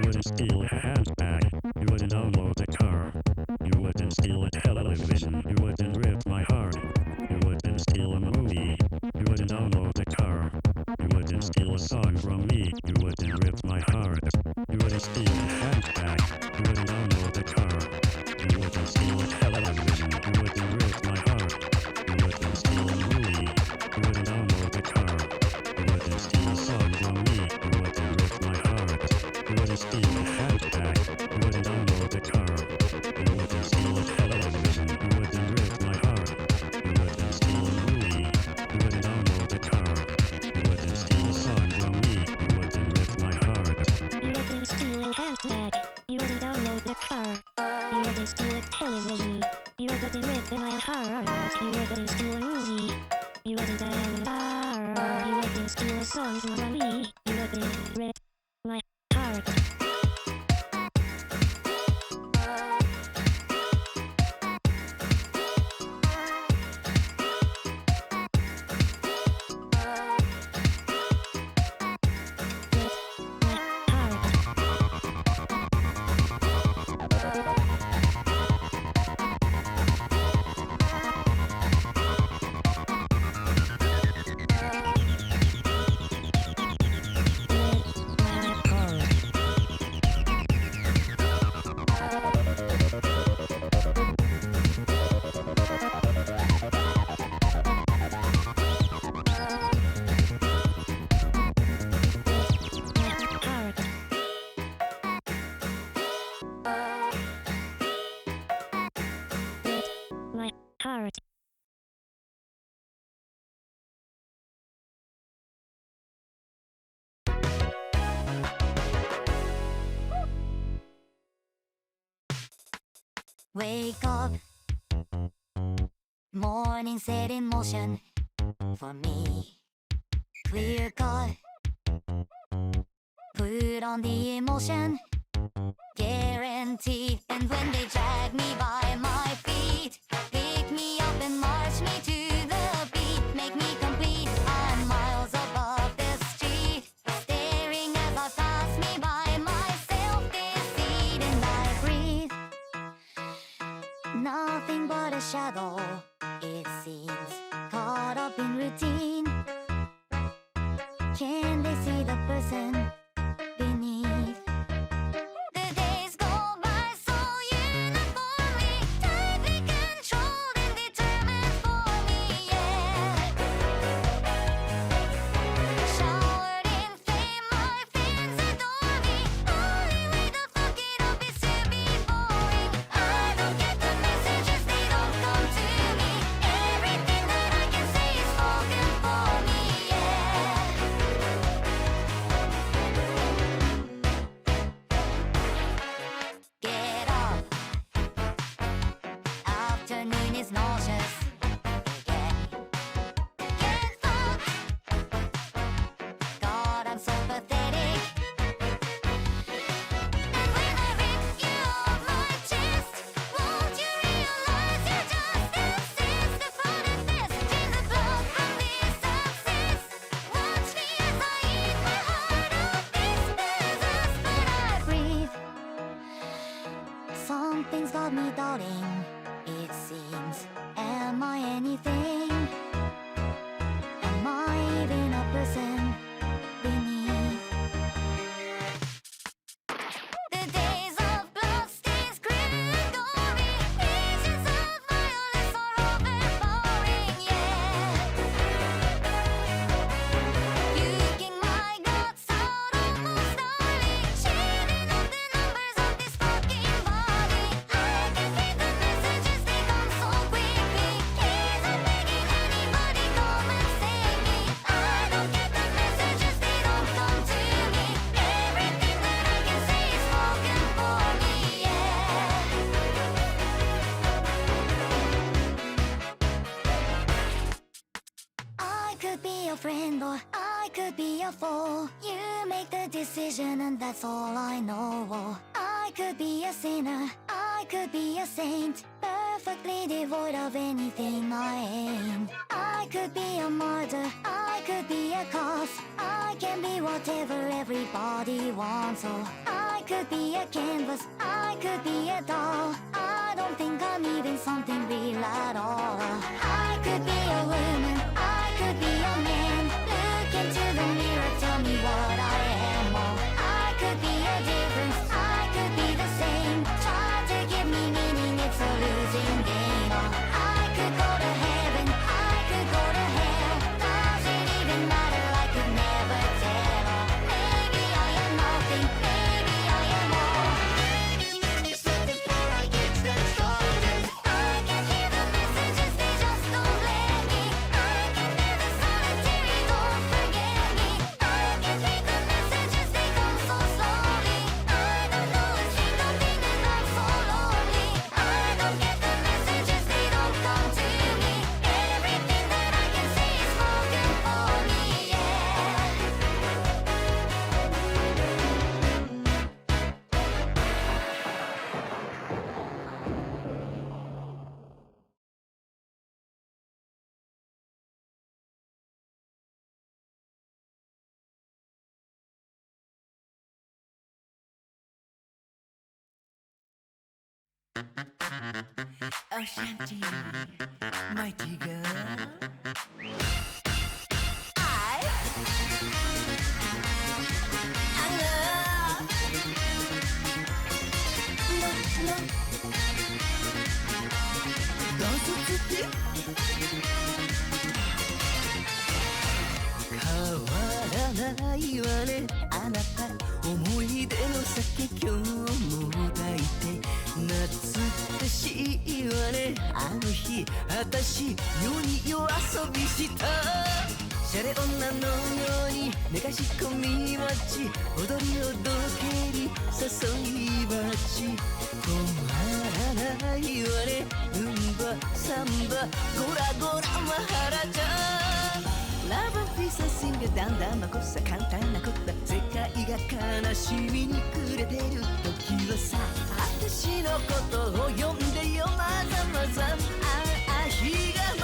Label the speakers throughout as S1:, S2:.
S1: wouldn't steal a handbag. You wouldn't download a car. You wouldn't steal a television. You wouldn't rip my heart. You wouldn't steal a movie. You wouldn't download a car. You wouldn't steal a song from me. You wouldn't rip my heart. You wouldn't steal a handbag. You wouldn't download a car. You wouldn't steal a television. You wouldn't rip my heart. You wouldn't steal a movie. You wouldn't download a car. You wouldn't steal a song from me. You wouldn't rip my heart. You wouldn't steal a handbag. You wouldn't download a car. You wouldn't steal a television. You wouldn't rip my heart. You wouldn't steal a movie. You wouldn't download a car. You wouldn't steal a song from me. You wouldn't rip my heart.
S2: You wouldn't steal a handbag. You wouldn't download the car. You wouldn't steal a television. You wouldn't rip my heart. You wouldn't steal a movie. You wouldn't download a car. You wouldn't steal a song from me. You wouldn't rip my heart. My heart.
S3: Wake up, morning set in motion for me. Clear cut, put on the emotion, guaranteed. And when they drag me by my feet, pick me up and march me to the beat, make me complete. I'm miles above the street, staring as I pass me by, myself deceit, and I breathe. Nothing but a shadow, it seems, caught up in routine. Can they see the person beneath? The days go by so uniformly, tightly controlled and determined for me, yeah. Showered in fame, my fans adore me. Only way to fuck it up is to be boring. I don't get the messages, they don't come to me. Everything that I can say is spoken for me, yeah. Get up, afternoon is nauseous. Get fucked, God, I'm so pathetic. And when I rip you off my chest, won't you realize you're just obsessed? The product best, change the plug from this success. Watch me as I eat my heart of this business, but I breathe. Something's got me doubting, it seems. Am I anything? Am I even a person beneath? The days of bloodstains, grim and gory, visions of violence are overpowering, yeah. Puking my guts out almost daily, shading up the numbers of this fucking body. I can read the messages, they come so quickly. Please, I'm begging anybody, come and save me. I don't get the messages, they don't come to me. Everything that I can say is spoken for me, yeah. I could be a friend or I could be a foe. You make the decision and that's all I know. I could be a sinner, I could be a saint, perfectly devoid of anything I ain't. I I could be a murder, I could be a cause, I can be whatever everybody wants. Oh, I could be a canvas, I could be a doll, I don't think I'm even something real at all. I could be a woman, I could be a man, look into the mirror, tell me what I am. Oh, I could be a difference, I could be the same, try to give me meaning, it's a losing game. Oh, I could go to heaven, I could go to hell, does it even matter, I could never tell. Oh, maybe I am nothing, maybe I am all. Set before I get that started, I can hear the messages, they just don't let me, I can feel the solitary, don't forget me, I can read the messages, they come so slowly, I don't know a single thing and I'm so lonely, I don't get the messages, they don't come to me, everything that I can say is spoken for me, yeah.
S4: Oh Shanty, mighty girl. I love no ダンスって変わらないわねあなた思い出の酒今日も抱いて懐かしいわねあの日私夜に夜遊びしたシャレ女のように寝かし込み待ち踊りの時計に誘い待ち止まらないわねルンバサンバゴラゴラマハラジャラブピーサシンがだんだんまこさ簡単なこと世界が悲しみに暮れてる時はさ私のことを呼んでよまざまざああ日が昇る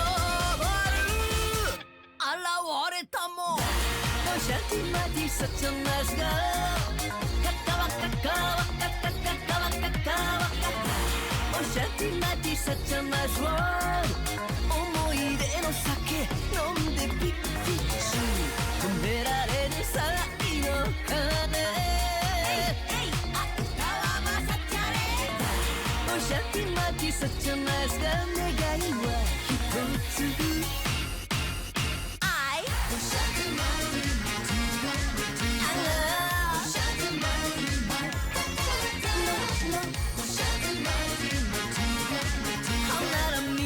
S4: 現れたもんシャティマティサチャナスがカカワカカワカカカカワカカワカシャティマティサチャナスは思い出の酒飲んでピッピッシュ止められる才の鐘シャティマティサチャナスが願いは一つIシャティマティマティI love シャティマティマティ No No シャティマティマティ How not me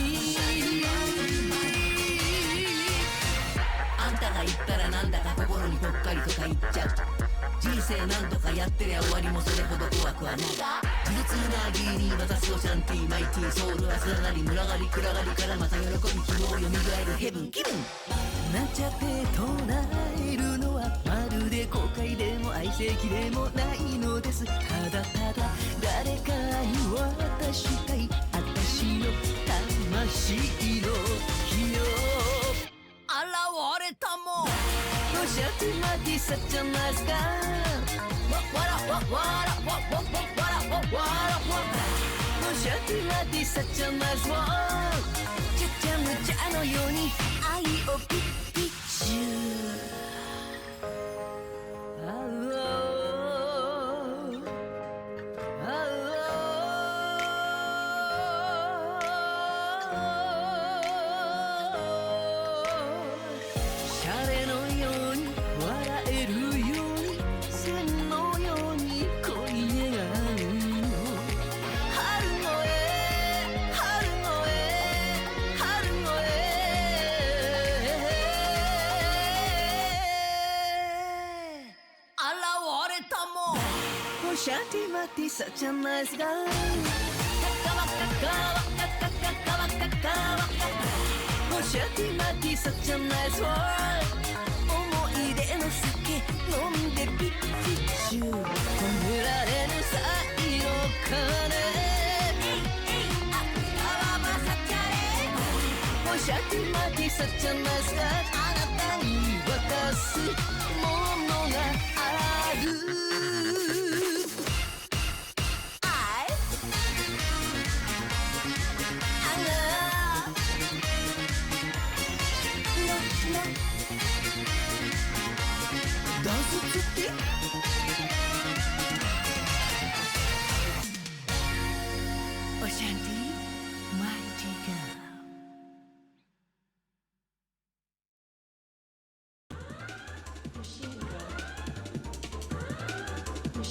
S4: あんたが言ったらなんだか心にぽっかりとか言っちゃう人生なんとかやってりゃ終わりもそれほど怖くはない自立なぎに渡すオシャンティマイティソウルは連なり群がり暗がりからまた喜び希望よみがえるヘブン気分なんちゃって唱えるのはまるで後悔でも愛せきでもないのですただただ誰かに渡したい私の魂の火を現れたもんシャティマティサチャナスカわらわわらわわわらわわらシャティマティサチャナスはちゃちゃむちゃのように愛をピッピッシュシャティマティサチャナイスガーカカワカカワカカカカワカカワシャティマティサチャナイスワー思い出の酒飲んでピッピッシュ止められぬ才の鐘シシャティマティサチャマスがあなたに渡すものがあるダンスつってオシャンティマイティガー
S5: 欲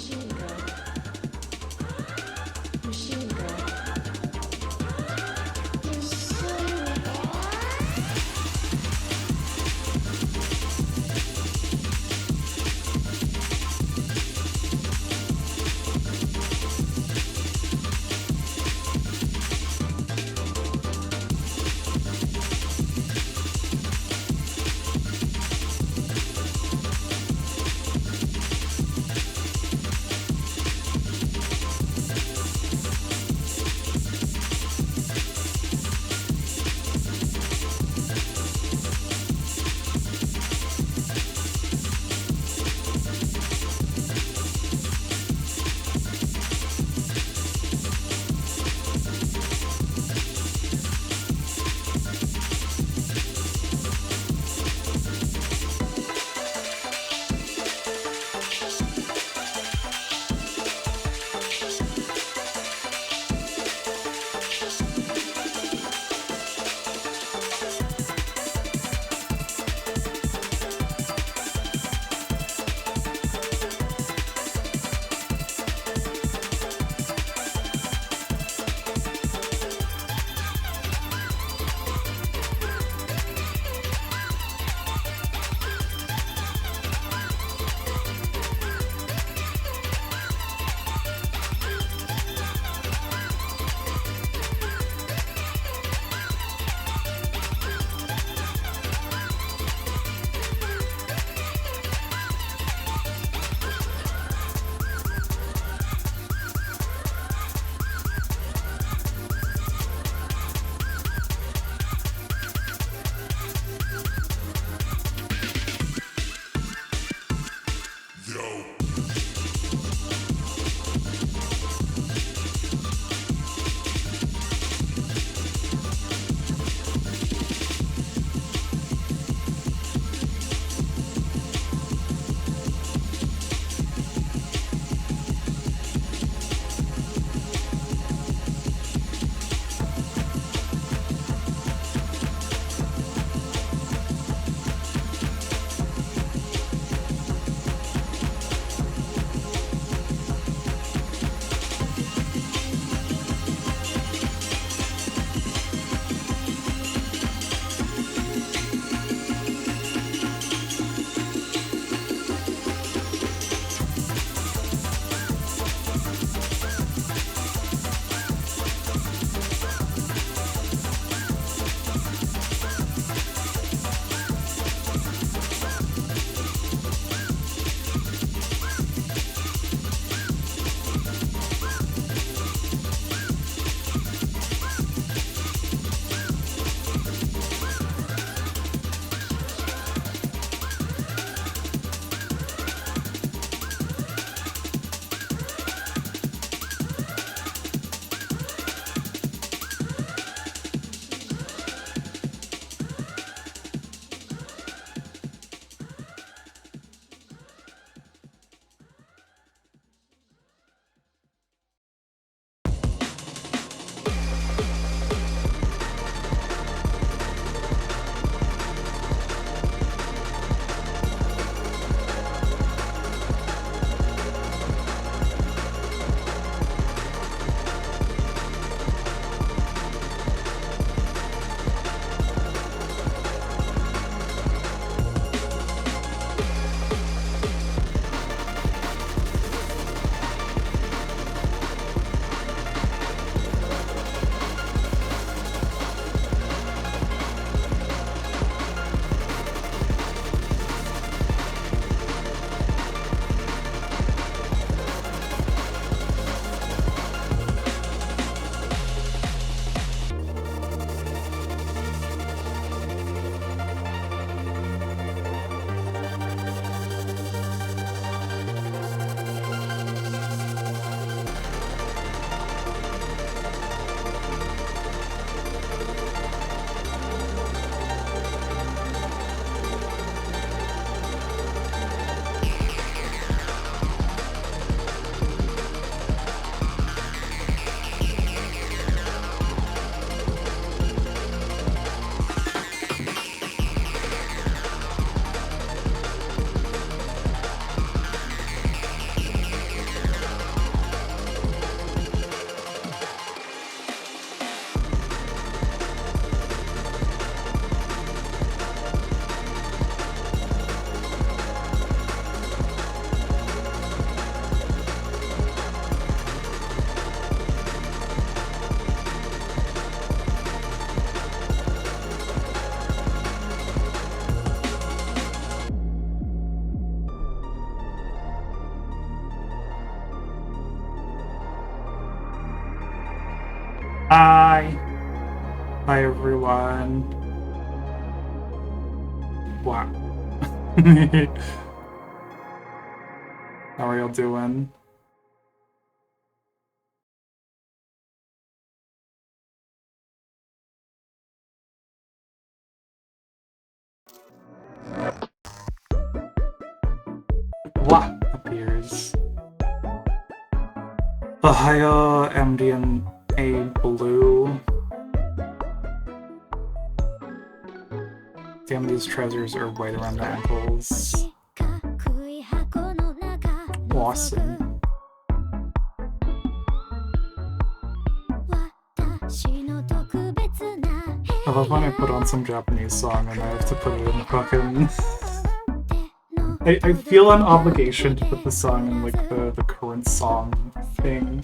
S5: Hi everyone. Wow. How are y'all doing? What appears? Ohio, MD and A Blue. Damn, these trousers are white around the ankles. Awesome. I love when I put on some Japanese song and I have to put it in fucking... I feel an obligation to put the song in like the current song thing.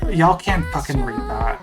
S5: Like, y'all can't fucking read that.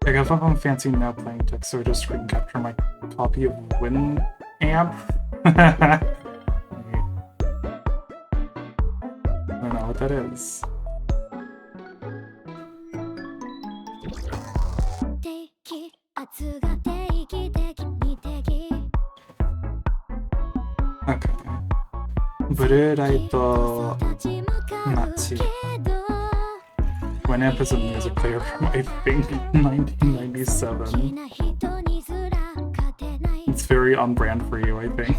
S5: I guess if I'm fancy now playing text, so I just screen capture my copy of Winamp. I don't know what that is. Okay. Bururaito Machi. Winamp is a music player from, I think, 1997. It's very on brand for you, I think.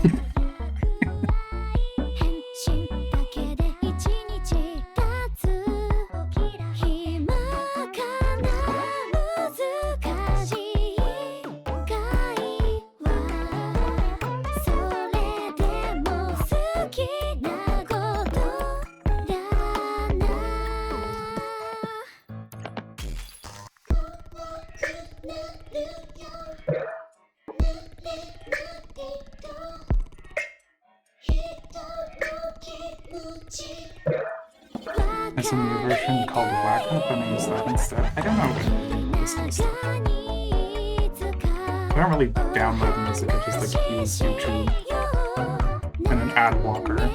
S5: There's a new version called Whack Up and I use that instead. I don't know what this kind of stuff. I don't really download music, I just like use YouTube and an ad blocker.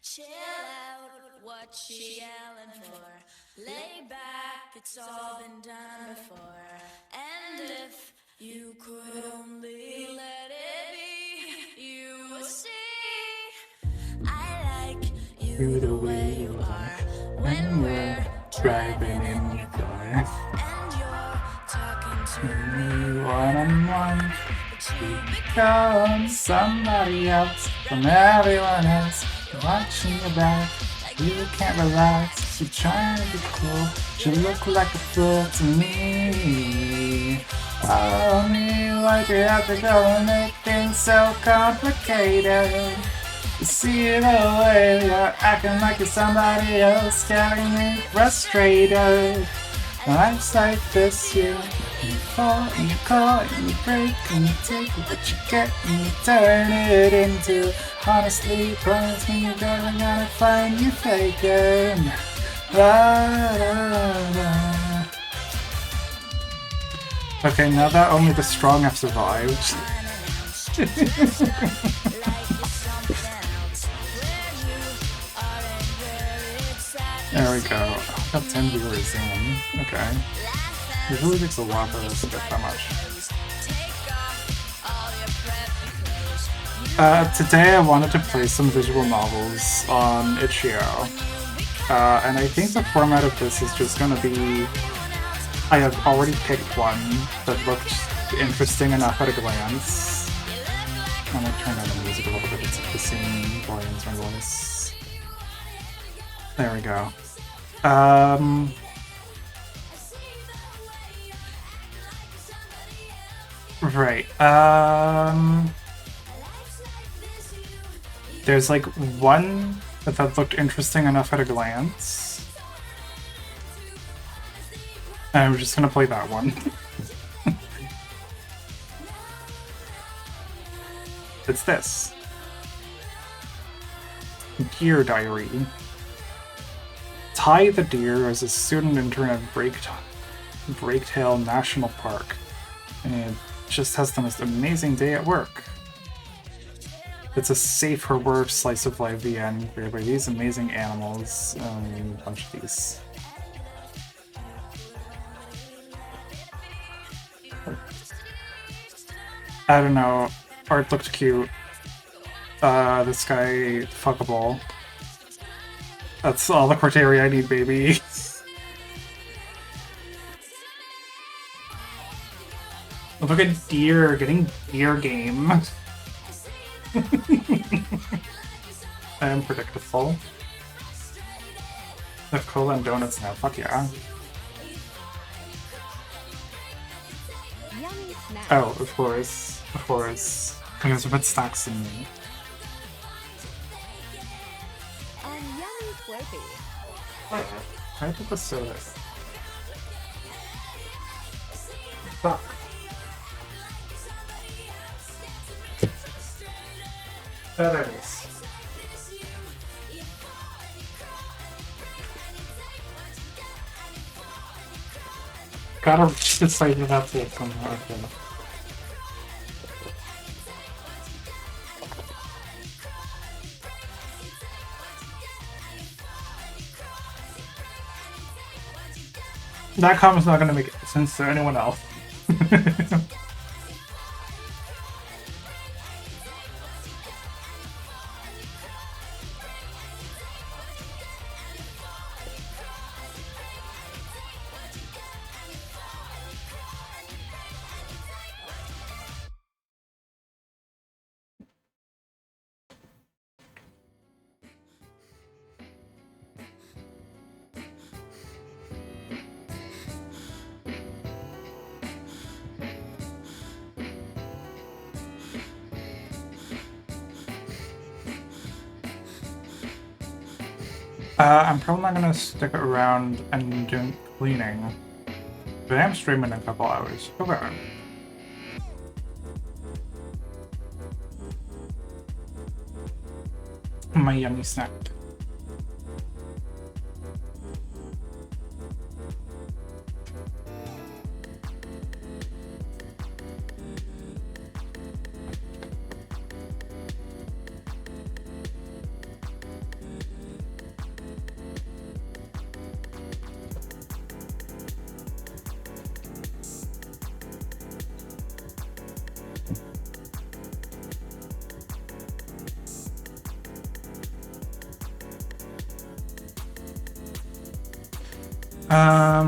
S6: Chill out, what she yelling for? Lay back, it's all been done before. And if you could only let it be, you would see. I like you the way you are when we're driving in your car. And you're talking to me one-on-one. But you become somebody else from everyone else. Watching your back, you can't relax. You're trying to be cool, you look like a fool to me. Oh me, why'd you have to go and make things so complicated? You see the way you're acting like you're somebody else, getting me frustrated. Life's like this, you fall and you call and you break and you take what you get and you turn it into. Honestly, promise me you're never gonna find you faking. Okay, now that only the strong have survived. There we go. Got 10 viewers in. Okay. It really takes a while for us to get that much. Today I wanted to play some visual novels on itch.io. And I think the format of this is just gonna be... I have already picked one that looked interesting enough at a glance. I'm gonna turn down the music a little bit, it's like the same volume as my voice. There we go.
S5: Right. There's like one that looked interesting enough at a glance. And I'm just gonna play that one. It's this. Deer Diary. Ty the deer is a student intern at Breaktail National Park, and just has the most amazing day at work. It's a safe for work slice of life, the end, created by these amazing animals. A bunch of these. I don't know. Art looked cute. This guy, fuckable. That's all the criteria I need, baby. Look at deer getting deer game. I am predictable. I have cola and donuts now. Fuck yeah.
S7: Yummy snack.
S5: Oh, of course. Of course. Because of what stacks in me.
S7: Yummy Slurpee.
S5: I put the soda. Fuck. There it is. Gotta decide that to somehow. Okay. That comment's not gonna make sense to anyone else. I'm probably not gonna stick around and do cleaning, but I am streaming in a couple hours. Okay. My yummy snack. I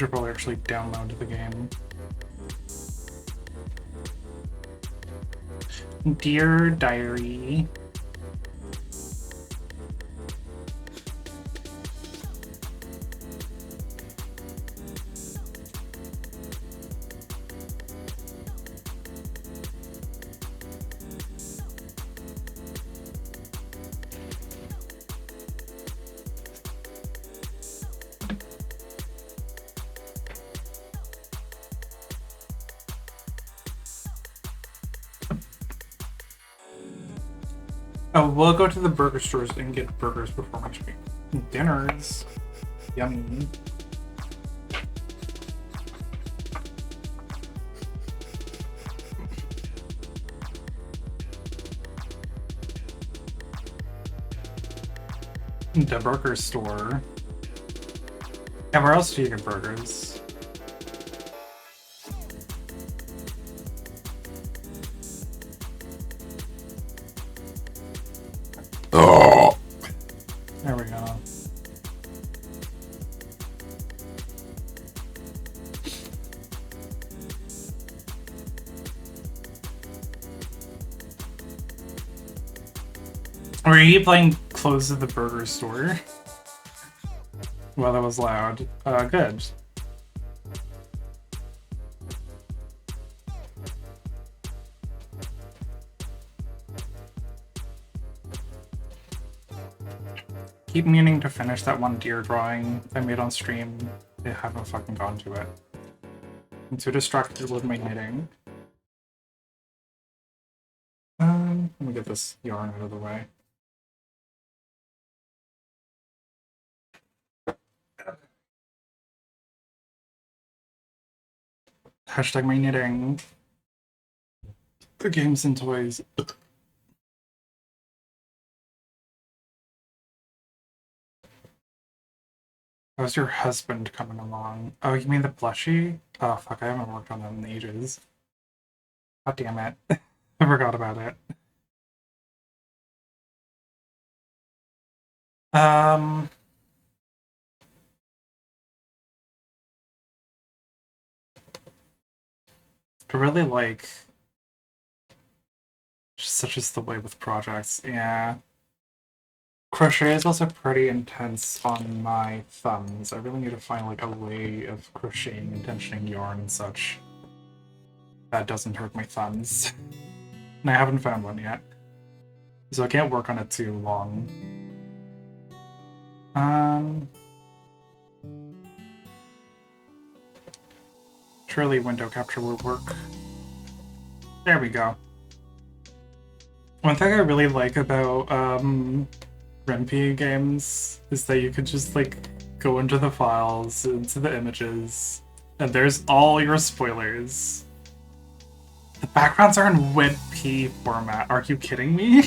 S5: should probably actually download the game. Dear Diary. Oh, we'll go to the burger stores and get burgers before my stream. Dinners. Yummy. The burger store. And where else do you get burgers? There we go. Are you playing closed the burger store while it was loud. Good. Keep meaning to finish that one deer drawing I made on stream. I haven't fucking gone to it. I'm too distracted with my knitting. Let me get this yarn out of the way. Hashtag my knitting. The games and toys. How's your husband coming along? Oh, you mean the plushie? Oh, fuck, I haven't worked on that in ages. God damn it. I forgot about it. I really like... Such is the way with projects, yeah. Crochet is also pretty intense on my thumbs. I really need to find like a way of crocheting and tensioning yarn and such that doesn't hurt my thumbs. And I haven't found one yet. So I can't work on it too long. Surely window capture will work. There we go. One thing I really like about Ren'Py games is that you could just like go into the files, into the images, and there's all your spoilers. The backgrounds are in WebP format. Are you kidding me?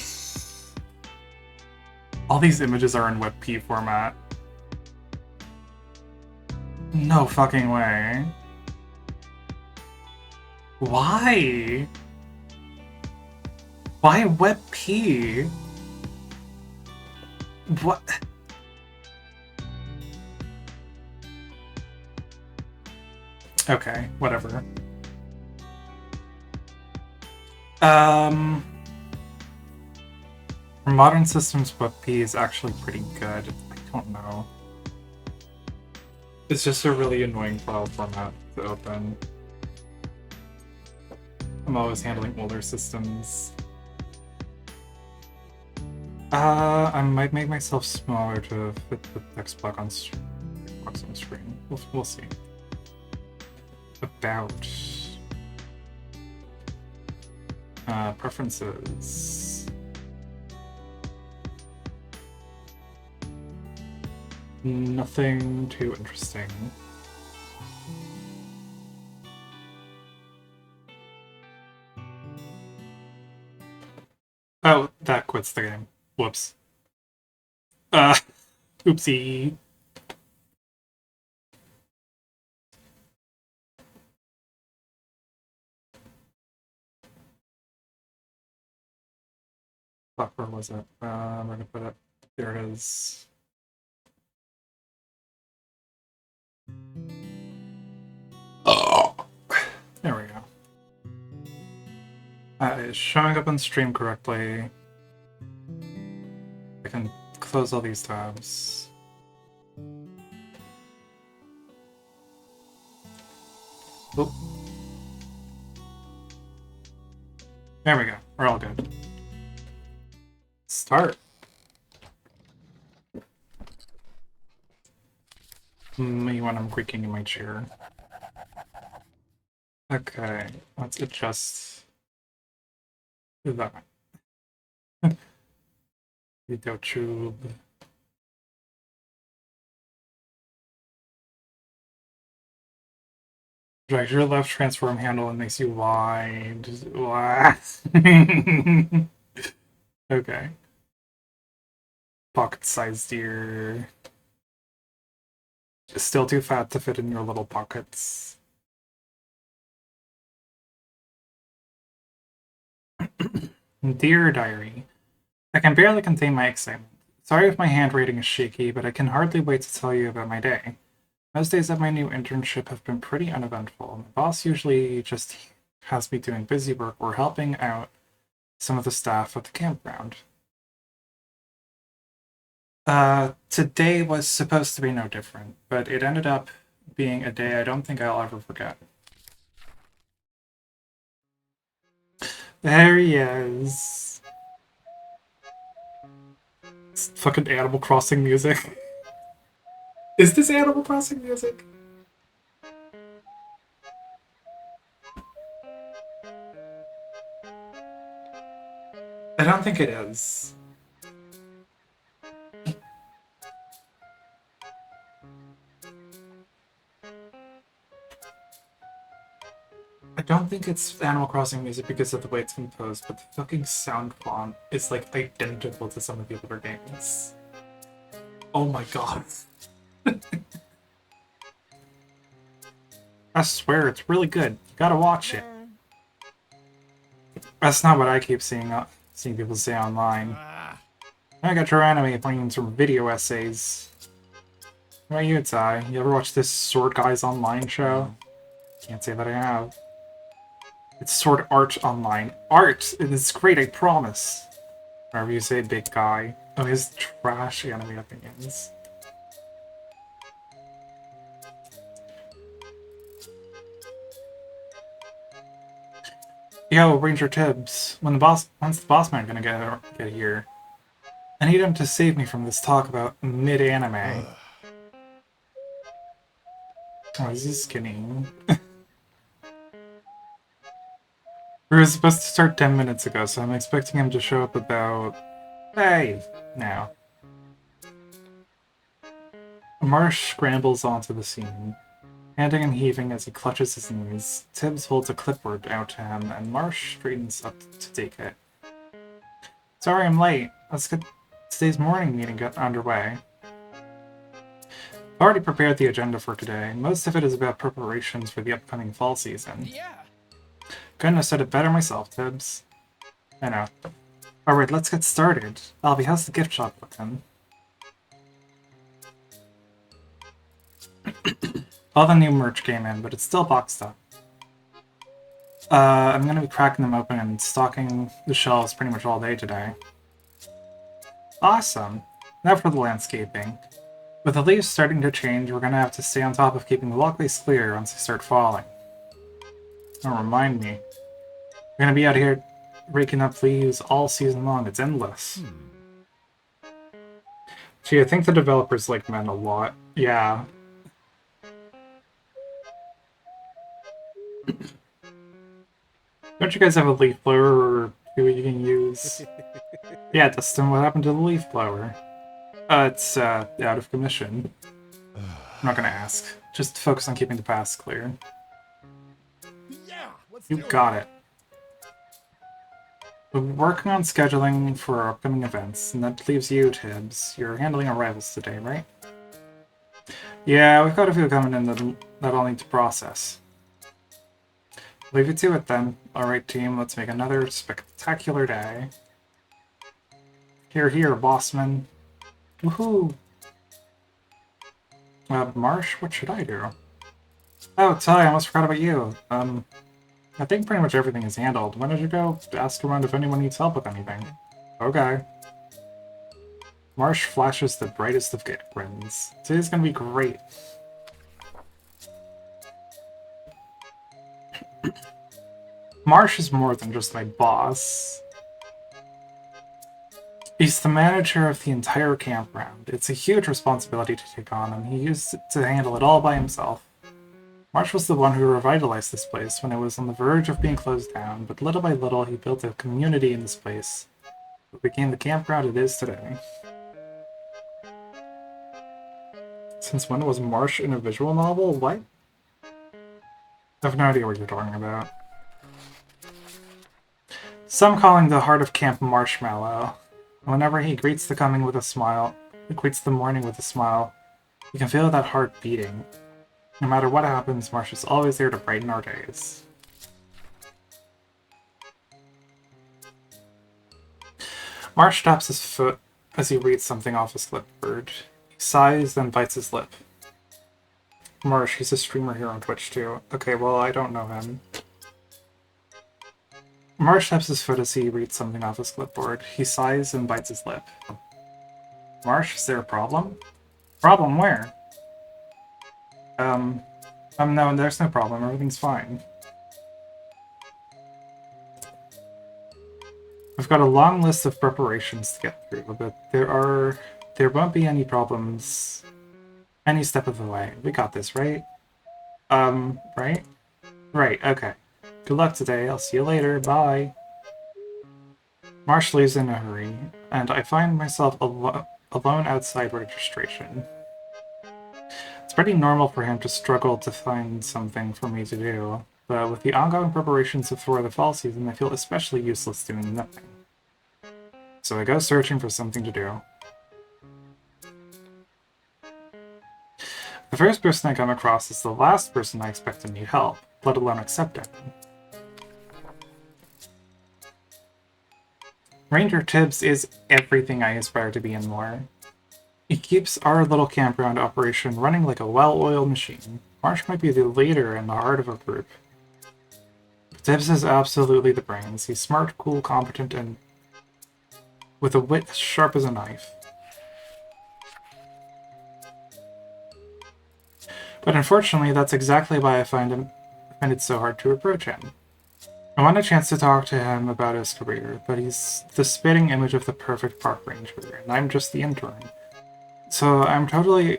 S5: All these images are in WebP format. No fucking way. Why? Why WebP? What? Okay, whatever. For modern systems, WebP is actually pretty good. I don't know. It's just a really annoying file format to open. I'm always handling older systems. I might make myself smaller to fit the text block on the screen. We'll see. About preferences. Nothing too interesting. Oh, that quits the game. Whoops. Oopsie. Fuck, where was it? I'm gonna put it. There it is. Oh. There we go. It's showing up on stream correctly. I can close all these tabs. Oop. There we go. We're all good. Start. Me when I'm creaking in my chair. Okay, let's adjust that. Video tube. Drag your left transform handle and makes you wide. Okay. Pocket sized deer. Still too fat to fit in your little pockets. Dear Diary, I can barely contain my excitement. Sorry if my handwriting is shaky, but I can hardly wait to tell you about my day. Most days at my new internship have been pretty uneventful. My boss usually just has me doing busy work or helping out some of the staff at the campground. Today was supposed to be no different, but it ended up being a day I don't think I'll ever forget. There he is. It's fucking Animal Crossing music. Is this Animal Crossing music? I don't think it is. I don't think it's Animal Crossing music because of the way it's composed, but the fucking sound font is like identical to some of the other games. Oh my god. I swear, it's really good. You gotta watch it. That's not what I keep seeing people say online. I got your anime playing some video essays. What about you, Ty? You ever watch this Sword Guys Online show? Can't say that I have. It's Sword Art Online. Art! It's great, I promise. Whenever you say big guy. Oh, his trash anime opinions. Yo, Ranger Tibbs. When's the boss man gonna get here? I need him to save me from this talk about mid-anime. Oh, is he skinny? We were supposed to start 10 minutes ago, so I'm expecting him to show up about... Hey! Now. Marsh scrambles onto the scene, panting and heaving as he clutches his knees. Tibbs holds a clipboard out to him, and Marsh straightens up to take it. Sorry I'm late. Let's get today's morning meeting underway. I've already prepared the agenda for today. Most of it is about preparations for the upcoming fall season.
S8: Yeah.
S5: Couldn't have said it better myself, Tibbs. I know. Alright, let's get started. Albie, how's the gift shop looking? All the new merch came in, but it's still boxed up. I'm gonna be cracking them open and stocking the shelves pretty much all day today. Awesome! Now for the landscaping. With the leaves starting to change, we're gonna have to stay on top of keeping the walkways clear once they start falling. Don't remind me. We're gonna be out here raking up leaves all season long. It's endless. Gee, I think the developers like men a lot. Yeah. Don't you guys have a leaf blower or two you can use? Yeah, Dustin, what happened to the leaf blower? It's out of commission. I'm not gonna ask. Just focus on keeping the paths clear.
S8: Yeah. Let's
S5: You
S8: do
S5: got it. We're working on scheduling for our upcoming events, and that leaves you, Tibbs. You're handling arrivals today, right? Yeah, we've got a few coming in that I'll need to process. Leave it to it then. Alright team, let's make another spectacular day. Here, here, bossman. Woohoo! Marsh, what should I do? Oh, Ty, I almost forgot about you. I think pretty much everything is handled. Why don't you go ask around if anyone needs help with anything? Okay. Marsh flashes the brightest of grins. Today's gonna be great. Marsh is more than just my boss. He's the manager of the entire campground. It's a huge responsibility to take on, and he used to handle it all by himself. Marsh was the one who revitalized this place when it was on the verge of being closed down, but little by little he built a community in this place. It became the campground it is today. Since when was Marsh in a visual novel? What? I have no idea what you're talking about. Some calling the heart of camp Marshmallow. Whenever he greets the morning with a smile, you can feel that heart beating. No matter what happens, Marsh is always there to brighten our days. Marsh taps his foot as he reads something off his clipboard. He sighs, then bites his lip. Marsh, he's a streamer here on Twitch too. Okay, well, I don't know him. Marsh taps his foot as he reads something off his clipboard. He sighs and bites his lip. Marsh, is there a problem? Problem where? No, there's no problem. Everything's fine. I've got a long list of preparations to get through, but there won't be any problems any step of the way. We got this, right? Right? Right, okay. Good luck today. I'll see you later. Bye. Marsh leaves in a hurry, and I find myself alone outside registration. It's pretty normal for him to struggle to find something for me to do, but with the ongoing preparations for the fall season, I feel especially useless doing nothing. So I go searching for something to do. The first person I come across is the last person I expect to need help, let alone accept it. Ranger Tibbs is everything I aspire to be and more. He keeps our little campground operation running like a well-oiled machine. Marsh might be the leader and the heart of our group. Tibbs is absolutely the brains. He's smart, cool, competent, and with a wit as sharp as a knife. But unfortunately, that's exactly why I find it so hard to approach him. I want a chance to talk to him about his career, but he's the spitting image of the perfect park ranger, and I'm just the intern. So we're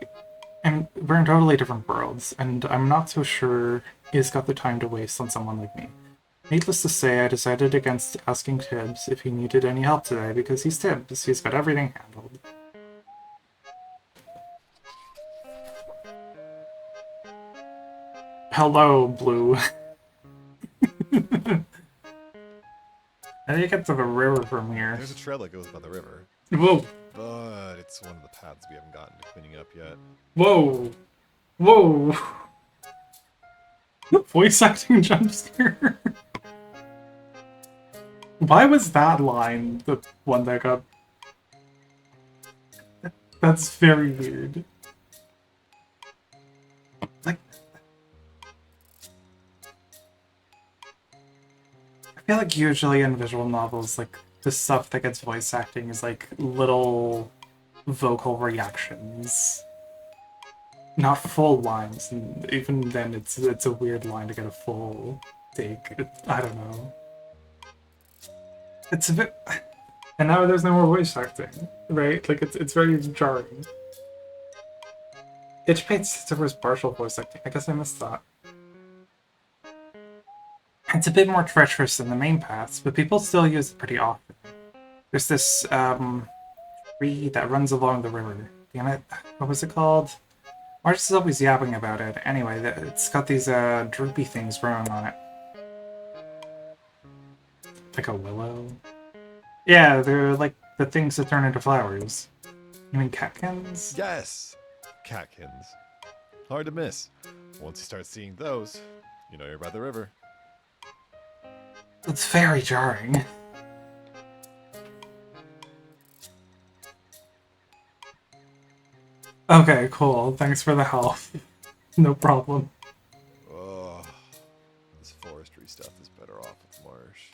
S5: in totally different worlds, and I'm not so sure he's got the time to waste on someone like me. Needless to say, I decided against asking Tibbs if he needed any help today, because he's Tibbs. He's got everything handled. Hello, Blue. How do you get to the river from here?
S8: There's a trail that goes by the river,
S5: Whoa!
S8: but it's one of the paths we haven't gotten to cleaning up yet.
S5: Whoa! Whoa! Voice acting jump scare. Why was that line the one that got... That's very weird. Like... I feel like usually in visual novels, like, the stuff that gets voice acting is like little vocal reactions. Not full lines, and even then it's a weird line to get a full take. I don't know. It's a bit... And now there's no more voice acting, right? Like, it's very jarring. Itch Paint Sister's partial voice acting. I guess I missed that. It's a bit more treacherous than the main paths, but people still use it pretty often. There's this, tree that runs along the river. Damn it. What was it called? Marge is always yapping about it. Anyway, it's got these, droopy things growing on it. Like a willow? Yeah, they're like the things that turn into flowers. You mean catkins?
S8: Yes! Catkins. Hard to miss. Once you start seeing those, you know you're by the river.
S5: It's very jarring. Okay, cool. Thanks for the help. No problem.
S8: Oh, this forestry stuff is better off with marsh.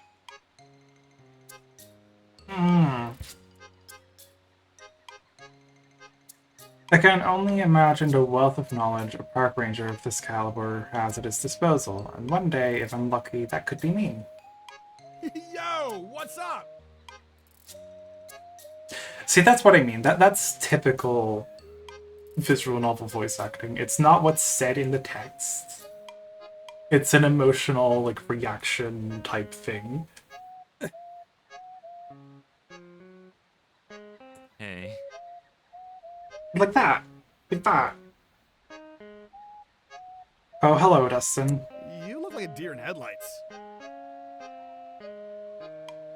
S5: I can only imagine the wealth of knowledge a park ranger of this caliber has at his disposal, and one day, if I'm lucky, that could be me.
S8: Yo, what's up?
S5: See, that's what I mean. That's typical visual novel voice acting. It's not what's said in the text. It's an emotional, like, reaction type thing.
S9: Hey.
S5: Like that. Like that. Oh, hello, Dustin.
S8: You look like a deer in headlights.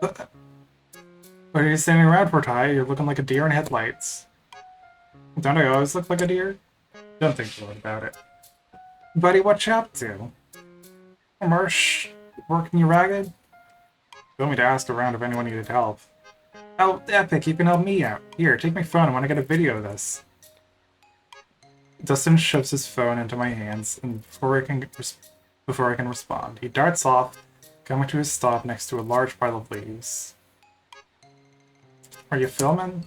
S5: What are you standing around for, Ty? You're looking like a deer in headlights. Don't I always look like a deer? Don't think so about it. Buddy, what you up to? Marsh, working you ragged? Told me to ask around if anyone needed help. Oh, epic, you can help me out. Here, take my phone, I want to get a video of this. Dustin shoves his phone into my hands, and before I can respond, he darts off, coming to a stop next to a large pile of leaves. Are you filming?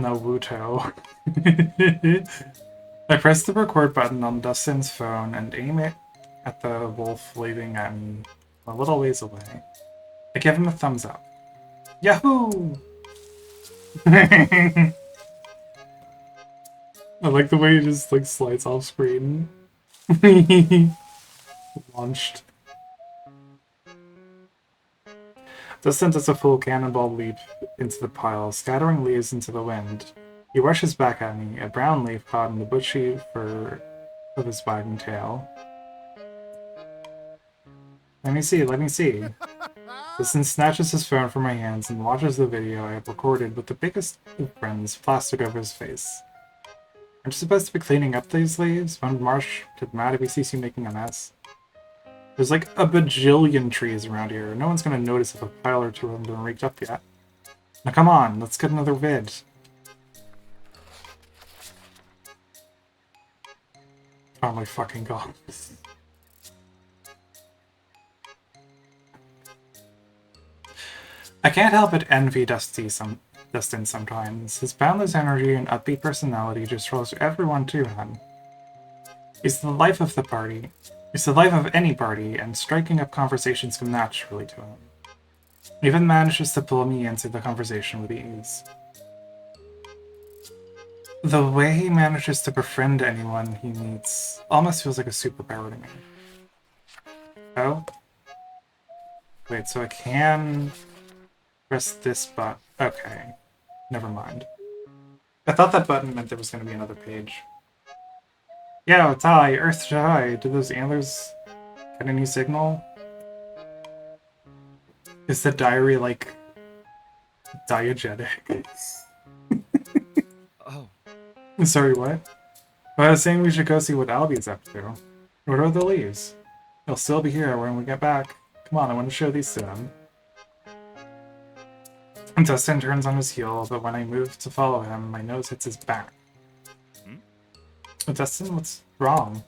S5: Naruto. I press the record button on Dustin's phone and aim it at the wolf waving at me a little ways away. I give him a thumbs up. Yahoo! I like the way he just like slides off screen. Launched. Dustin does a full cannonball leap into the pile, scattering leaves into the wind. He rushes back at me, a brown leaf caught in the bushy fur of his wagging tail. Let me see, let me see. Dustin snatches his phone from my hands and watches the video I have recorded with the biggest of grins plastered over his face. Aren't you supposed to be cleaning up these leaves? When Marsh get mad if he sees you making a mess? There's like a bajillion trees around here. No one's gonna notice if a pile or two haven't been raked up yet. Now come on, let's get another vid. Oh my fucking god. I can't help but envy Dustin sometimes. His boundless energy and upbeat personality just draws everyone to him. He's the life of the party. He's the life of any party, and striking up conversations come naturally to him. He even manages to pull me into the conversation with ease. The way he manages to befriend anyone he meets almost feels like a superpower to me. Oh? Wait, so I can press this button. Okay. Never mind. I thought that button meant there was going to be another page. Yo, Ty, Earth to High. Did those antlers get any signal? Is the diary, like, diegetic?
S9: Oh.
S5: Sorry, what? Well, I was saying we should go see what Albie's up to. What are the leaves? He'll still be here when we get back. Come on, I want to show these to him. Dustin turns on his heel, but when I move to follow him, my nose hits his back. Dustin, what's wrong?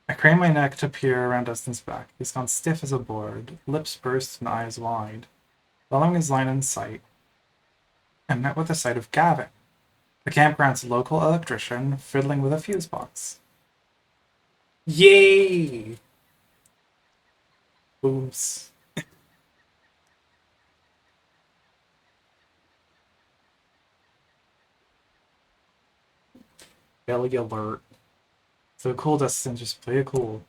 S5: I crane my neck to peer around Dustin's back. He's gone stiff as a board, lips burst and eyes wide. Following his line in sight, I'm met with the sight of Gavin, the campground's local electrician, fiddling with a fuse box. Yay! Oops. Belly alert. So cool, Dustin, just play it cool.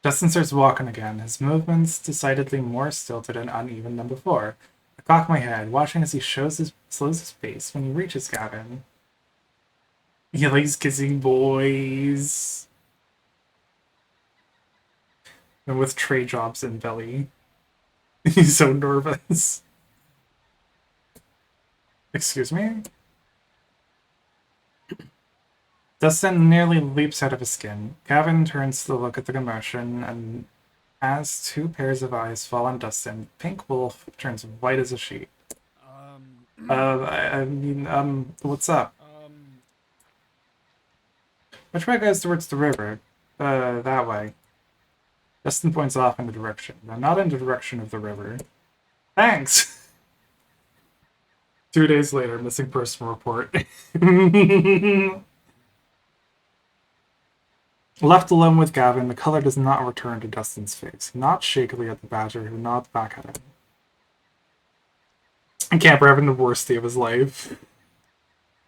S5: Dustin starts walking again, his movements decidedly more stilted and uneven than before. I cock my head, watching as he slows his pace when he reaches Gavin. He likes kissing boys. And with tray jobs in belly. He's so nervous. Excuse me? Dustin nearly leaps out of his skin. Gavin turns to look at the commotion, and as two pairs of eyes fall on Dustin, Pink Wolf turns white as a sheet. What's up? Which way goes towards the river? That way. Dustin points off in the direction, but not in the direction of the river. Thanks! 2 days later, missing person report. Left alone with Gavin, the color does not return to Dustin's face. He nods shakily at the badger, who nods back at him. And Camper having the worst day of his life.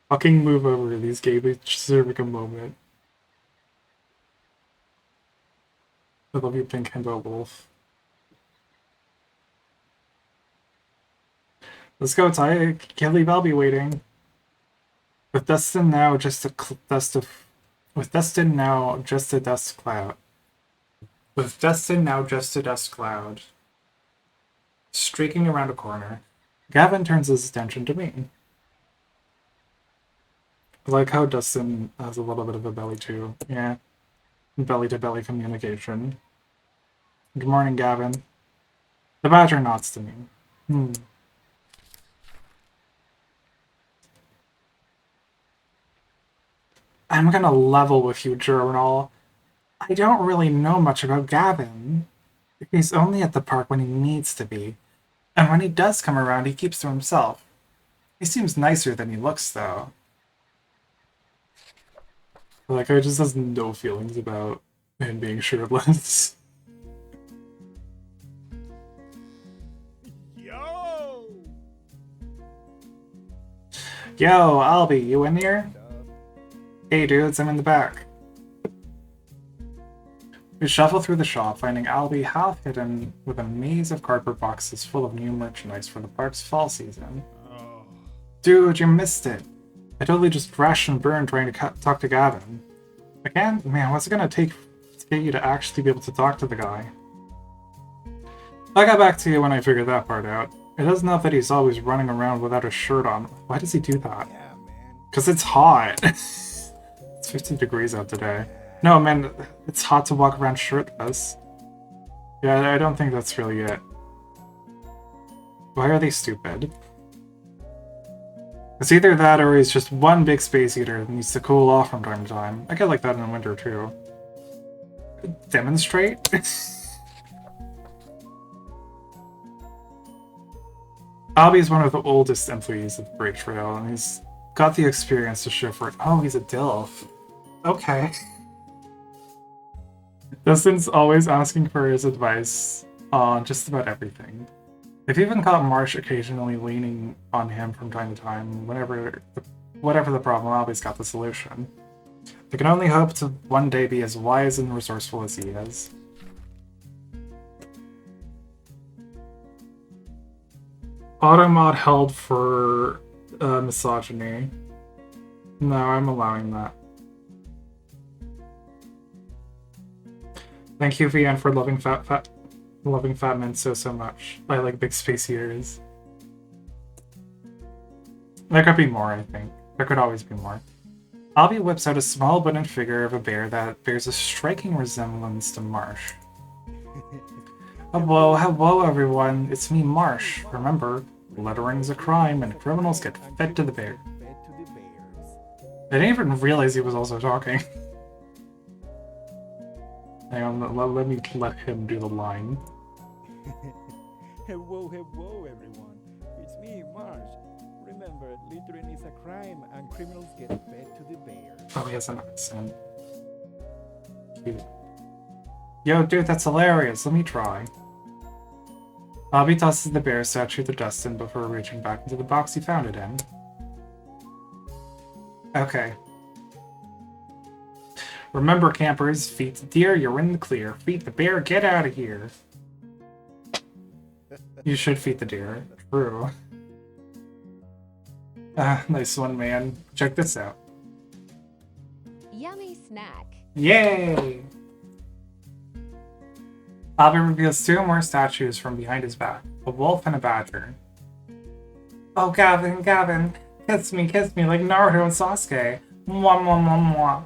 S5: Fucking move over, these gays deserving a moment. I love you, Pink Himbo Wolf. Let's go, Ty. Can't leave Albie waiting. With Dustin now just a dust cloud. With Dustin now just a dust cloud. Streaking around a corner, Gavin turns his attention to me. I like how Dustin has a little bit of a belly too. Yeah. Belly to belly communication. Good morning, Gavin. The badger nods to me. I'm gonna level with you, Journal. I don't really know much about Gavin. He's only at the park when he needs to be. And when he does come around, he keeps to himself. He seems nicer than he looks, though. Like, I just has no feelings about him being shirtless.
S8: Yo!
S5: Yo, Albie, you in here? Hey dudes, I'm in the back. We shuffle through the shop, finding Albie half hidden with a maze of cardboard boxes full of new merchandise for the park's fall season.
S8: Oh.
S5: Dude, you missed it. I totally just crashed and burned trying to talk to Gavin. Again? Man, what's it gonna take to get you to actually be able to talk to the guy? I'll get back to you when I figure that part out. It doesn't help that he's always running around without a shirt on. Why does he do that?
S8: Yeah, man.
S5: Because it's hot. It's 15 degrees out today. No, man, it's hot to walk around shirtless. Yeah, I don't think that's really it. Why are they stupid? It's either that or he's just one big space eater that needs to cool off from time to time. I get like that in the winter too. Demonstrate? Albie is one of the oldest employees of Break Trail, and he's got the experience to show for it. Oh, he's a DILF. Okay. Dustin's always asking for his advice on just about everything. They've even caught Marsh occasionally leaning on him from time to time. Whatever the problem, Albie's got the solution. They can only hope to one day be as wise and resourceful as he is. Automod held for misogyny. No, I'm allowing that. Thank you, VN, for loving fat men so much. I like big space eaters. There could be more, I think. There could always be more. Albie whips out a small wooden figure of a bear that bears a striking resemblance to Marsh. Hello everyone, it's me, Marsh. Remember, littering is a crime and criminals get fed to the bear. I didn't even realize he was also talking. Hang on, let me let him do the line.
S9: Hello, everyone. It's me, Marsh. Remember, littering is a crime and criminals get fed to the bear.
S5: Oh, he has an accent. Cute. Yo, dude, that's hilarious. Let me try. Bobby tosses the bear statue to Dustin before reaching back into the box he found it in. Okay. Remember, campers, feed the deer, you're in the clear. Feed the bear, get out of here. You should feed the deer. True. Nice one, man. Check this out.
S7: Yummy snack.
S5: Yay! Albie reveals two more statues from behind his back. A wolf and a badger. Oh, Gavin, kiss me like Naruto and Sasuke. Mwah, mwah, mwah, mwah.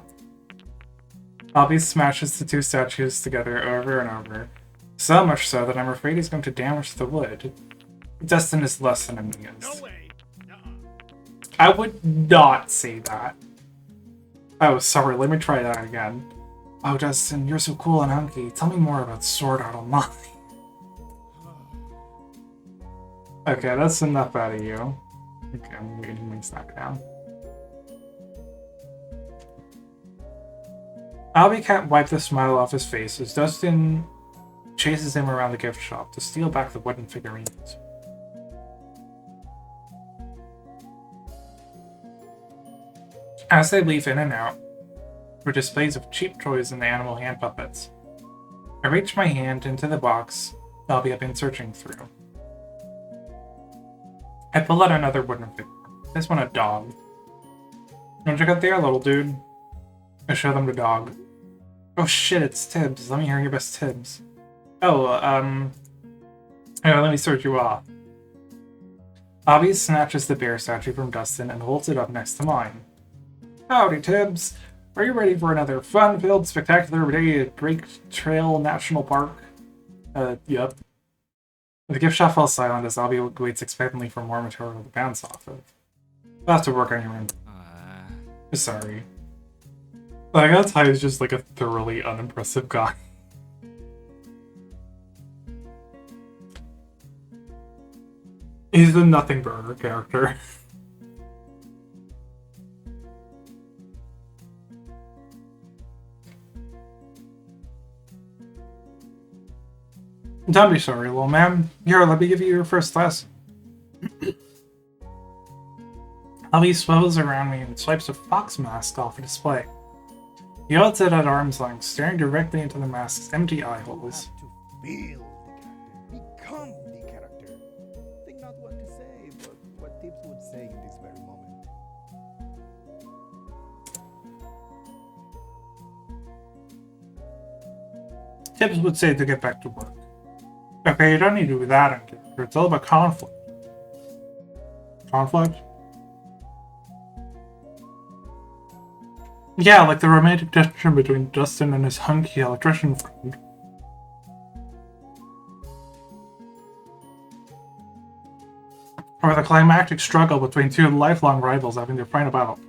S5: Albie smashes the two statues together over and over. So much so that I'm afraid he's going to damage the wood. Dustin is less than amused.
S8: No way.
S5: I would not say that. Oh, sorry, let me try that again. Oh, Dustin, you're so cool and hunky. Tell me more about Sword Art Online. Okay, that's enough out of you. Okay, I'm getting my snack down. Albie can't wipe the smile off his face as Dustin chases him around the gift shop to steal back the wooden figurines. As they leave in and out, were displays of cheap toys and animal hand puppets. I reach my hand into the box Albie had been searching through. I pull out another wooden figure. This one a dog. Don't check out there, little dude. I show them the dog. Oh shit, it's Tibbs. Let me hear your best Tibbs. Oh, let me sort you off. Albie snatches the bear statue from Dustin and holds it up next to mine. Howdy, Tibbs. Are you ready for another fun-filled, spectacular day at Break Trail National Park? Yep. The gift shop falls silent as Albie waits expectantly for more material to bounce off of. We'll have to work on your end. Sorry. I guess Ty is just like a thoroughly unimpressive guy. He's the Nothing Burger character. Don't be sorry, little man. Here, let me give you your first lesson. Albie swivels around me and swipes a fox mask off a display. He holds it at arm's length, staring directly into the mask's empty eye holes.
S9: Have to feel the character, become the character. Think not what to say, but what Tips would say in this very moment.
S5: Tips would say to get back to work. Okay, you don't need to do that in character. It's all about conflict. Conflict? Yeah, like the romantic tension between Dustin and his hunky electrician friend. Or the climactic struggle between two lifelong rivals having to fight about.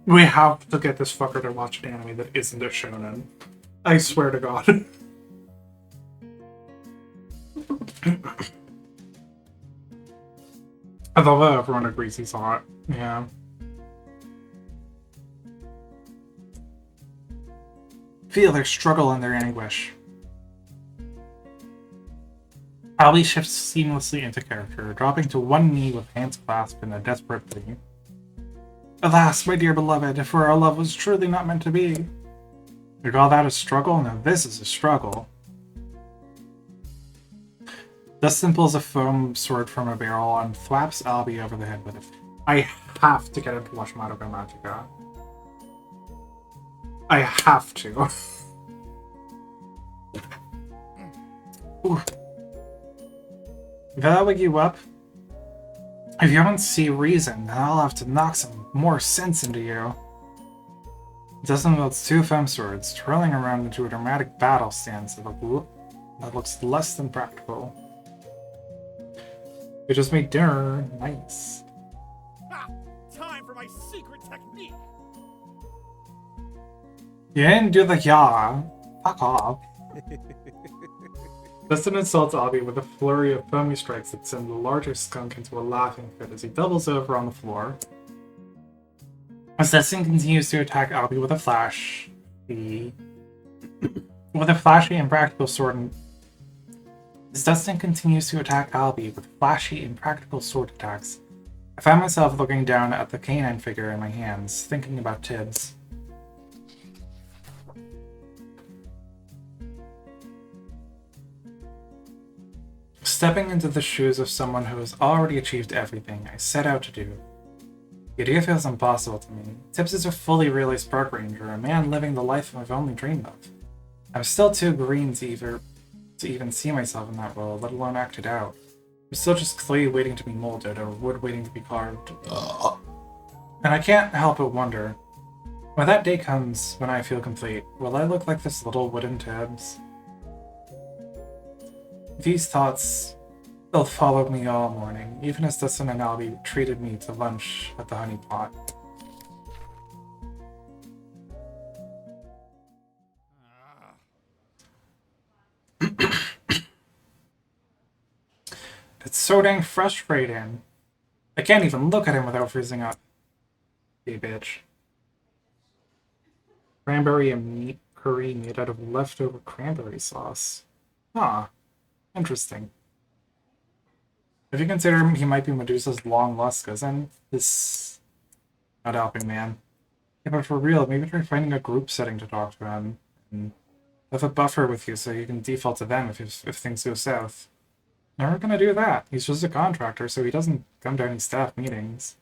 S5: We have to get this fucker to watch an anime that isn't a shonen. I swear to God. I thought that everyone agrees he's hot. Yeah. Feel their struggle and their anguish. Ali shifts seamlessly into character, dropping to one knee with hands clasped in a desperate plea. Alas, my dear beloved, if our love was truly not meant to be. You call that a struggle? Now this is a struggle. Dustin pulls a foam sword from a barrel and thwaps Albie over the head with it. I have to get him to watch Madoka Magica. I have to. Ooh. If that wake you up, if you don't see reason, then I'll have to knock some more sense into you. Dustin wields two foam swords, twirling around into a dramatic battle stance that looks less than practical. We just made dinner. Nice.
S9: Ha! Time for my secret technique!
S5: You didn't do the yaw. Fuck off. Dustin insults Albie with a flurry of foamy strikes that send the larger skunk into a laughing fit as he doubles over on the floor. As Dustin continues to attack Albie with a flashy and practical sword and As Dustin continues to attack Albie with flashy and practical sword attacks, I find myself looking down at the canine figure in my hands, thinking about Tibbs. Stepping into the shoes of someone who has already achieved everything I set out to do. The idea feels impossible to me. Tibbs is a fully realized park ranger, a man living the life I've only dreamed of. I'm still too green to even see myself in that role, let alone act it out. I'm still just clay waiting to be molded, or wood waiting to be carved. And I can't help but wonder, when that day comes, when I feel complete, will I look like this little wooden Tibbs? These thoughts, they'll follow me all morning, even as Dustin and Albie treated me to lunch at the Honey Pot. It's so dang frustrating. I can't even look at him without freezing up. Hey, bitch. Cranberry and meat curry made out of leftover cranberry sauce. Huh. Interesting. If you consider he might be Medusa's long-lost cousin, this... not helping, man. Yeah, but for real, maybe try finding a group setting to talk to him. And have a buffer with you so you can default to them if things go south. Never gonna do that. He's just a contractor, so he doesn't come to any staff meetings.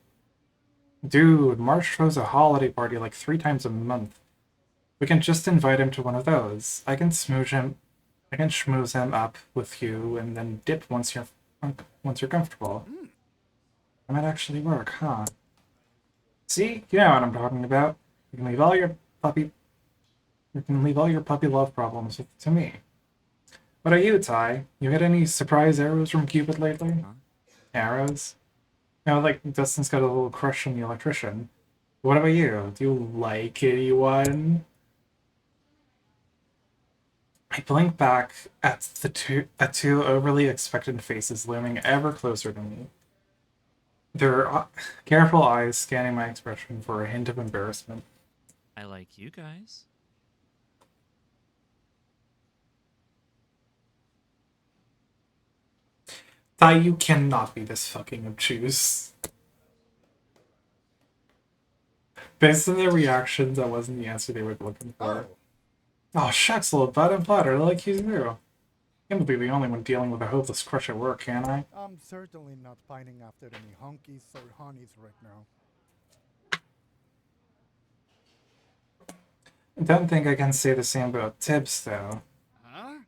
S5: Dude, March throws a holiday party like 3 times a month. We can just invite him to one of those. I can schmooze him up with you and then dip once you're comfortable. That might actually work, huh? See? You know what I'm talking about. You can leave all your puppy love problems to me. What about you, Ty? You had any surprise arrows from Cupid lately? Huh? Arrows? You know, like Dustin's got a little crush on the electrician. What about you? Do you like anyone? I blink back at two overly expectant faces looming ever closer to me. Their careful eyes scanning my expression for a hint of embarrassment.
S10: I like you guys.
S5: Tai, you cannot be this fucking obtuse. Based on their reactions, that wasn't the answer they were looking for. Oh, shucks, little butt and flutter, like you do. Can't be the only one dealing with a hopeless crush at work, can I?
S9: I'm certainly not pining after any honkies or honeys right now.
S5: I don't think I can say the same about Tibbs, though.
S9: Huh?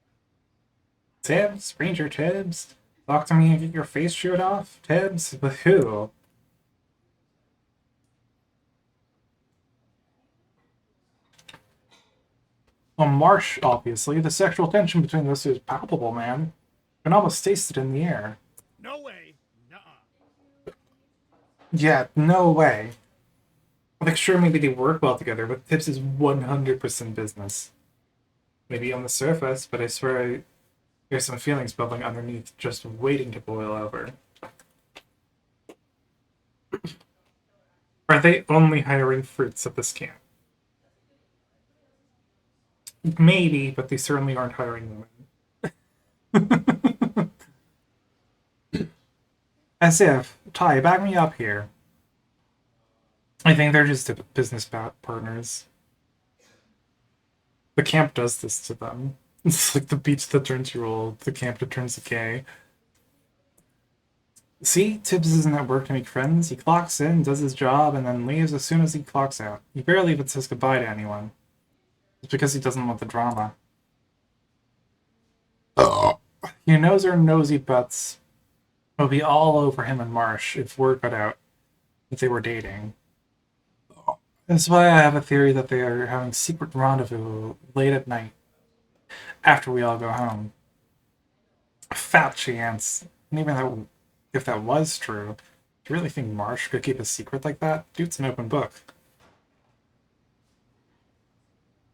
S5: Tibbs? Ranger Tibbs? Talk to me and get your face chewed off? Tibbs? With who? Well, Marsh, obviously. The sexual tension between those two is palpable, man. You can almost taste it in the air.
S9: No way. Nuh-uh.
S5: Yeah, no way. Like, sure, maybe they work well together, but Tibbs is 100% business. Maybe on the surface, but I swear there's some feelings bubbling underneath, just waiting to boil over. Are they only hiring fruits at this camp? Maybe, but they certainly aren't hiring women. As if. Ty, back me up here. I think they're just business partners. The camp does this to them. It's like the beach that turns you old, the camp that turns you gay. See, Tibbs isn't at work to make friends. He clocks in, does his job, and then leaves as soon as he clocks out. He barely even says goodbye to anyone. It's because he doesn't want the drama. Your nose or nosy butts would be all over him and Marsh if word got out that they were dating. That's why I have a theory that they are having secret rendezvous late at night after we all go home. Fat chance. And even though, if that was true, do you really think Marsh could keep a secret like that? Dude's an open book.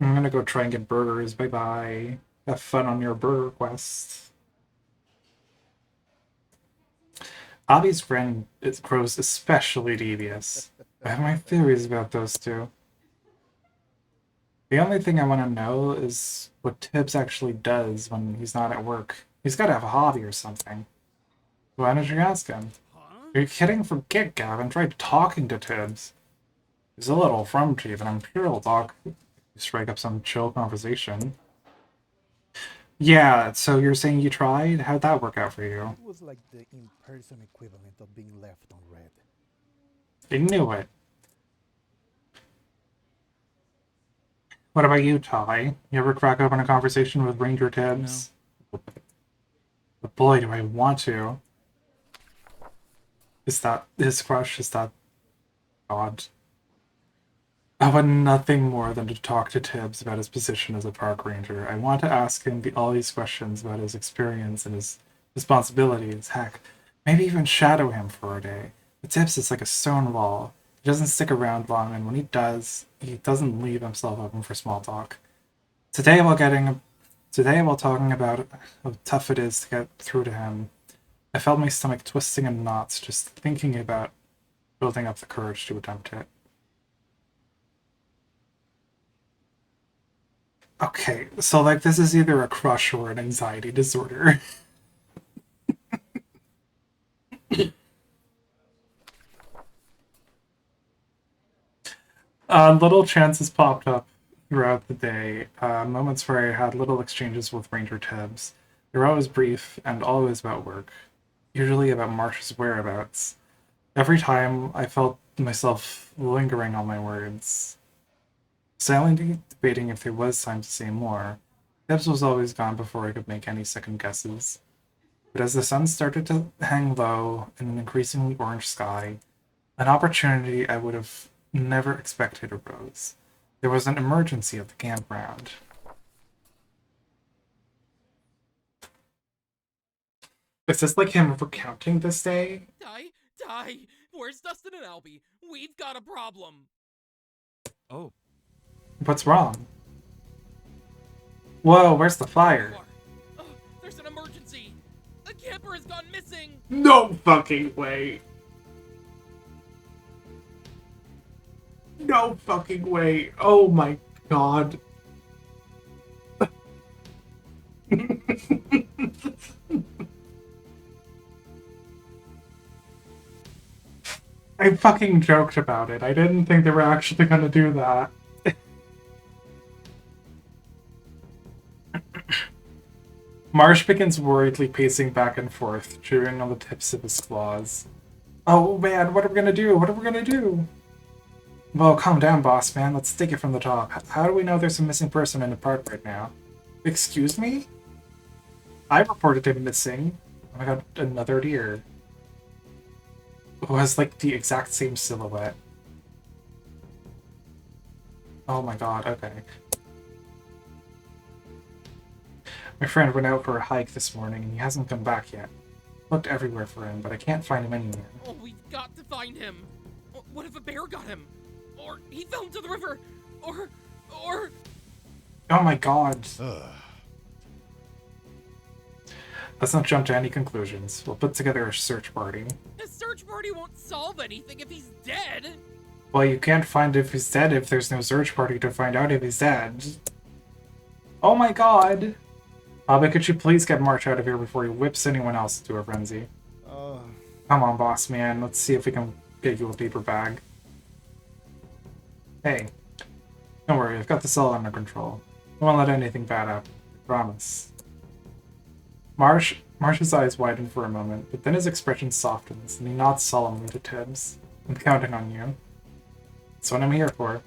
S5: I'm gonna go try and get burgers. Bye-bye. Have fun on your burger quest. Abby's friend grows especially devious. I have my theories about those two. The only thing I want to know is what Tibbs actually does when he's not at work. He's got to have a hobby or something. Why don't you ask him? Are you kidding? Forget Gavin. Try talking to Tibbs. He's a little frumpy, but I'm sure he'll talk. Strike up some chill conversation. Yeah, so you're saying you tried? How'd that work out for you?
S9: It was like the in-person equivalent of being left on red.
S5: I knew it. What about you, Ty? You ever crack open a conversation with Ranger Tibbs? No. But boy, do I want to. Is that his crush? Is that odd? I want nothing more than to talk to Tibbs about his position as a park ranger. I want to ask him all these questions about his experience and his responsibilities. Heck, maybe even shadow him for a day. But Tibbs is like a stone wall. He doesn't stick around long, and when he does, he doesn't leave himself open for small talk. Today, while talking about how tough it is to get through to him, I felt my stomach twisting in knots just thinking about building up the courage to attempt it. Okay, so like this is either a crush or an anxiety disorder. Little chances popped up throughout the day, moments where I had little exchanges with Ranger Tibbs. They were always brief and always about work, usually about Marsh's whereabouts. Every time I felt myself lingering on my words, silently debating if there was time to say more. Tibbs was always gone before I could make any second guesses. But as the sun started to hang low in an increasingly orange sky, an opportunity I would have never expected arose. There was an emergency at the campground. Is this like him recounting this day?
S11: Die! Where's Dustin and Albie? We've got a problem!
S10: Oh.
S5: What's wrong? Whoa, where's the fire?
S11: There's an emergency! A camper has gone missing!
S5: No fucking way! No fucking way. Oh my god. I fucking joked about it. I didn't think they were actually gonna do that. Marsh begins worriedly pacing back and forth, chewing on the tips of his claws. Oh man, what are we gonna do? What are we gonna do? Well, calm down, boss man. Let's take it from the top. How do we know there's a missing person in the park right now? Excuse me? I reported him missing. Oh my god, another deer. Who has like the exact same silhouette. Oh my god, okay. My friend went out for a hike this morning and he hasn't come back yet. Looked everywhere for him, but I can't find him anywhere.
S11: Oh, we've got to find him. What if a bear got him? Or he fell into the river? Or...
S5: Oh my god.
S8: Ugh.
S5: Let's not jump to any conclusions. We'll put together a search party.
S11: A search party won't solve anything if he's dead.
S5: Well, you can't find if he's dead if there's no search party to find out if he's dead. Oh my god! But could you please get March out of here before he whips anyone else into a frenzy? Come on, boss man. Let's see if we can get you a paper bag. Hey. Don't worry, I've got this all under control. I won't let anything bad happen. I promise. Marsh's eyes widen for a moment, but then his expression softens, and he nods solemnly to Tibbs. I'm counting on you. That's what I'm here for.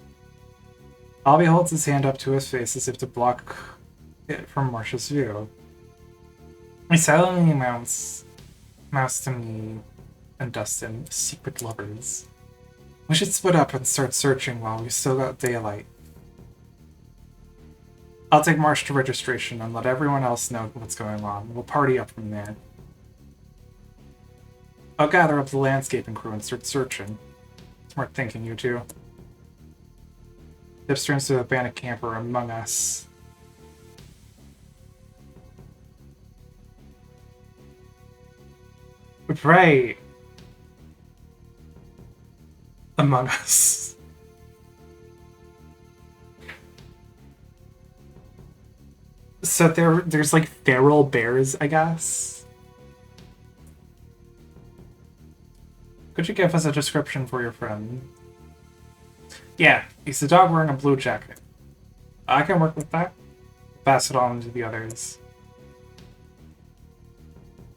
S5: Albie holds his hand up to his face as if to block it from Marsh's view. He silently mounts to me and Dustin, secret lovers. We should split up and start searching while we still got daylight. I'll take Marsh to registration and let everyone else know what's going on. We'll party up from there. I'll gather up the landscaping crew and start searching. Smart thinking, you two. Tips turns to the bandit camper among us. Right. Among Us. So there's like feral bears, I guess. Could you give us a description for your friend? Yeah, he's a dog wearing a blue jacket. I can work with that. Pass it on to the others.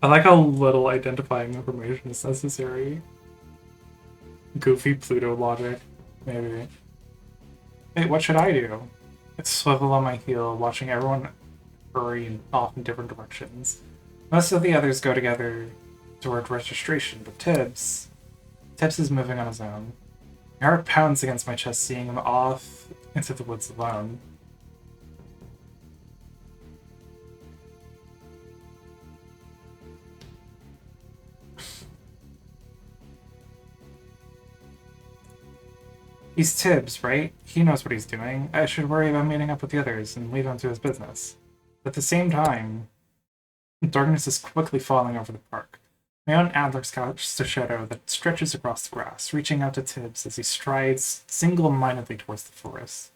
S5: I like how little identifying information is necessary. Goofy Pluto logic, maybe. Hey, what should I do? I swivel on my heel, watching everyone hurry off in different directions. Most of the others go together toward registration, but Tibbs is moving on his own. My heart pounds against my chest, seeing him off into the woods alone. He's Tibbs, right? He knows what he's doing. I should worry about meeting up with the others and leave him to his business. At the same time, darkness is quickly falling over the park. My own antlers cast a shadow that stretches across the grass, reaching out to Tibbs as he strides single-mindedly towards the forest.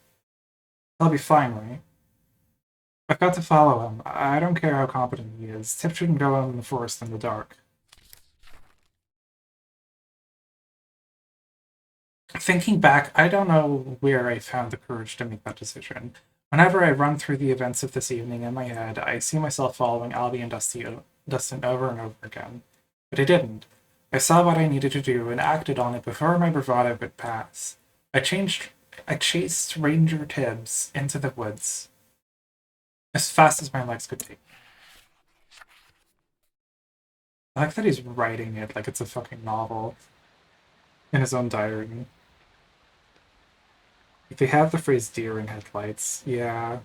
S5: He'll be fine, right? I've got to follow him. I don't care how competent he is. Tibbs shouldn't go out in the forest in the dark. Thinking back, I don't know where I found the courage to make that decision. Whenever I run through the events of this evening in my head, I see myself following Albie and Dustin over and over again. But I didn't. I saw what I needed to do and acted on it before my bravado could pass. I chased Ranger Tibbs into the woods as fast as my legs could take. I like that he's writing it like it's a fucking novel in his own diary. They have the phrase deer in headlights. Yeah.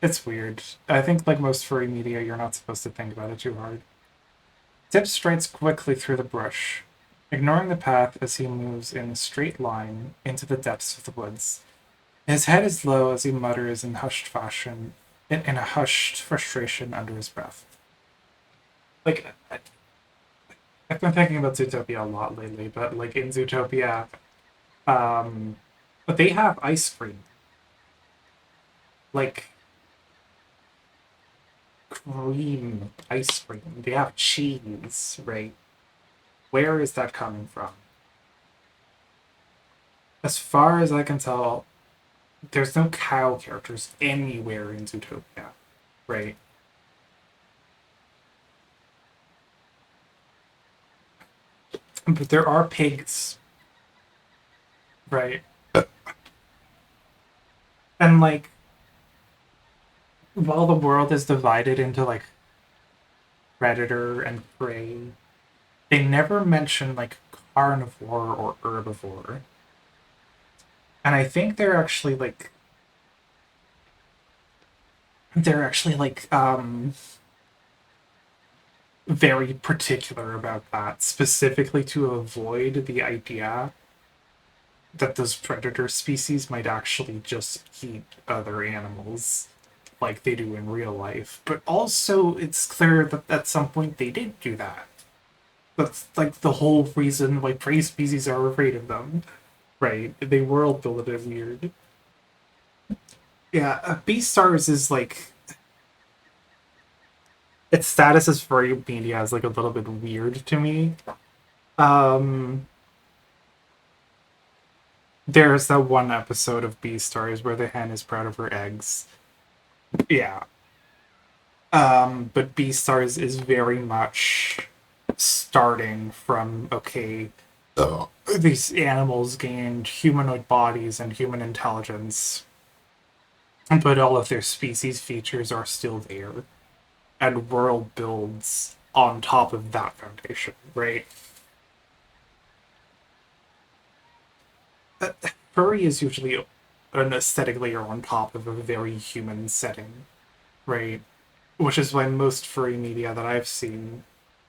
S5: It's weird. I think like most furry media, you're not supposed to think about it too hard. Tibbs strides quickly through the brush, ignoring the path as he moves in a straight line into the depths of the woods. His head is low as he mutters in hushed fashion, in a hushed frustration under his breath. Like, I've been thinking about Zootopia a lot lately, but like in Zootopia, But they have ice cream. Like cream ice cream. They have cheese, right? Where is that coming from? As far as I can tell, there's no cow characters anywhere in Zootopia, right? But there are pigs, right? And like, while the world is divided into like predator and prey, they never mention like carnivore or herbivore. And I think they're actually like very particular about that, specifically to avoid the idea that those predator species might actually just eat other animals like they do in real life. But also, it's clear that at some point they did do that. That's like the whole reason why prey species are afraid of them, right? They world build it weird. Yeah, Beastars is like its status as furry media is like a little bit weird to me. Um, there's that one episode of Beastars where the hen is proud of her eggs. Yeah. But Beastars is very much starting from okay, these animals gained humanoid bodies and human intelligence, but all of their species features are still there, and world builds on top of that foundation, right? Furry is usually an aesthetic layer on top of a very human setting, right? Which is why most furry media that I've seen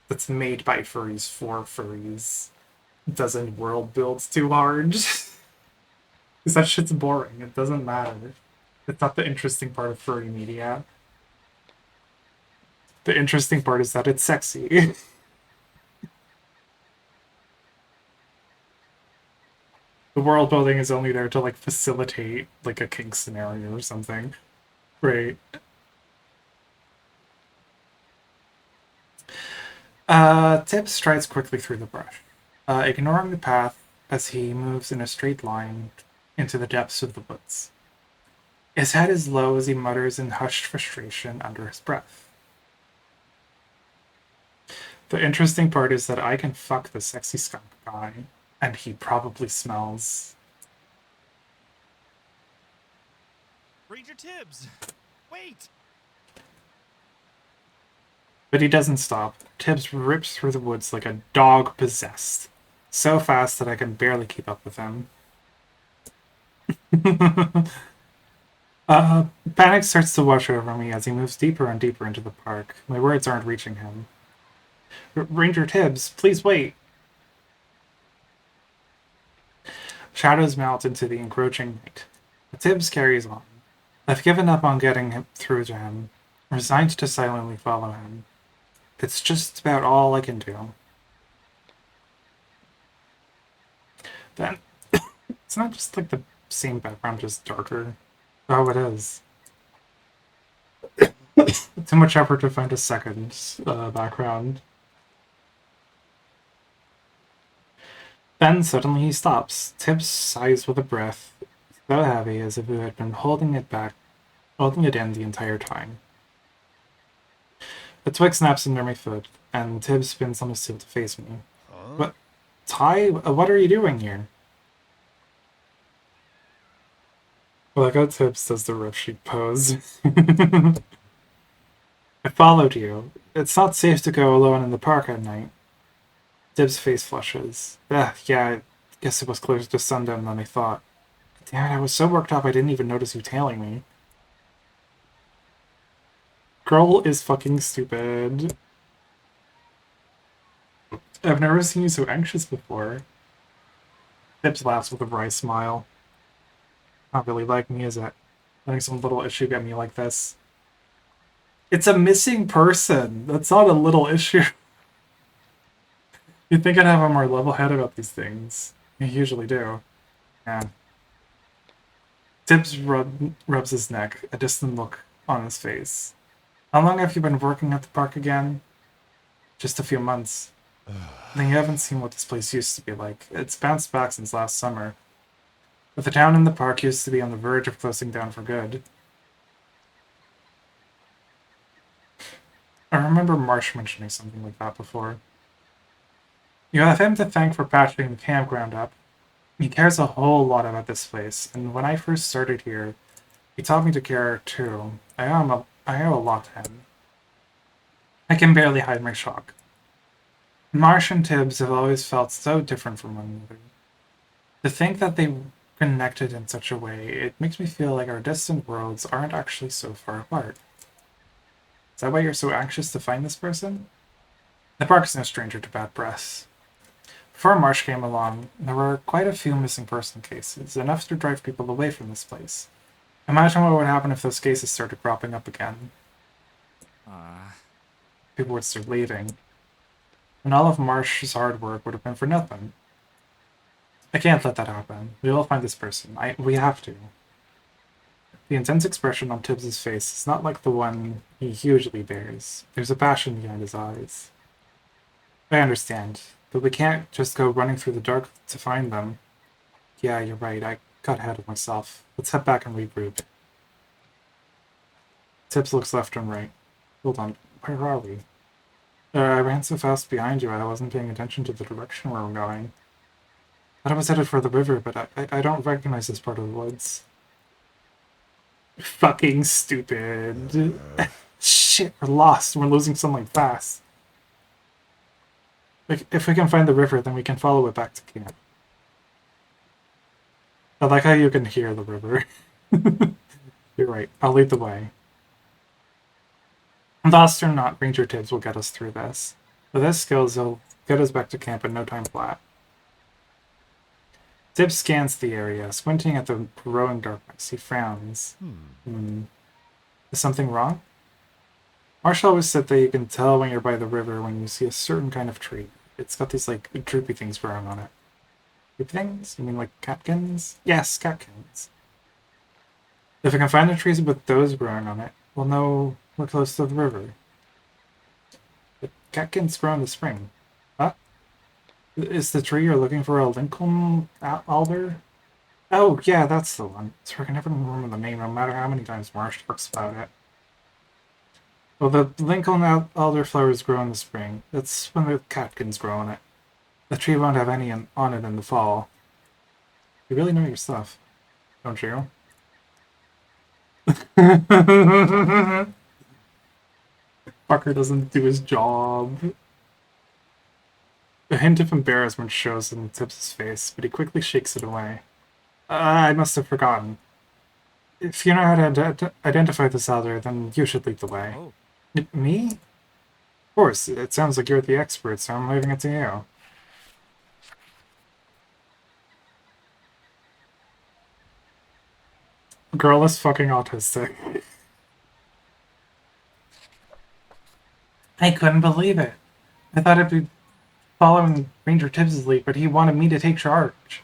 S5: that's made by furries for furries doesn't world build too hard. Because that shit's boring. It doesn't matter. It's not the interesting part of furry media. The interesting part is that it's sexy. The world building is only there to like facilitate like a kink scenario or something. Right. Tip strides quickly through the brush, ignoring the path as he moves in a straight line into the depths of the woods. His head is low as he mutters in hushed frustration under his breath. The interesting part is that I can fuck the sexy skunk guy, and he probably smells.
S10: Ranger Tibbs! Wait!
S5: But he doesn't stop. Tibbs rips through the woods like a dog possessed, so fast that I can barely keep up with him. Panic starts to wash over me as he moves deeper and deeper into the park. My words aren't reaching him. Ranger Tibbs, please wait. Shadows melt into the encroaching night. Tibbs carries on. I've given up on getting him through to him, resigned to silently follow him. It's just about all I can do. Then, it's not just like the same background, just darker. Oh, it is. Too much effort to find a second background. Then suddenly he stops. Tibbs sighs with a breath, so heavy as if he had been holding it in the entire time. A twig snaps under my foot, and Tibbs spins on his heel to face me. What? Ty, what are you doing here? Well, I got Tibbs does the rip sheet pose. I followed you. It's not safe to go alone in the park at night. Tibbs' face flushes. Yeah, I guess it was closer to sundown than I thought. Damn it, I was so worked up I didn't even notice you tailing me. Girl is fucking stupid. I've never seen you so anxious before. Tibbs laughs with a wry smile. Not really like me, is it? Letting some little issue get me like this. It's a missing person. That's not a little issue. You'd think I'd have a more level head about these things. You usually do. Yeah. Tibbs rubs his neck, a distant look on his face. How long have you been working at the park again? Just a few months. Then you haven't seen what this place used to be like. It's bounced back since last summer. But the town and the park used to be on the verge of closing down for good. I remember Marsh mentioning something like that before. You have him to thank for patching the campground up. He cares a whole lot about this place, and when I first started here, he taught me to care too. I owe a lot to him. I can barely hide my shock. Marsh and Tibbs have always felt so different from one another. To think that they connected in such a way, it makes me feel like our distant worlds aren't actually so far apart. Is that why you're so anxious to find this person? The park is no stranger to bad press. Before Marsh came along, there were quite a few missing person cases, enough to drive people away from this place. Imagine what would happen if those cases started cropping up again. People would start leaving. And all of Marsh's hard work would have been for nothing. I can't let that happen. We will find this person. We have to. The intense expression on Tibbs's face is not like the one he usually bears. There's a passion behind his eyes. I understand, but we can't just go running through the dark to find them. Yeah, you're right. I got ahead of myself. Let's head back and regroup. Tibbs looks left and right. Hold on. Where are we? I ran so fast behind you, I wasn't paying attention to the direction we were going. I thought I was headed for the river, but I don't recognize this part of the woods. Fucking stupid. Shit, we're lost. We're losing sunlight fast. Like, if we can find the river, then we can follow it back to camp. I like how you can hear the river. You're right. I'll lead the way. Lost or not, Ranger Tibbs will get us through this. With his skills, he'll get us back to camp in no time flat. Tibbs scans the area, squinting at the growing darkness. He frowns. Is something wrong? Marsh always said that you can tell when you're by the river when you see a certain kind of tree. It's got these, like, droopy things growing on it. Droopy things? You mean like catkins? Yes, catkins. If we can find the trees with those growing on it, we'll know we're close to the river. The catkins grow in the spring. Huh? Is the tree you're looking for a Lincoln alder? Oh, yeah, that's the one. So I can never remember the name, no matter how many times Marsh talks about it. Well, the Lincoln alder flowers grow in the spring. That's when the catkins grow on it. The tree won't have any on it in the fall. You really know your stuff, don't you? Fucker doesn't do his job. A hint of embarrassment shows in Tibbs' face, but he quickly shakes it away. I must have forgotten. If you know how to identify this alder, then you should lead the way.
S10: Oh.
S5: Me? Of course, it sounds like you're the expert, so I'm leaving it to you. Girl is fucking autistic. I couldn't believe it. I thought I'd be following Ranger Tibbs' lead, but he wanted me to take charge.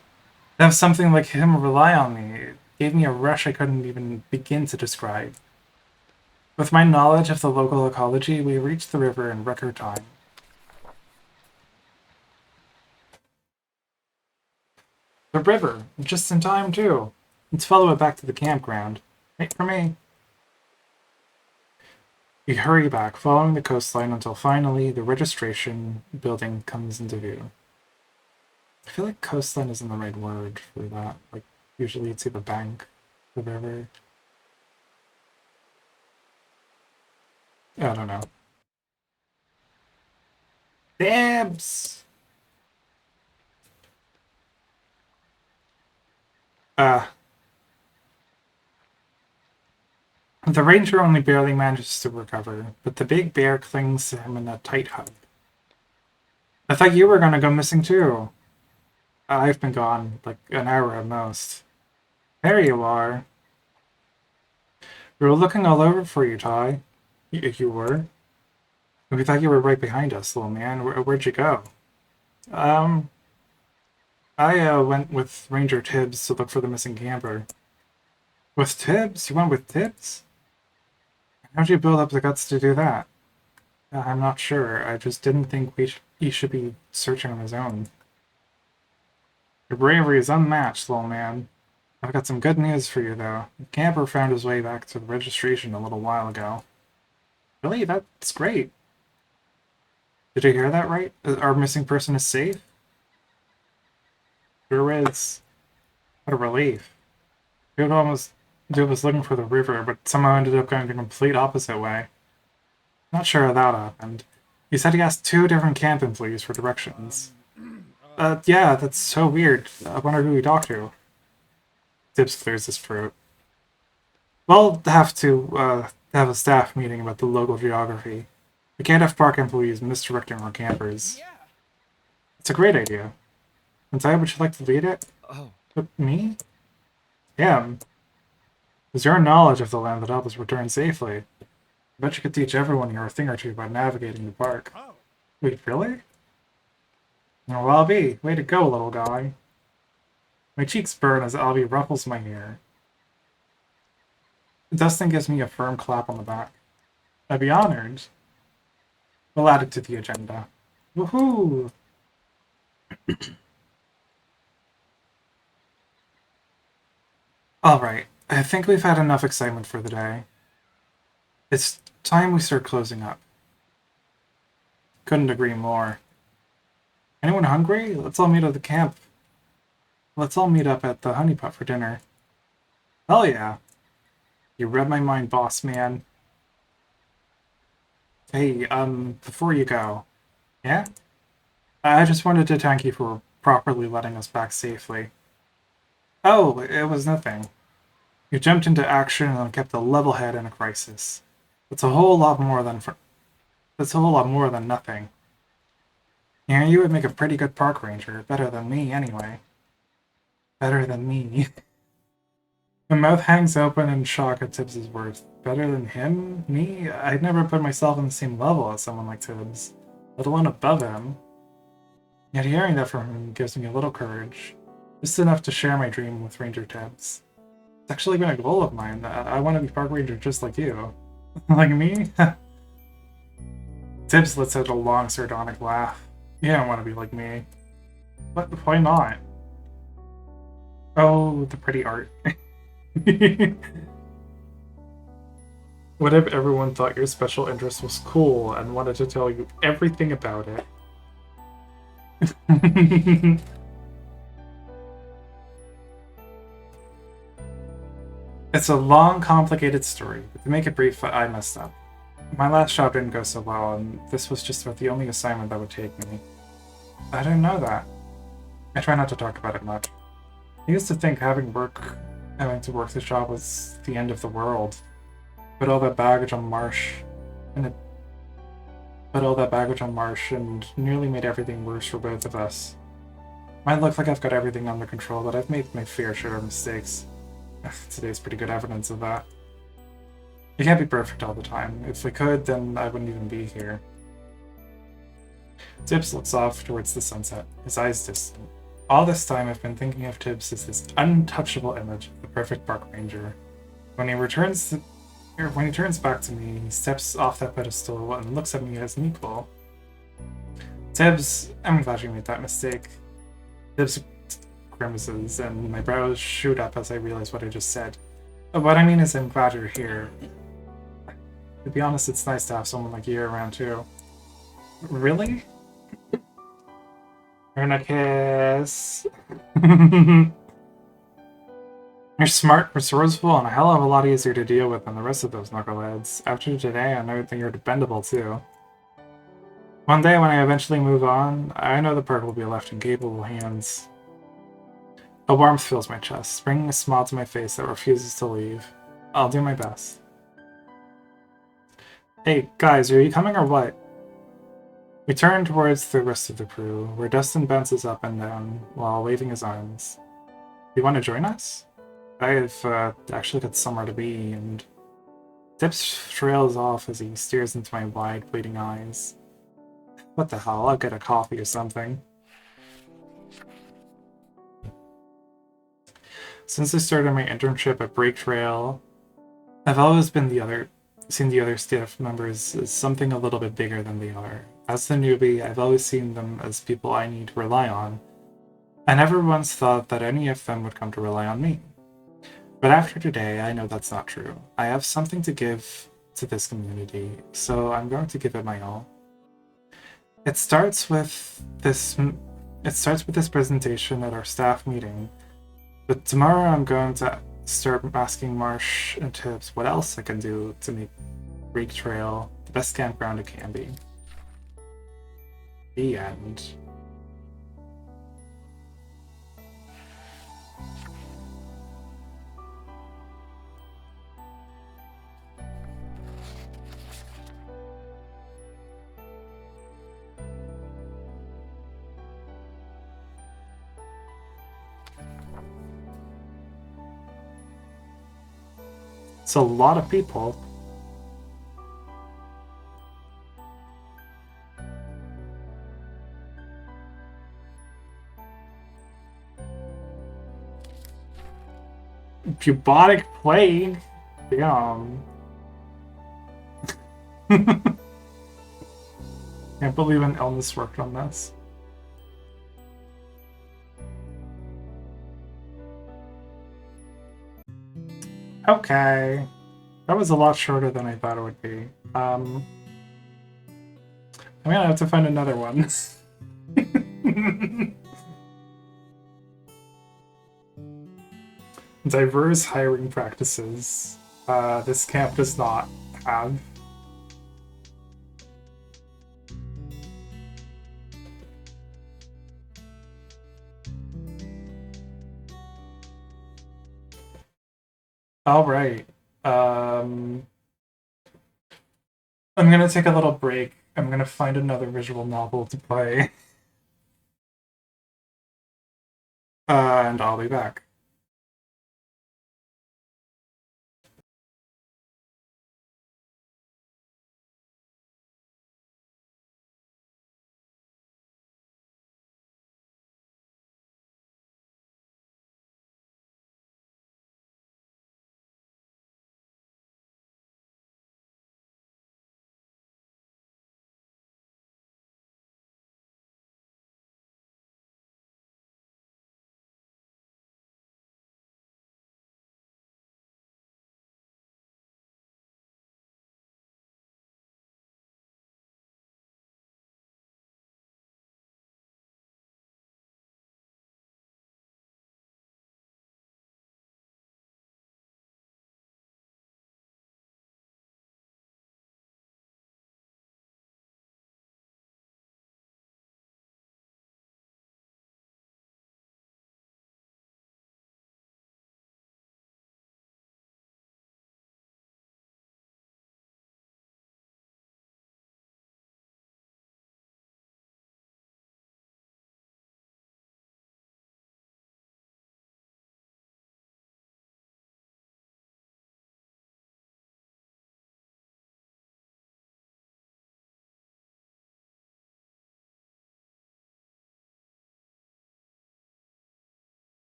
S5: To have something like him rely on me, it gave me a rush I couldn't even begin to describe. With my knowledge of the local ecology, we reached the river in record time. The river, just in time too. Let's follow it back to the campground. Wait for me. We hurry back, following the coastline until finally the registration building comes into view. I feel like coastline isn't the right word for that. Like, usually you'd say the bank, the river. I don't know. Dibs! The ranger only barely manages to recover, but the big bear clings to him in a tight hug. I thought you were gonna go missing too. I've been gone, like an hour at most. There you are. We were looking all over for you, Ty. You were? We thought you were right behind us, little man. Where'd you go? I I went with Ranger Tibbs to look for the missing camper. With Tibbs? You went with Tibbs? How'd you build up the guts to do that? I'm not sure. I just didn't think he should be searching on his own. Your bravery is unmatched, little man. I've got some good news for you, though. The camper found his way back to the registration a little while ago. Really? That's great. Did you hear that right? Our missing person is safe? Sure is. What a relief. Dude was looking for the river, but somehow ended up going the complete opposite way. Not sure how that happened. He said he asked 2 different camp employees for directions. Yeah, that's so weird. I wonder who he talked to. Tibbs clears his throat. We'll have to have a staff meeting about the local geography. We can't have park employees misdirecting our campers. It's a great idea. And would you like to lead it?
S12: Oh.
S5: Me? Yeah. It's your knowledge of the land that helped us return safely. I bet you could teach everyone here a thing or two about navigating the park. Wait, really? Well, Albie, way to go, little guy. My cheeks burn as Albie ruffles my hair. Dustin gives me a firm clap on the back. I'd be honored. We'll add it to the agenda. Woohoo! Alright, I think we've had enough excitement for the day. It's time we start closing up. Couldn't agree more. Anyone hungry? Let's all meet at the camp. Let's all meet up at the Honey Pot for dinner. Hell yeah. You read my mind, boss man. Hey, before you go. Yeah? I just wanted to thank you for properly letting us back safely. Oh, it was nothing. You jumped into action and kept a level head in a crisis. That's a whole lot more than nothing. Yeah, you would make a pretty good park ranger. Better than me, anyway. Better than me. The mouth hangs open in shock at Tibbs' words. Better than him? Me? I'd never put myself on the same level as someone like Tibbs, let alone above him. Yet hearing that from him gives me a little courage. Just enough to share my dream with Ranger Tibbs. It's actually been a goal of mine. I want to be park ranger just like you. Like me? Tibbs lets out a long, sardonic laugh. You don't want to be like me. But why not? Oh, the pretty art. What if everyone thought your special interest was cool and wanted to tell you everything about it? It's a long, complicated story, but to make it brief, I messed up. My last job didn't go so well, and this was just about the only assignment that would take me. I didn't know that. I try not to talk about it much. I used to think having to work this job was the end of the world. But all that baggage on Marsh, and nearly made everything worse for both of us. Might look like I've got everything under control, but I've made my fair share of mistakes. Today's pretty good evidence of that. You can't be perfect all the time. If we could, then I wouldn't even be here. Tibbs looks off towards the sunset, his eyes distant. All this time I've been thinking of Tibbs as this untouchable image of the perfect park ranger. When he turns back to me, he steps off that pedestal and looks at me as an equal. Tibbs, I'm glad you made that mistake. Tibbs grimaces, and my brows shoot up as I realize what I just said. What I mean is I'm glad you're here. To be honest, it's nice to have someone like you around too. Really? Earn a kiss. You're smart, resourceful, and a hell of a lot easier to deal with than the rest of those knuckleheads. After today, I know that you're dependable too. One day when I eventually move on, I know the park will be left in capable hands. A warmth fills my chest, bringing a smile to my face that refuses to leave. I'll do my best. Hey, guys, are you coming or what? We turn towards the rest of the crew, where Dustin bounces up and down while waving his arms. You want to join us? I've actually got somewhere to be, and Tibbs trails off as he stares into my wide, waiting eyes. What the hell, I'll get a coffee or something. Since I started my internship at Break Trail, I've always been seen the other staff members as something a little bit bigger than they are. As the newbie, I've always seen them as people I need to rely on. I never once thought that any of them would come to rely on me. But after today, I know that's not true. I have something to give to this community, so I'm going to give it my all. It starts with this presentation at our staff meeting, but tomorrow I'm going to start asking Marsh and Tibbs what else I can do to make Break Trail the best campground it can be. The end. It's a lot of people. Bubonic plague? Damn. Can't believe an illness worked on this. Okay. That was a lot shorter than I thought it would be. I'm gonna have to find another one. Diverse hiring practices. This camp does not have. All right. I'm gonna take a little break. I'm gonna find another visual novel to play. And I'll be back.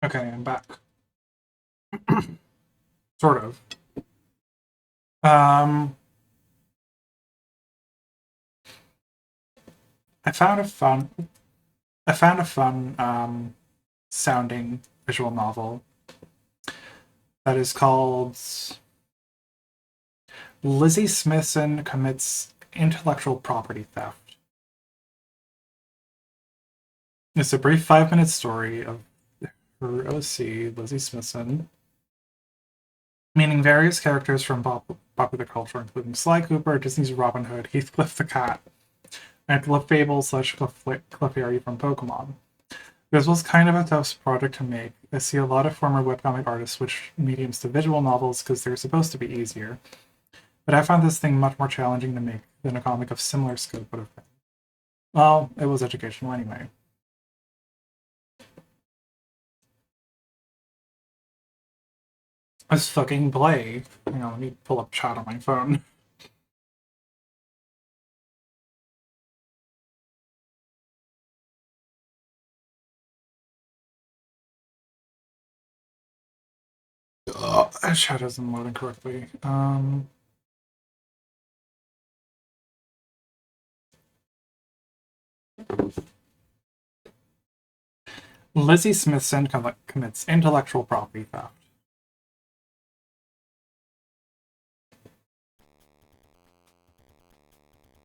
S5: Okay, I'm back. Sort of. Um, I found a fun. Sounding visual novel that is called Lizzie Smithson Commits Intellectual Property Theft. It's a brief 5-minute story of her OC, Lizzie Smithson, meaning various characters from popular culture, including Sly Cooper, Disney's Robin Hood, Heathcliff the Cat, and Clefairy from Pokemon. This was kind of a tough project to make. I see a lot of former webcomic artists switch mediums to visual novels because they're supposed to be easier. But I found this thing much more challenging to make than a comic of similar scope would have been. Well, it was educational anyway. Let's fucking play. Hang on, let me pull up chat on my phone. Oh, chat isn't loading correctly. Lizzie Smithson commits intellectual property theft.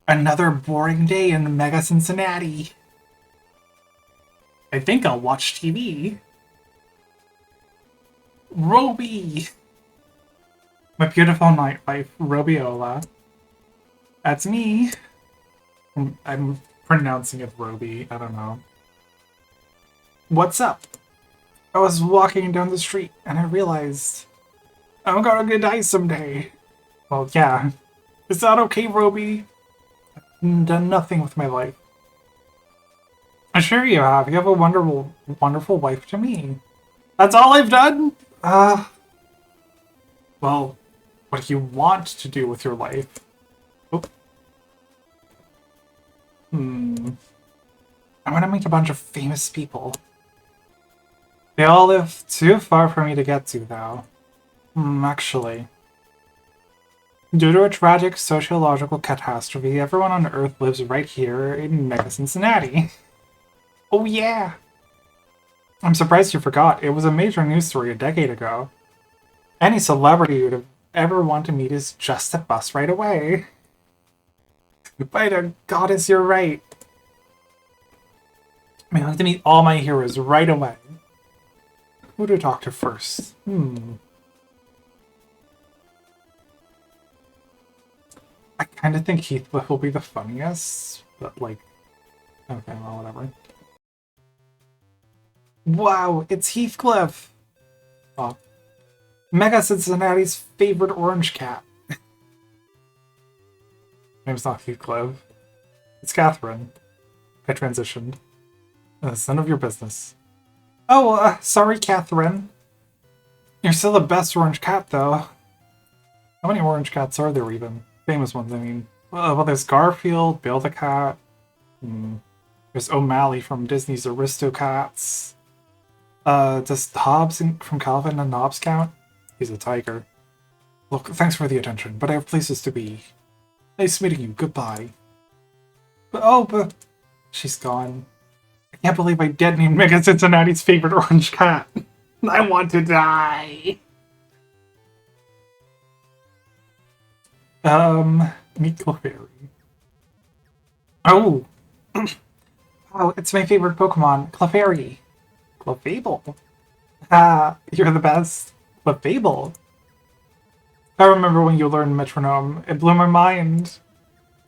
S5: Another boring day in Mega Cincinnati. I think I'll watch TV. Roby! My beautiful nightlife, Robiola. That's me. I'm pronouncing it Roby, I don't know. What's up? I was walking down the street and I realized I'm gonna die someday. Well, yeah. Is that okay, Roby? I've done nothing with my life. I'm sure you have. You have a wonderful, wonderful wife to me. That's all I've done? Well, what do you want to do with your life? Oh. I want to meet a bunch of famous people. They all live too far for me to get to, though. Actually. Due to a tragic sociological catastrophe, everyone on Earth lives right here in Mega Cincinnati. Oh yeah! I'm surprised you forgot. It was a major news story a decade ago. Any celebrity you'd ever want to meet is just a bus right away. By the goddess, you're right. I have to meet all my heroes right away. Who to talk to first? I kind of think Heathcliff will be the funniest, but like, okay, well, whatever. Wow, it's Heathcliff! Oh. Mega Cincinnati's favorite orange cat. Name's not Heathcliff. It's Catherine. I transitioned. It's none of your business. Oh, sorry, Catherine. You're still the best orange cat, though. How many orange cats are there, even? Famous ones, I mean. Well, there's Garfield, Bill the Cat. There's O'Malley from Disney's Aristocats. Does Hobbs from Calvin and Hobbes count? He's a tiger. Look, thanks for the attention, but I have places to be. Nice meeting you, goodbye. But she's gone. I can't believe I dead named Mega Cincinnati's favorite orange cat. I want to die. Meet Clefairy. Oh! Oh, it's my favorite Pokemon, Clefairy. Clefable. You're the best. Clefable. I remember when you learned Metronome. It blew my mind.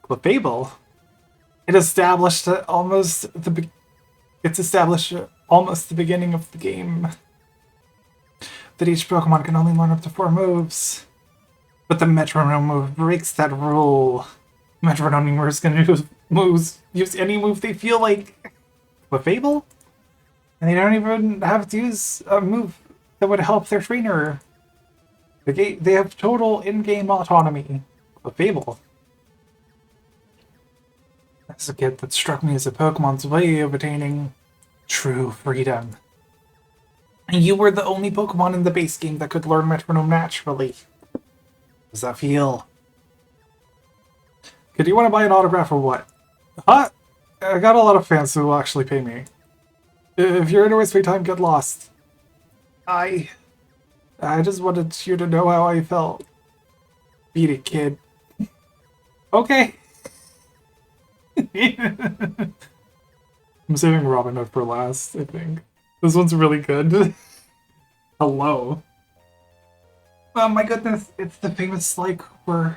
S5: Clefable. It's established almost the beginning of the game. That each Pokemon can only learn up to 4 moves. But the Metronome move breaks that rule. Metronomers can use any move they feel like. Clefable? And they don't even have to use a move that would help their trainer. They have total in-game autonomy. Clefable. That's a kid that struck me as a Pokemon's way of attaining true freedom. You were the only Pokemon in the base game that could learn Metronome naturally. How does that feel? Okay, do you want to buy an autograph or what? Huh? I got a lot of fans who will actually pay me. If you're in a waste of time, get lost. I just wanted you to know how I felt. Beat it, kid. Okay. I'm saving Robin Hood for last, I think. This one's really good. Hello. Oh my goodness, it's the famous like we're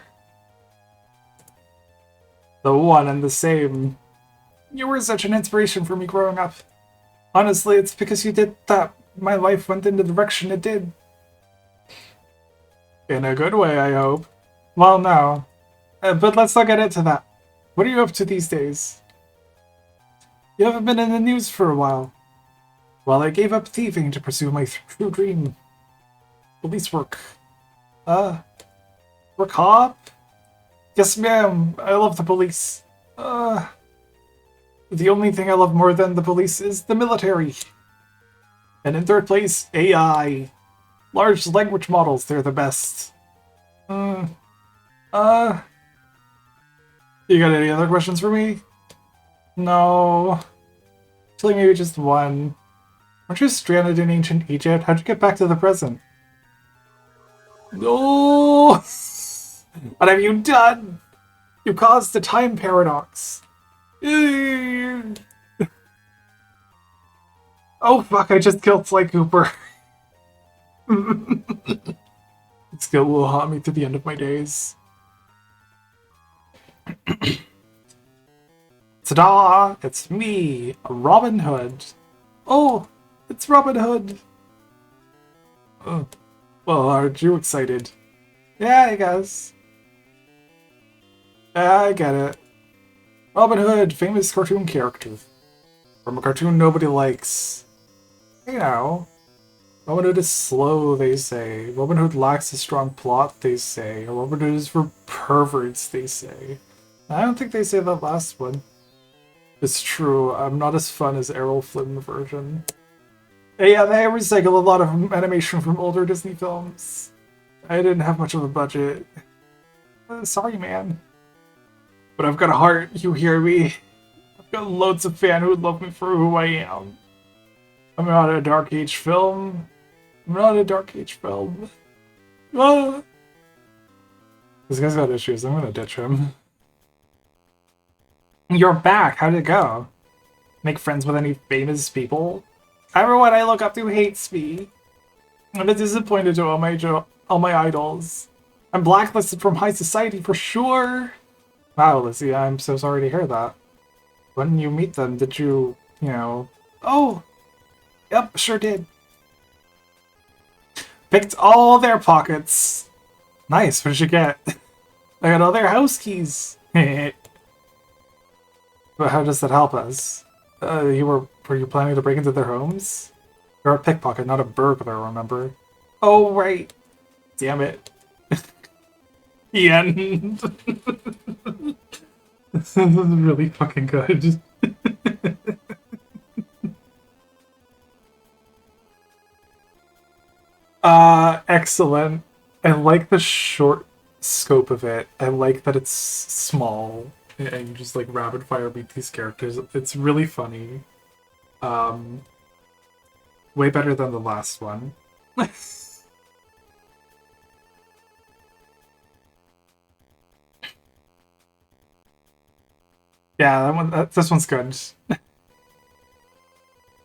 S5: the one and the same. You were such an inspiration for me growing up. Honestly, it's because you did that my life went in the direction it did. In a good way, I hope. Well, no. But let's not get into that. What are you up to these days? You haven't been in the news for a while. Well, I gave up thieving to pursue my true dream. Police work. We're cop? Yes, ma'am. I love the police. The only thing I love more than the police is the military. And in third place, AI. Large language models, they're the best. You got any other questions for me? No. Actually, maybe just one. Aren't you stranded in ancient Egypt? How'd you get back to the present? No! What have you done? You caused a time paradox. Oh fuck, I just killed Sly Cooper. This skill will haunt me to the end of my days. Ta-da! It's me, Robin Hood. Oh, it's Robin Hood. Oh. Well, aren't you excited? Yeah, I guess. I get it. Robin Hood, famous cartoon character. From a cartoon nobody likes. You know. Robin Hood is slow, they say. Robin Hood lacks a strong plot, they say. Robin Hood is for perverts, they say. I don't think they say that last one. It's true, I'm not as fun as Errol Flynn version. Yeah, they recycle a lot of animation from older Disney films. I didn't have much of a budget. Sorry, man. But I've got a heart, you hear me? I've got loads of fans who love me for who I am. I'm not a Dark Age film. I'm not a Dark Age film. Ah! This guy's got issues, I'm gonna ditch him. You're back, how'd it go? Make friends with any famous people? Everyone I look up to hates me. I'm a bit disappointed to all my idols. I'm blacklisted from high society for sure. Wow, Lizzie, I'm so sorry to hear that. When you meet them, did you know... Oh! Yep, sure did. Picked all their pockets. Nice, what did you get? I got all their house keys. But how does that help us? Were you planning to break into their homes? You're a pickpocket, not a burglar, remember? Oh, right. Damn it. The end. This is really fucking good. Excellent. I like the short scope of it. I like that it's small and you just like rapid fire beat these characters. It's really funny. Way better than the last one. Yeah, this one's good.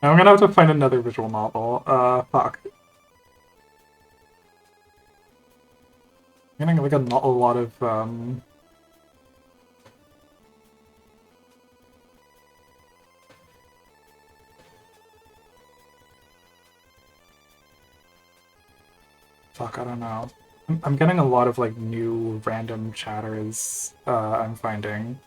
S5: I'm gonna have to find another visual novel. Fuck. I'm getting like a lot of fuck, I don't know. I'm getting a lot of like new random chatters I'm finding.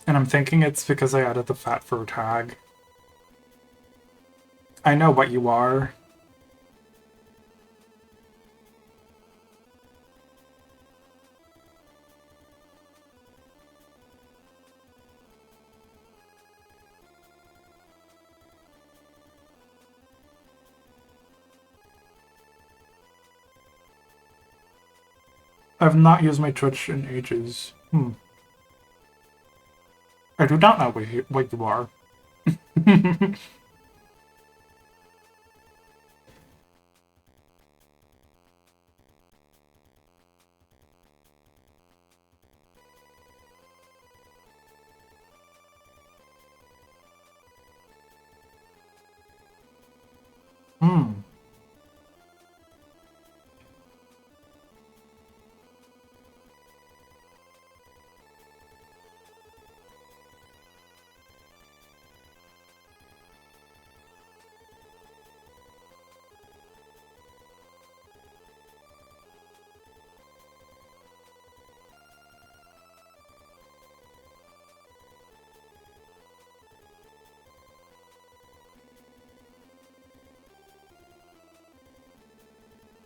S5: And I'm thinking it's because I added the fat fur tag. I know what you are. I've not used my Twitch in ages. I do not know what you are.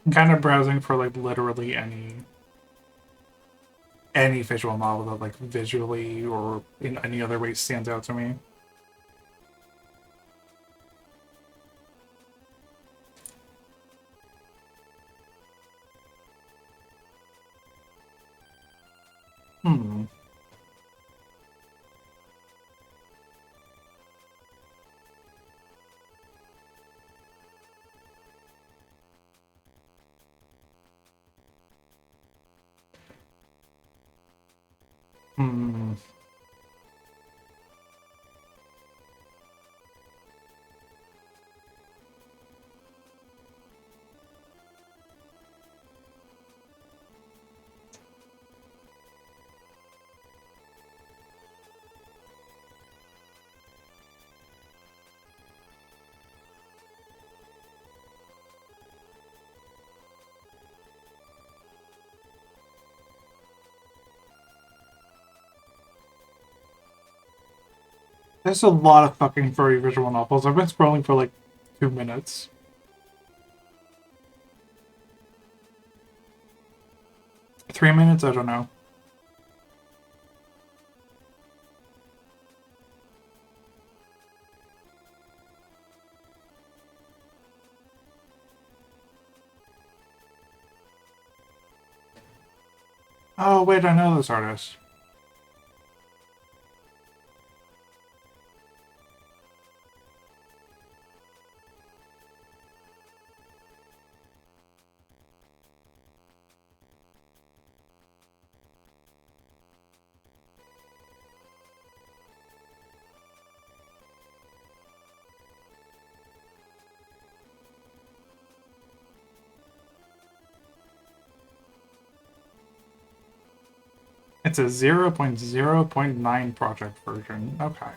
S5: I'm kind of browsing for like literally any visual novel that like visually or in any other way stands out to me. Hmm. Hmm. There's a lot of fucking furry visual novels. I've been scrolling for like 2 minutes. Three minutes? I don't know. Oh, wait, I know this artist. It's a 0.0.9 project version. Okay.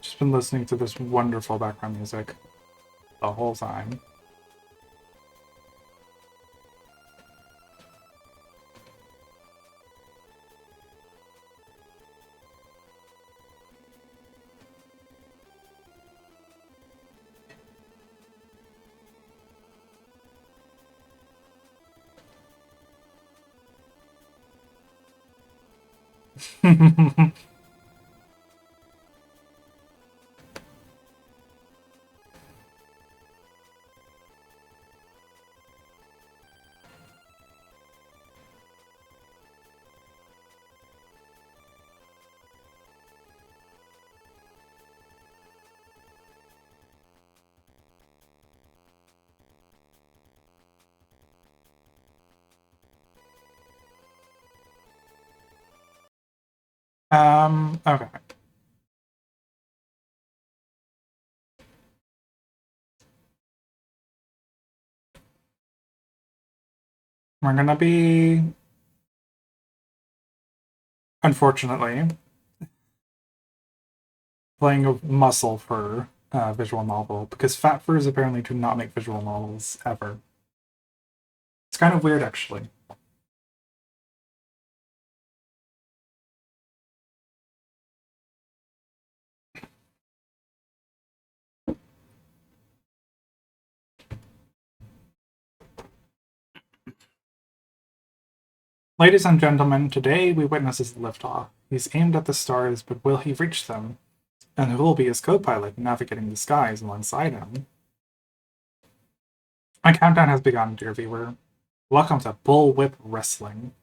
S5: Just been listening to this wonderful background music the whole time. Okay. We're gonna be, unfortunately, playing a muscle for visual novel because fat furs apparently do not make visual novels ever. It's kind of weird, actually. Ladies and gentlemen, today we witness his liftoff. He's aimed at the stars, but will he reach them? And who will be his co-pilot navigating the skies alongside him? My countdown has begun, dear viewer. Welcome to Bullwhip Wrestling.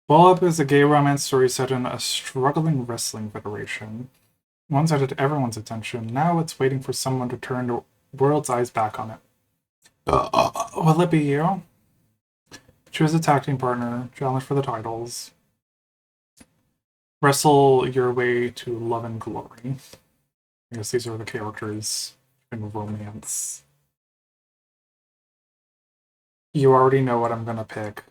S5: Bullwhip is a gay romance story set in a struggling wrestling federation. Once it had everyone's attention, now it's waiting for someone to turn the world's eyes back on it. Will it be you? Choose a tag team partner, challenge for the titles. Wrestle your way to love and glory. I guess these are the characters in romance. You already know what I'm gonna pick.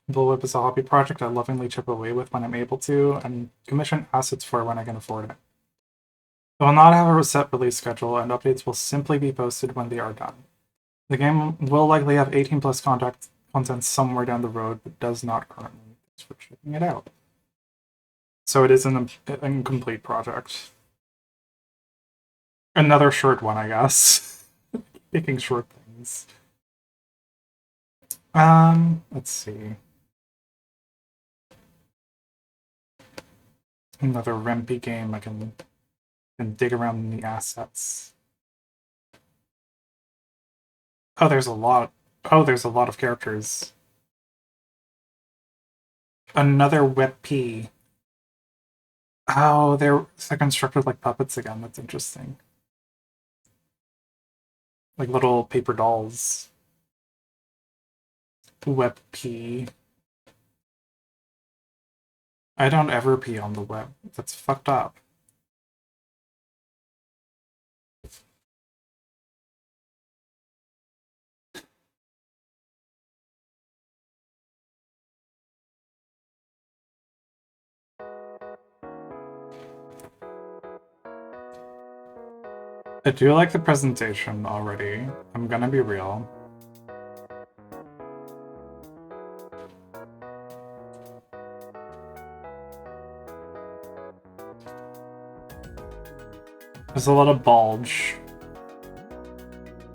S5: Bullwhip is a hobby project I lovingly chip away with when I'm able to, and commission assets for when I can afford it. It will not have a set release schedule, and updates will simply be posted when they are done. The game will likely have 18 plus content somewhere down the road, but does not currently. Thanks for checking it out. So it is an incomplete project. Another short one, I guess. Picking short things. Let's see. Another Rempy game I can dig around in the assets. Oh, there's a lot. Oh, there's a lot of characters. Another WebP. Oh, they're constructed like puppets again. That's interesting. Like little paper dolls. WebP. I don't ever pee on the web. That's fucked up. I do like the presentation already. I'm gonna be real. There's a lot of bulge.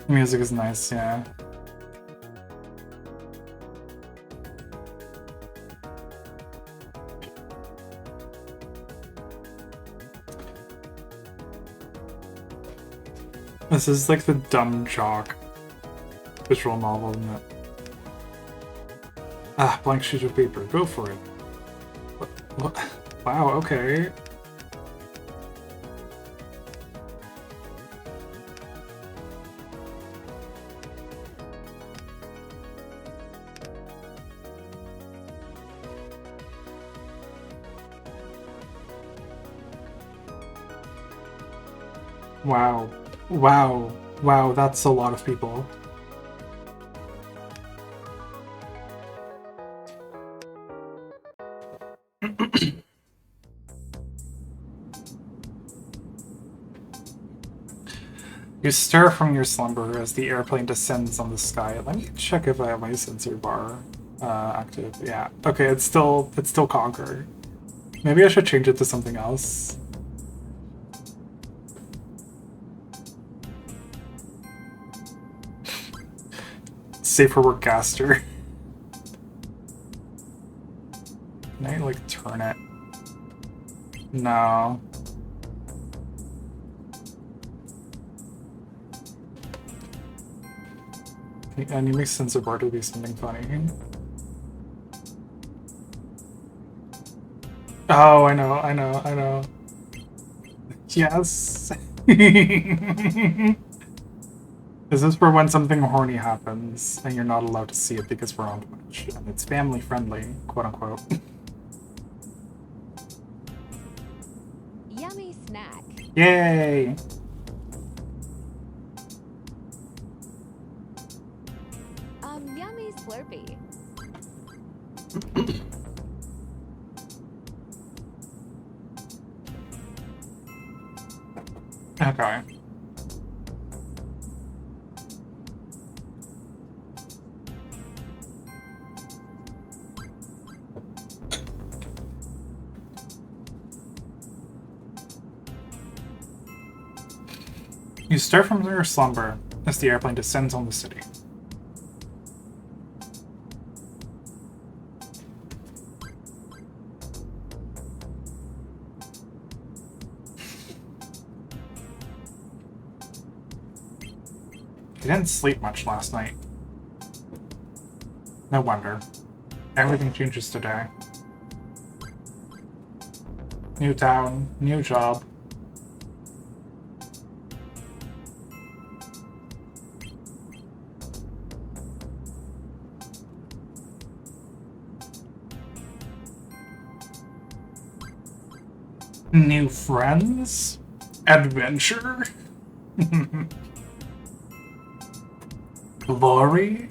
S5: The music is nice, yeah. This is like the dumb jock visual novel, isn't it? Ah, blank sheet of paper. Go for it. What? Wow, okay. Wow. Wow. Wow, that's a lot of people. You stir from your slumber as the airplane descends on the sky. Let me check if I have my sensor bar active. Yeah. Okay, it's still Conquer. Maybe I should change it to something else. Safe for work caster. Can I like turn it? No. I need my sensor bar to be something funny. Oh, I know. Yes. This is for when something horny happens and you're not allowed to see it because we're on Twitch and it's family friendly, quote unquote.
S7: Yummy snack.
S5: Yay!
S7: Yummy Slurpee.
S5: Okay. You stir from your slumber as the airplane descends on the city. You didn't sleep much last night. No wonder. Everything changes today. New town, new job. New friends? Adventure? Glory?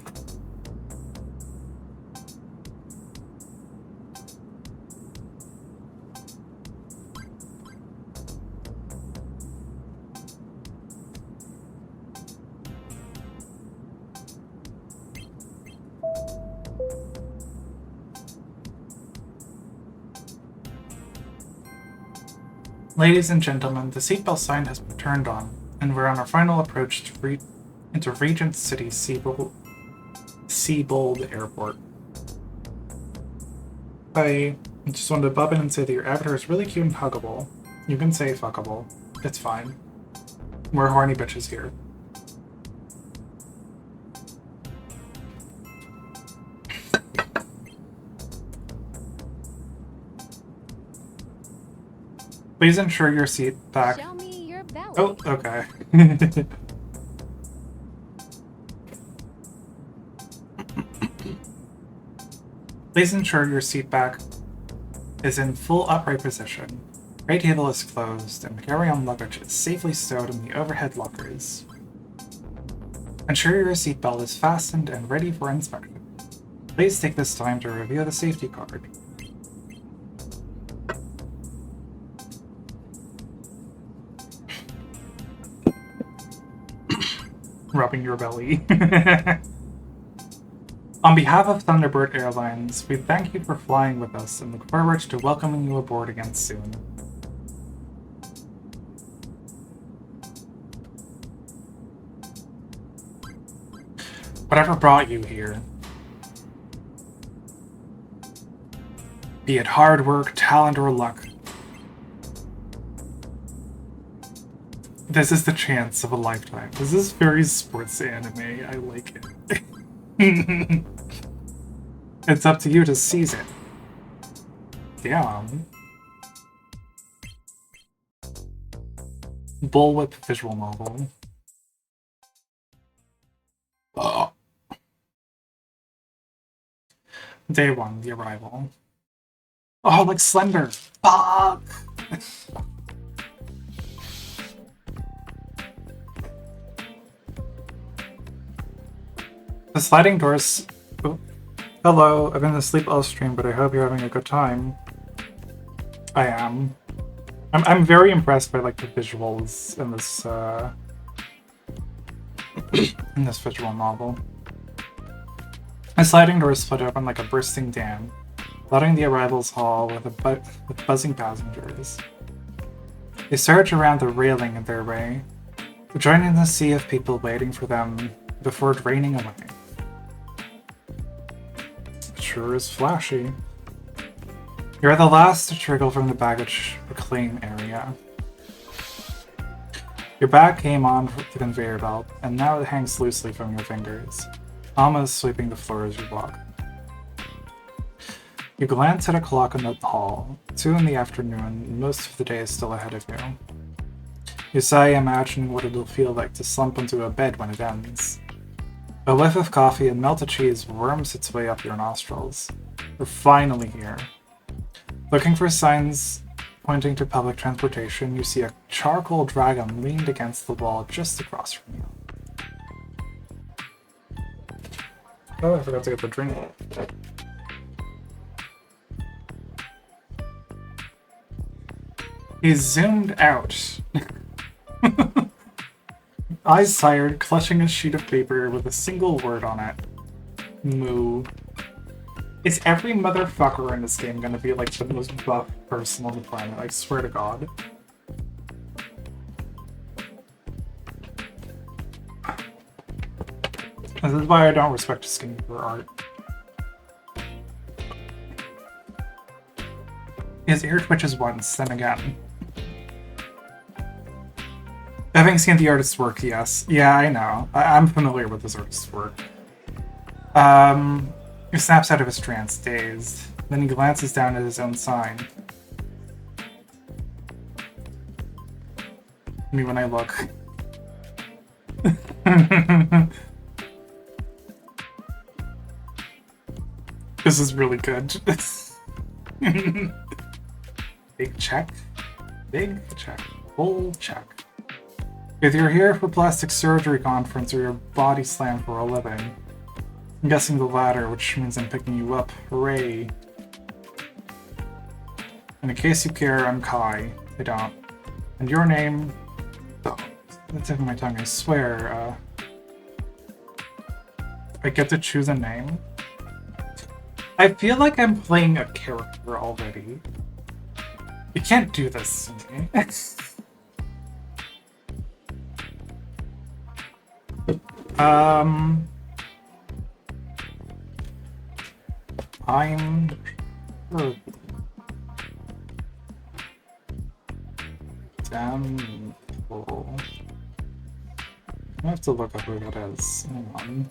S5: Ladies and gentlemen, the seatbelt sign has been turned on, and we're on our final approach to into Regent City Seabold Airport. I just wanted to bob in and say that your avatar is really cute and huggable. You can say fuckable. It's fine. We're horny bitches here. Please ensure your seat back.
S7: Show me your belly.
S5: Oh, okay. Please ensure your seat back is in full upright position. Tray table is closed, and carry-on luggage is safely stowed in the overhead lockers. Ensure your seatbelt is fastened and ready for inspection. Please take this time to review the safety card. Rubbing your belly. On behalf of Thunderbird Airlines, we thank you for flying with us and look forward to welcoming you aboard again soon. Whatever brought you here, be it hard work, talent, or luck, this is the chance of a lifetime. This is very sports anime. I like it. It's up to you to seize it. Damn. Bullwhip visual novel. Oh. Day 1, the arrival. Oh, like Slender. Fuck! The sliding doors... Oh. Hello, I've been asleep all stream, but I hope you're having a good time. I am. I'm very impressed by, like, the visuals in this, in this visual novel. The sliding doors split open like a bursting dam, flooding the arrivals hall with buzzing passengers. They surge around the railing in their way, joining the sea of people waiting for them before draining away. It sure is flashy. You're the last to trickle from the baggage reclaim area. Your bag came on the conveyor belt, and now it hangs loosely from your fingers, almost sweeping the floor as you walk. You glance at a clock in the hall, 2 in the afternoon, and most of the day is still ahead of you. You sigh, imagining what it'll feel like to slump into a bed when it ends. A whiff of coffee and melted cheese worms its way up your nostrils. We're finally here. Looking for signs pointing to public transportation, you see a charcoal dragon leaned against the wall just across from you. Oh, I forgot to get the drink. He zoomed out. Eyes tired, clutching a sheet of paper with a single word on it. Moo. Is every motherfucker in this game gonna be like the most buff person on the planet? I swear to God. This is why I don't respect skin for art. His ear twitches once, then again. If Having seen the artist's work, yes. Yeah, I know. I'm familiar with this artist's work. He snaps out of his trance, dazed. Then he glances down at his own sign. Me when I look. This is really good. Big check. Big check. Full check. If you're here for plastic surgery conference or your body slam for a living, I'm guessing the latter, which means I'm picking you up. Hooray. And in case you care, I'm Kai. I don't. And your name... Oh, the tip of my tongue, I swear. I get to choose a name? I feel like I'm playing a character already. You can't do this to me. I'm... Damn. I have to look up who that is. Hang on.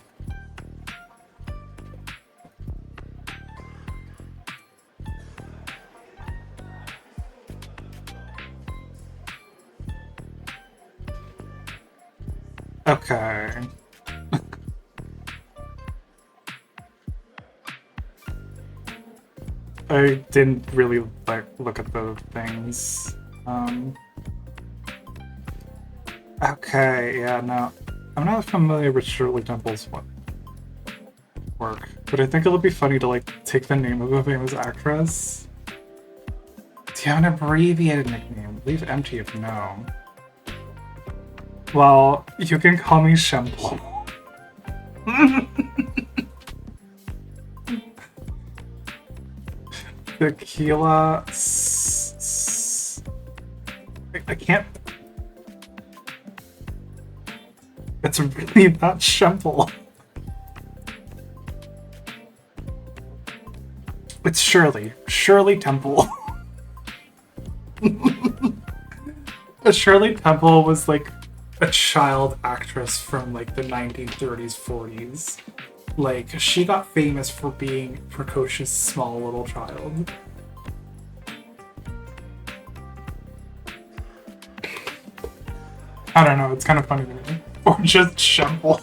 S5: Okay. I didn't really look at the things. Okay, yeah, no. I'm not familiar with Shirley Temple's work, but I think it'll be funny to take the name of a famous actress. Do you have an abbreviated nickname? Leave empty if no. Well, you can call me Shemple. Tequila. I can't. It's really not Shemple. It's Shirley. Shirley Temple. Shirley Temple was a child actress from the 1930s, 40s. She got famous for being precocious small little child. I don't know, it's kind of funny to me. Or just Shemple.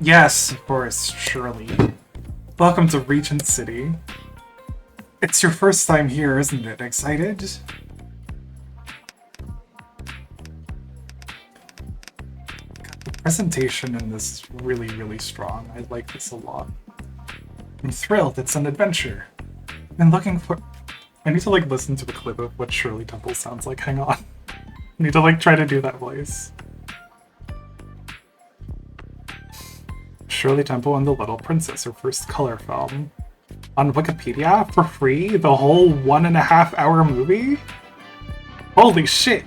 S5: Yes, of course, Shirley. Welcome to Regent City. It's your first time here, isn't it? Excited? The presentation in this is really, really strong. I like this a lot. I'm thrilled. It's an adventure. I've been looking for... I need to listen to the clip of what Shirley Temple sounds like. Hang on. I need to try to do that voice. Shirley Temple and the Little Princess, her first color film. On Wikipedia, for free, the whole 1.5 hour movie? Holy shit!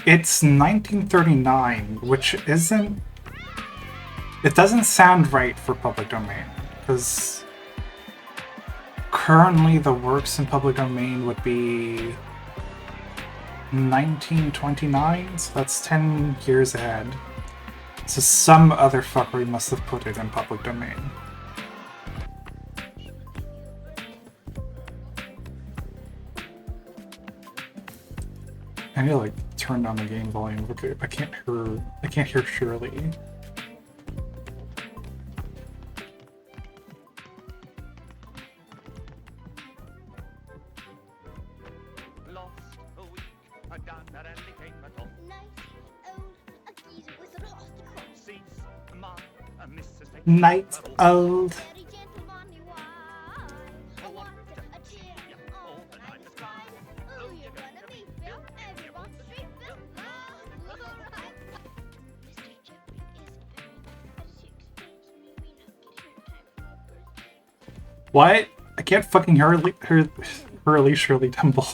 S5: It's 1939, which isn't... It doesn't sound right for public domain, because currently the works in public domain would be 1929, so that's 10 years ahead. So some other fuckery must have put it in public domain. I need to turn down the game volume. Okay, I can't hear Shirley. Night old. What? I can't fucking Hurley Shirley Temple.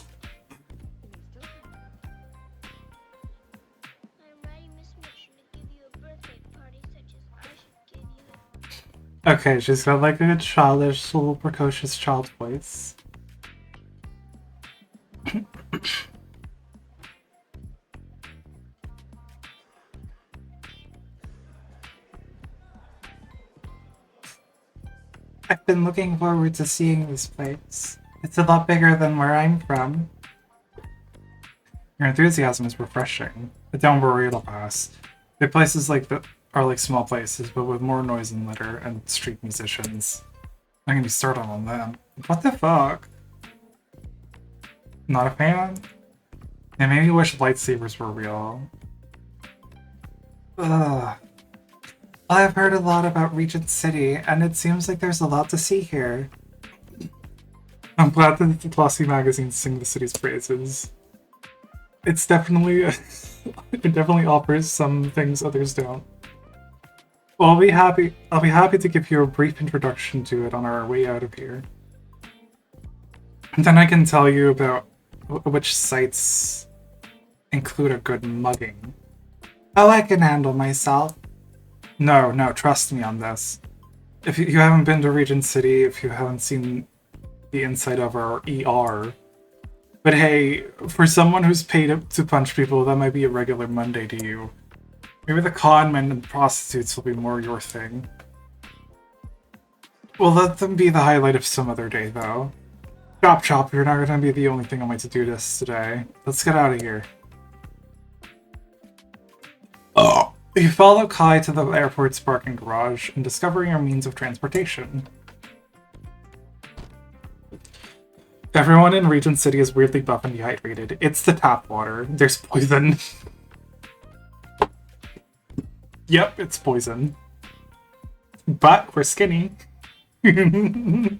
S5: Okay, she's got like a childish, little precocious child voice. I've been looking forward to seeing this place. It's a lot bigger than where I'm from. Your enthusiasm is refreshing, but don't worry, it'll pass. The places like that are like small places, but with more noise and litter and street musicians. I'm gonna be started on them. What the fuck? Not a fan? I maybe wish lightsabers were real. Ugh. I've heard a lot about Regent City, and it seems like there's a lot to see here. I'm glad that the glossy magazines sing the city's praises. It's definitely... it definitely offers some things others don't. Well, I'll be happy to give you a brief introduction to it on our way out of here. And then I can tell you about which sites include a good mugging. Oh, I can handle myself. No, trust me on this. If you haven't been to Regent City, if you haven't seen the inside of our ER, but hey, for someone who's paid to punch people, that might be a regular Monday to you. Maybe the con men and prostitutes will be more your thing. We'll let them be the highlight of some other day, though. Chop, you're not gonna be the only thing on my to-do list today. Let's get out of here. Oh. You follow Kai to the airport's parking garage and discover your means of transportation. Everyone in Regent City is weirdly buff and dehydrated. It's the tap water. There's poison. Yep, it's poison. But we're skinny. Wait,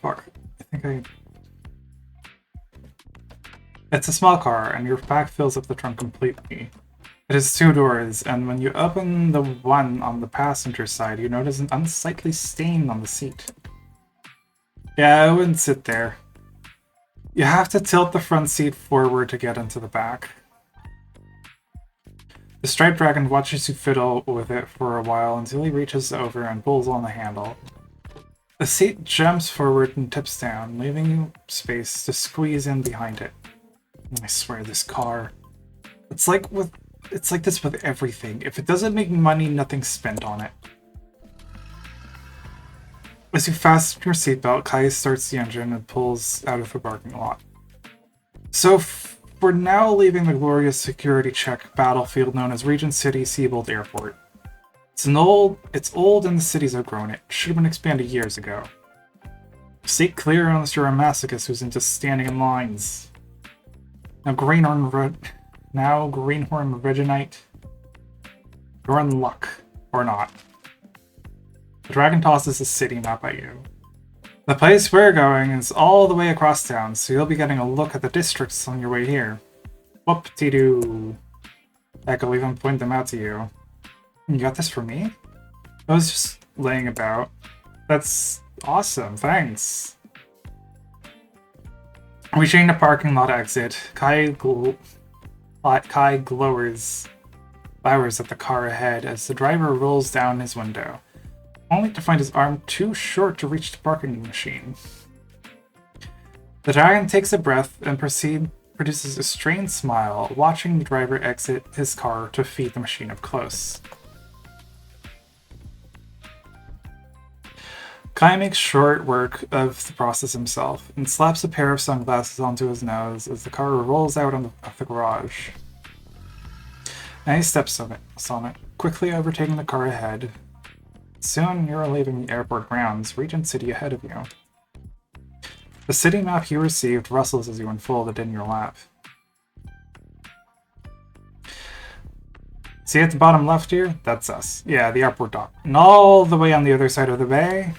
S5: fuck. I think It's a small car, and your pack fills up the trunk completely. It has 2 doors, and when you open the one on the passenger side, you notice an unsightly stain on the seat. Yeah, I wouldn't sit there. You have to tilt the front seat forward to get into the back. The striped dragon watches you fiddle with it for a while until he reaches over and pulls on the handle. The seat jumps forward and tips down, leaving you space to squeeze in behind it. I swear, this car. It's like this with everything. If it doesn't make money, nothing's spent on it. As you fasten your seatbelt, Kai starts the engine and pulls out of the parking lot. So, we're now leaving the glorious security check battlefield known as Regent City Seabold Airport. It's old and the city's outgrown it. Should have been expanded years ago. Stay clear unless you're a masochist who's into standing in lines. Now Greenhorn Reginite. You're in luck. Or not. The dragon tosses a city map at you. The place we're going is all the way across town, so you'll be getting a look at the districts on your way here. Whoop-de-doo. Heck, I'll even point them out to you. You got this for me? I was just laying about. That's awesome, thanks. Reaching the parking lot exit, Kai glowers at the car ahead as the driver rolls down his window, only to find his arm too short to reach the parking machine. The dragon takes a breath and produces a strained smile, watching the driver exit his car to feed the machine up close. Kai makes short work of the process himself, and slaps a pair of sunglasses onto his nose as the car rolls out of the garage. Now he steps on it, quickly overtaking the car ahead. Soon you're leaving the airport grounds, Regent City ahead of you. The city map you received rustles as you unfold it in your lap. See at the bottom left here? That's us. Yeah, the airport dock. And all the way on the other side of the bay,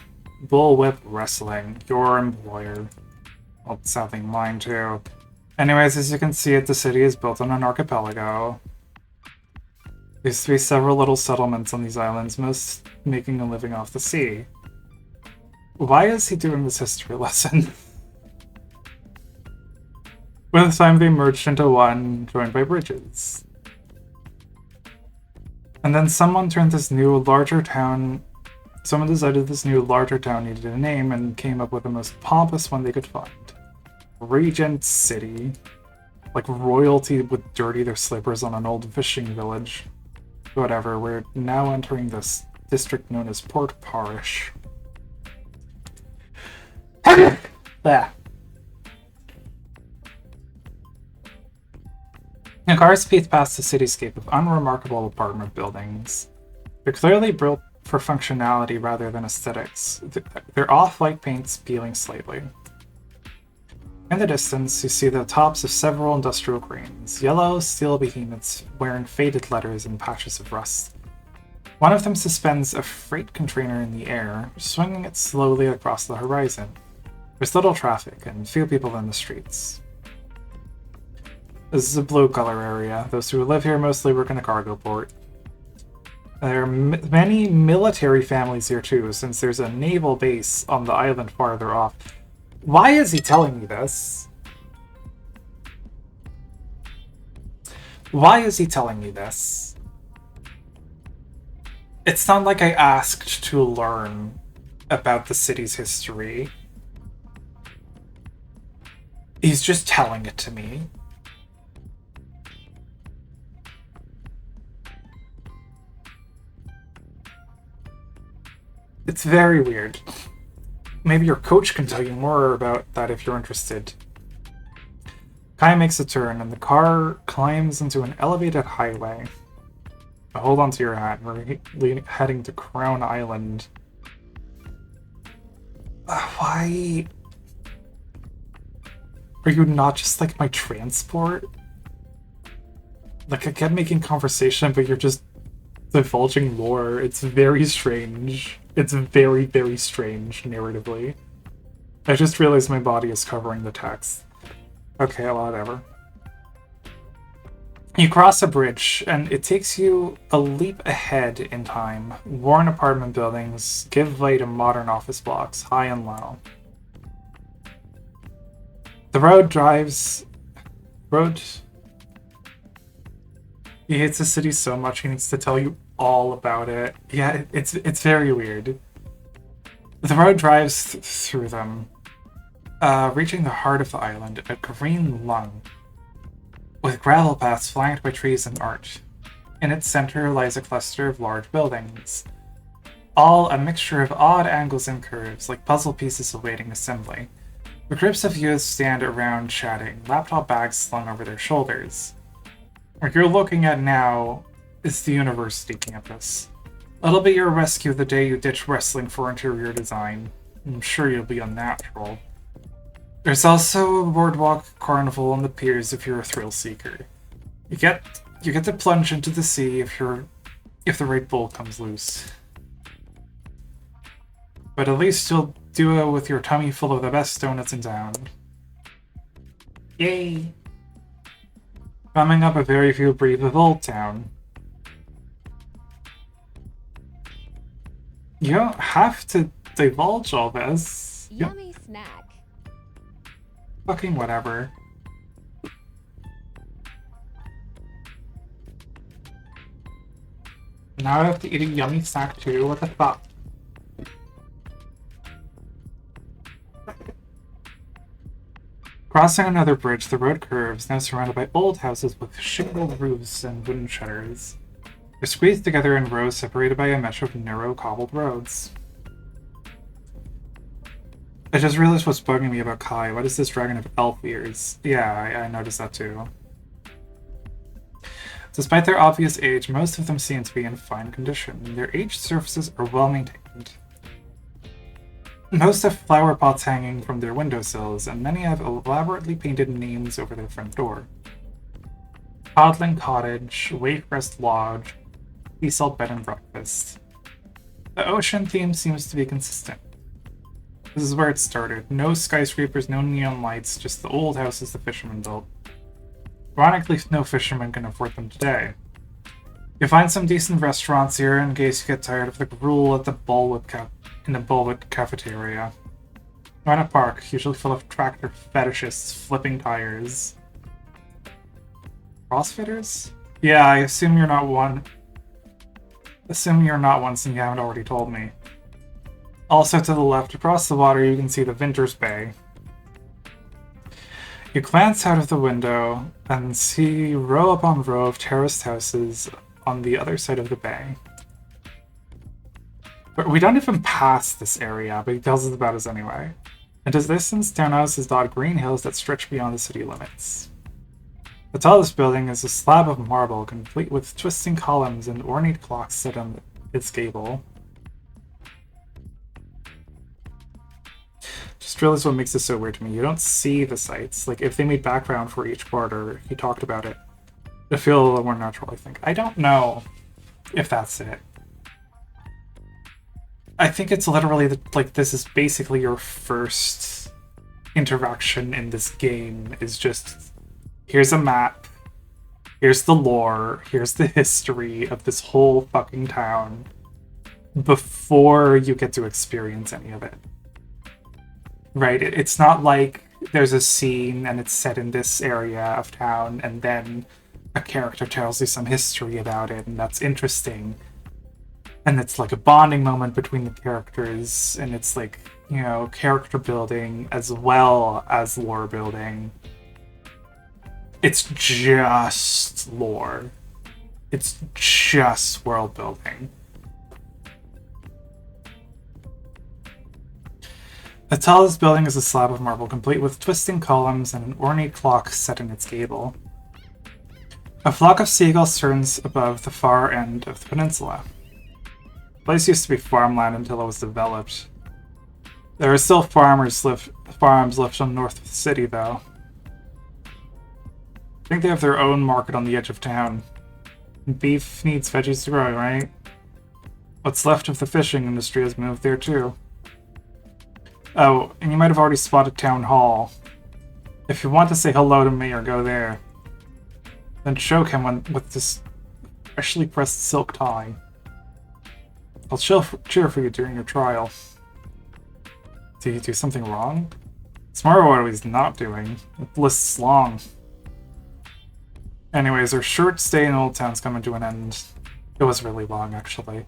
S5: Bullwhip Wrestling, your employer. Well, sadly mine too. Anyways, as you can see it, the city is built on an archipelago. There used to be several little settlements on these islands, most making a living off the sea. Why is he doing this history lesson? With time they merged into one, joined by bridges. And then someone decided this new, larger town needed a name and came up with the most pompous one they could find. Regent City. Like royalty would dirty their slippers on an old fishing village. Whatever, we're now entering this district known as Port Parish. There. The car speeds past a cityscape of unremarkable apartment buildings. They're clearly built for functionality rather than aesthetics. Their off-white paint's peeling slightly. In the distance, you see the tops of several industrial cranes, yellow steel behemoths wearing faded letters and patches of rust. One of them suspends a freight container in the air, swinging it slowly across the horizon. There's little traffic and few people in the streets. This is a blue-collar area. Those who live here mostly work in the cargo port. There are many military families here too, since there's a naval base on the island farther off. Why is he telling me this? Why is he telling me this? It's not like I asked to learn about the city's history. He's just telling it to me. It's very weird. Maybe your coach can tell you more about that if you're interested. Kai makes a turn, and the car climbs into an elevated highway. Hold on to your hat. We're heading to Crown Island. Why? Are you not just like my transport? Like, I get making conversation, but you're just divulging lore. It's very strange. It's very, very strange, narratively. I just realized my body is covering the text. Okay, whatever. You cross a bridge, and it takes you a leap ahead in time. Worn apartment buildings give way to modern office blocks, high and low. The road drives... He hates the city so much he needs to tell you all about it. Yeah, it's very weird. The road drives through them, reaching the heart of the island, a green lung, with gravel paths flanked by trees and art. In its center lies a cluster of large buildings, all a mixture of odd angles and curves, like puzzle pieces awaiting assembly. The groups of youths stand around chatting, laptop bags slung over their shoulders. What you're looking at now is the university campus. It'll be your rescue the day you ditch wrestling for interior design. I'm sure you'll be unnatural. There's also a boardwalk carnival on the piers if you're a thrill seeker. You get to plunge into the sea if the right bull comes loose. But at least you'll do it with your tummy full of the best donuts in town. Yay! Coming up a very few breathe of Old Town. You don't have to divulge all this.
S7: Yummy snack.
S5: Fucking whatever. Now I have to eat a yummy snack too. What the fuck? Crossing another bridge, the road curves, now surrounded by old houses with shingled roofs and wooden shutters. They're squeezed together in rows separated by a mesh of narrow cobbled roads. I just realized what's bugging me about Kai. What is this dragon of elf ears? Yeah, I noticed that too. Despite their obvious age, most of them seem to be in fine condition. Their aged surfaces are well maintained. Most have flower pots hanging from their windowsills, and many have elaborately painted names over their front door. Codling Cottage, Waycrest Lodge, Sea Salt Bed and Breakfast. The ocean theme seems to be consistent. This is where it started. No skyscrapers, no neon lights, just the old houses the fishermen built. Ironically, no fishermen can afford them today. You'll find some decent restaurants here in case you get tired of the gruel at the in the Bullwood cafeteria. We're in a park, usually full of tractor fetishists flipping tires. Crossfitters? Yeah, I assume you're not one. Assume you're not one since you haven't already told me. Also to the left, across the water, you can see the Vinters Bay. You glance out of the window and see row upon row of terraced houses on the other side of the bay. But we don't even pass this area, but he tells us about us anyway. In the distance, townhouses dot green hills that stretch beyond the city limits. The tallest building is a slab of marble, complete with twisting columns and ornate clocks set on its gable. Just realized what makes this so weird to me. You don't see the sights. Like, if they made background for each quarter, he talked about it. It'd feel a little more natural, I think. I don't know if that's it. I think it's literally, like, this is basically your first interaction in this game, is just, here's a map, here's the lore, here's the history of this whole fucking town, before you get to experience any of it. Right? It's not like there's a scene and it's set in this area of town and then a character tells you some history about it and that's interesting. And it's like a bonding moment between the characters and it's like, you know, character building as well as lore building. It's just lore. It's just world building. The tallest building is a slab of marble, complete with twisting columns and an ornate clock set in its gable. A flock of seagulls turns above the far end of the peninsula. The place used to be farmland until it was developed. There are still farms left on north of the city, though. I think they have their own market on the edge of town. Beef needs veggies to grow, right? What's left of the fishing industry has moved there, too. Oh, and you might have already spotted Town Hall. If you want to say hello to me or go there, then choke him with this freshly pressed silk tie. I'll cheer for you during your trial. Did he do something wrong? It's more what he's not doing. The list's long. Anyways, our short stay in Old Town's coming to an end. It was really long, actually.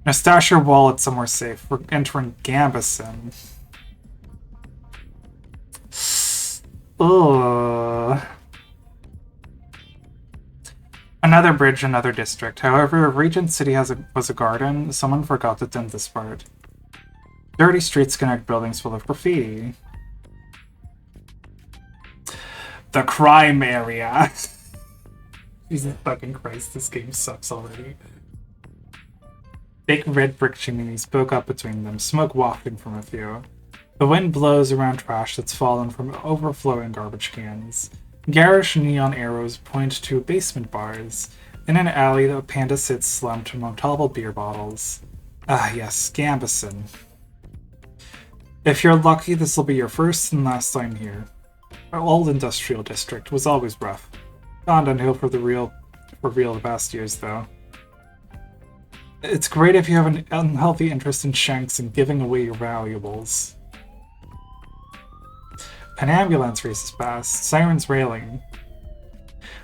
S5: Now stash your wallet somewhere safe. We're entering Gambison. Ugh. Another bridge, another district. However, if Regent City was a garden, someone forgot to tend this part. Dirty streets connect buildings full of graffiti. The crime area. Jesus fucking Christ, this game sucks already. Big red brick chimneys poke up between them, smoke wafting from a few. The wind blows around trash that's fallen from overflowing garbage cans. Garish neon arrows point to basement bars. In an alley, the panda sits slumped among toppled beer bottles. Ah yes, Gambison. If you're lucky, this will be your first and last time here. Our old industrial district was always rough. Gone downhill for real the past years, though. It's great if you have an unhealthy interest in shanks and giving away your valuables. An ambulance races past, sirens railing.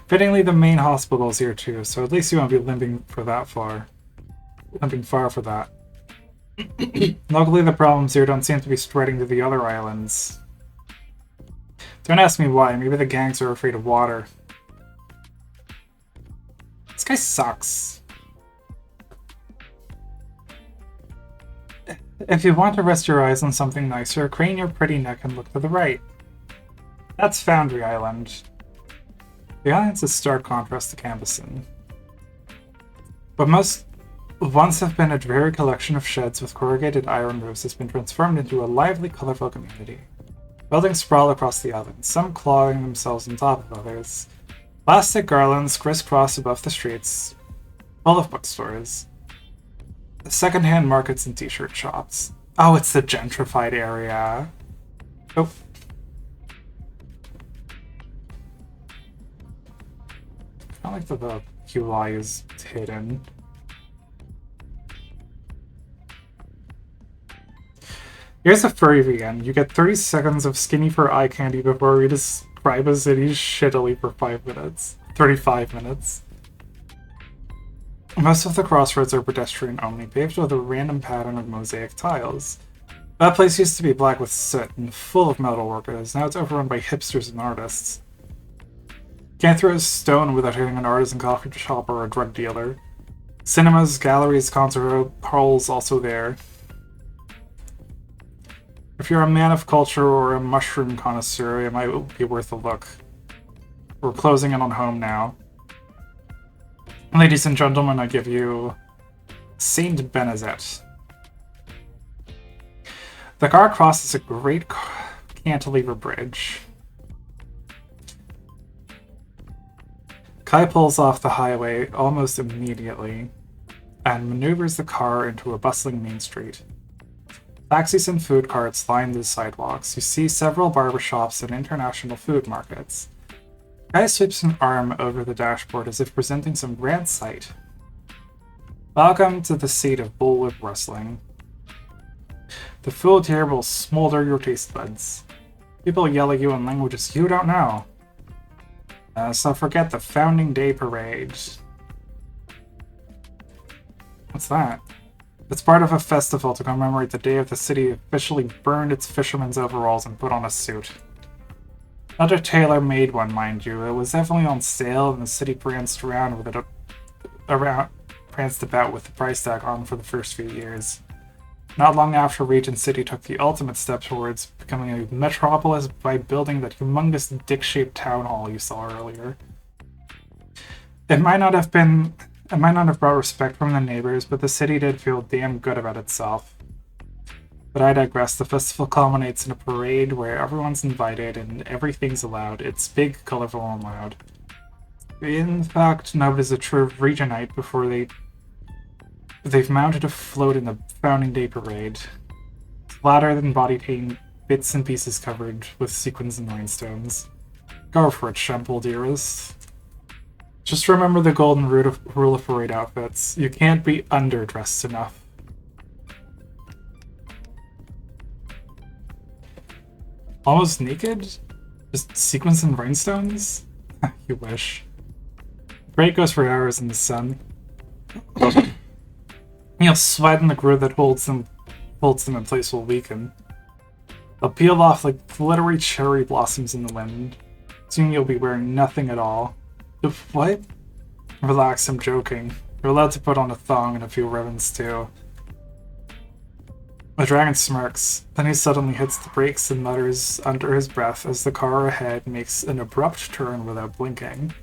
S5: Fittingly, the main hospital is here too, so at least you won't be limping far for that. Luckily, the problems here don't seem to be spreading to the other islands. Don't ask me why, maybe the gangs are afraid of water. This guy sucks. If you want to rest your eyes on something nicer, crane your pretty neck and look to the right. That's Foundry Island. The island's a stark contrast to Gambison. But once have been a dreary collection of sheds with corrugated iron roofs has been transformed into a lively, colorful community. Buildings sprawl across the island, some clawing themselves on top of others. Plastic garlands crisscross above the streets, full of bookstores. Second-hand markets and t-shirt shops. Oh, it's the gentrified area. Oh. I like the UI is hidden. Here's a furry vegan. You get 30 seconds of skinny fur eye candy before we describe a city shittily for 5 minutes. 35 minutes. Most of the crossroads are pedestrian only, paved with a random pattern of mosaic tiles. That place used to be black with soot and full of metal workers. Now it's overrun by hipsters and artists. Can't throw a stone without hitting an artisan coffee shop or a drug dealer. Cinemas, galleries, concert halls also there. If you're a man of culture or a mushroom connoisseur, it might be worth a look. We're closing in on home now. Ladies and gentlemen, I give you Saint Benazet. The car crosses a great cantilever bridge. Kai pulls off the highway almost immediately and maneuvers the car into a bustling main street. Taxis and food carts line the sidewalks. You see several barbershops and international food markets. Guy sweeps an arm over the dashboard as if presenting some grand sight. Welcome to the seat of bullwhip wrestling. The food here will smolder your taste buds. People yell at you in languages you don't know. So forget the Founding Day Parade. What's that? It's part of a festival to commemorate the day of the city officially burned its fisherman's overalls and put on a suit. Not a tailor-made one, mind you. It was definitely on sale, and the city pranced about with the price tag on for the first few years. Not long after, Regent City took the ultimate step towards becoming a metropolis by building that humongous dick-shaped town hall you saw earlier. It might not have brought respect from the neighbors, but the city did feel damn good about itself. But I digress. The festival culminates in a parade where everyone's invited and everything's allowed. It's big, colorful, and loud. In fact, nobody's a true Regentite before they've mounted a float in the Founding Day Parade. Flatter than body paint, bits and pieces covered with sequins and rhinestones. Go for it, Shemple dearest. Just remember the golden rule of parade outfits. You can't be underdressed enough. Almost naked? Just sequins and rhinestones? You wish. Parade goes for hours in the sun. You'll sweat and the glue that holds them in place will weaken. They'll peel off like glittery cherry blossoms in the wind. Soon you'll be wearing nothing at all. What? Relax, I'm joking. You're allowed to put on a thong and a few ribbons too. The dragon smirks, then he suddenly hits the brakes and mutters under his breath as the car ahead makes an abrupt turn without blinking.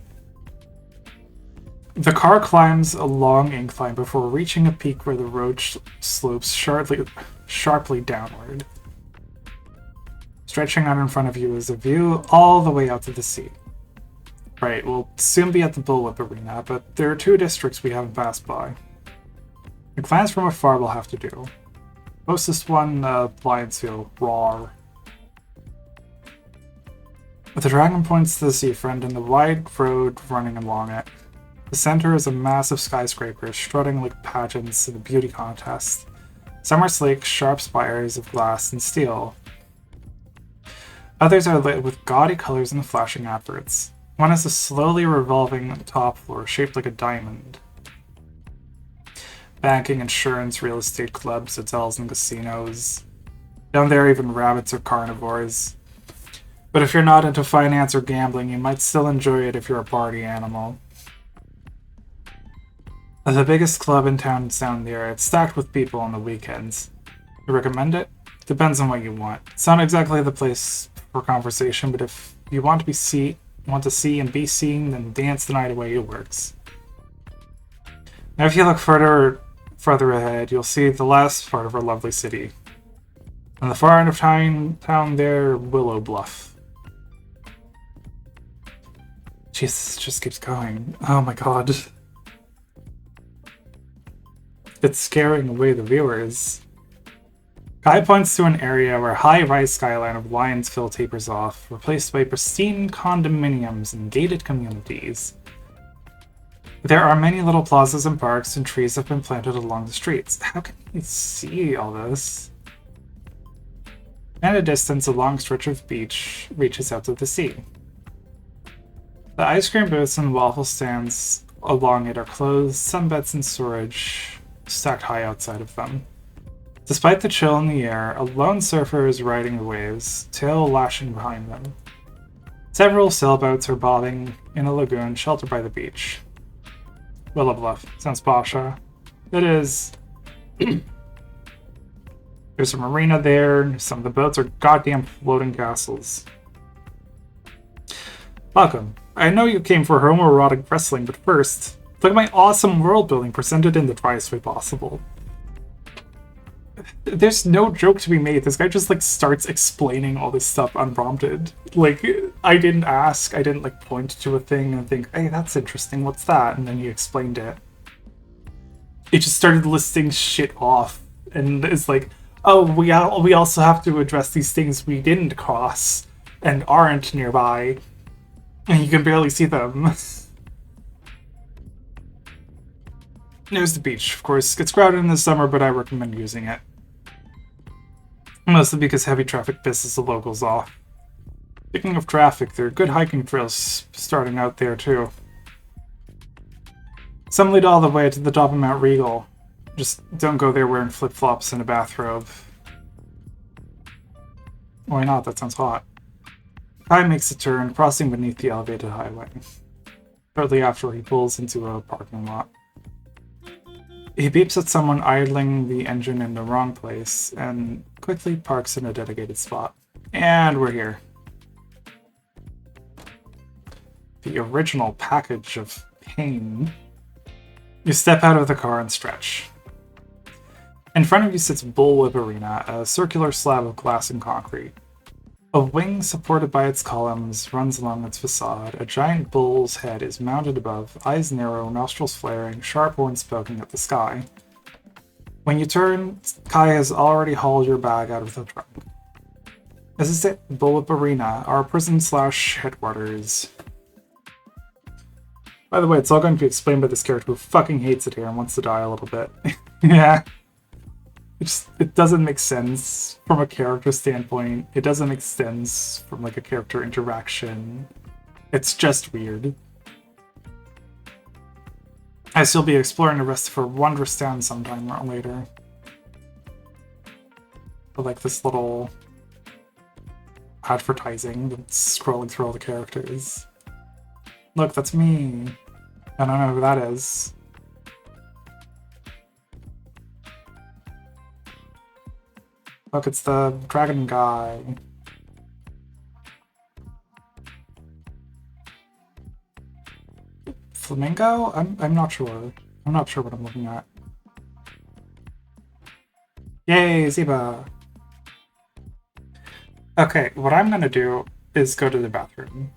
S5: The car climbs a long incline before reaching a peak where the road slopes sharply downward. Stretching out in front of you is a view all the way out to the sea. Right, we'll soon be at the Bullwhip Arena, but there are 2 districts we haven't passed by. The clans from afar will have to do. Closest one, Lionsfield, Roar. The dragon points to the seafront and the wide road running along it. The center is a massive skyscraper strutting like pageants in a beauty contest. Some are sleek, sharp spires of glass and steel. Others are lit with gaudy colors and flashing adverts. One is a slowly revolving top floor shaped like a diamond. Banking, insurance, real estate clubs, hotels, and casinos. Down there, even rabbits are carnivores. But if you're not into finance or gambling, you might still enjoy it if you're a party animal. The biggest club in town is down there. It's stacked with people on the weekends. You recommend it? Depends on what you want. It's not exactly the place for conversation, but if you want to see and be seen, then dance the night away. It works. Now, if you look further ahead, you'll see the last part of our lovely city. On the far end of town there, Willow Bluff. Jesus, it just keeps going. Oh my god. It's scaring away the viewers. Kai points to an area where high-rise skyline of Lionsville tapers off, replaced by pristine condominiums and gated communities. There are many little plazas and parks, and trees have been planted along the streets. How can you see all this? At a distance, a long stretch of beach reaches out to the sea. The ice cream booths and waffle stands along it are closed, sunbeds and storage stacked high outside of them. Despite the chill in the air, a lone surfer is riding the waves, tail lashing behind them. Several sailboats are bobbing in a lagoon sheltered by the beach. Willow Bluff. Sounds posha. It is. There's a marina there. Some of the boats are goddamn floating castles. Welcome. I know you came for homoerotic wrestling, but first, look at my awesome world building presented in the driest way possible. There's no joke to be made. This guy just, like, starts explaining all this stuff unprompted. Like, I didn't ask. I didn't, like, point to a thing and think, hey, that's interesting. What's that? And then he explained it. It just started listing shit off. And it's like, oh, we also have to address these things we didn't cross and aren't nearby. And you can barely see them. There's the beach, of course. It's crowded in the summer, but I recommend using it. Mostly because heavy traffic pisses the locals off. Speaking of traffic, there are good hiking trails starting out there, too. Some lead all the way to the top of Mount Regal. Just don't go there wearing flip-flops and a bathrobe. Why not? That sounds hot. Kai makes a turn, crossing beneath the elevated highway. Shortly after, he pulls into a parking lot. He beeps at someone idling the engine in the wrong place, and quickly parks in a dedicated spot. And we're here. The original package of pain. You step out of the car and stretch. In front of you sits Bullwhip Arena, a circular slab of glass and concrete. A wing supported by its columns runs along its facade. A giant bull's head is mounted above, eyes narrow, nostrils flaring, sharp horns poking at the sky. When you turn, Kai has already hauled your bag out of the trunk. This is it, Bullwhip Arena, our prison/headquarters. By the way, it's all going to be explained by this character who fucking hates it here and wants to die a little bit. Yeah. It doesn't make sense from a character standpoint. It doesn't make sense from, like, a character interaction. It's just weird. I still be exploring the rest of her wondrous town sometime later. But, like, this little advertising that's scrolling through all the characters. Look, that's me. I don't know who that is. Look, it's the dragon guy. Flamingo? I'm not sure. I'm not sure what I'm looking at. Yay, Ziba! Okay, what I'm gonna do is go to the bathroom.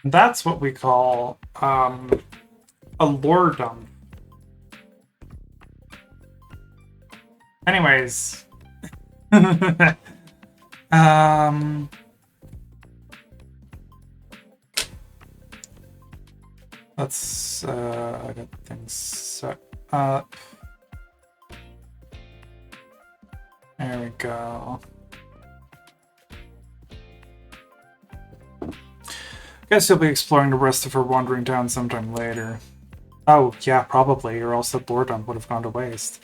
S5: That's what we call a lore dump. Anyways. Let's I got things set up. There we go. Guess you'll be exploring the rest of her wandering town sometime later. Oh, yeah, probably, or else the boredom would have gone to waste.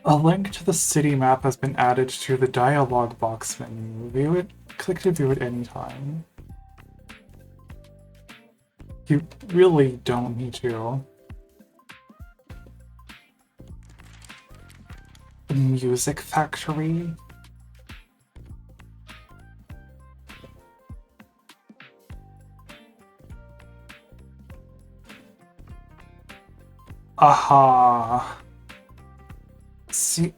S5: A link to the city map has been added to the dialogue box menu. View it, click to view it anytime. You really don't need to. The Music Factory? Aha. See,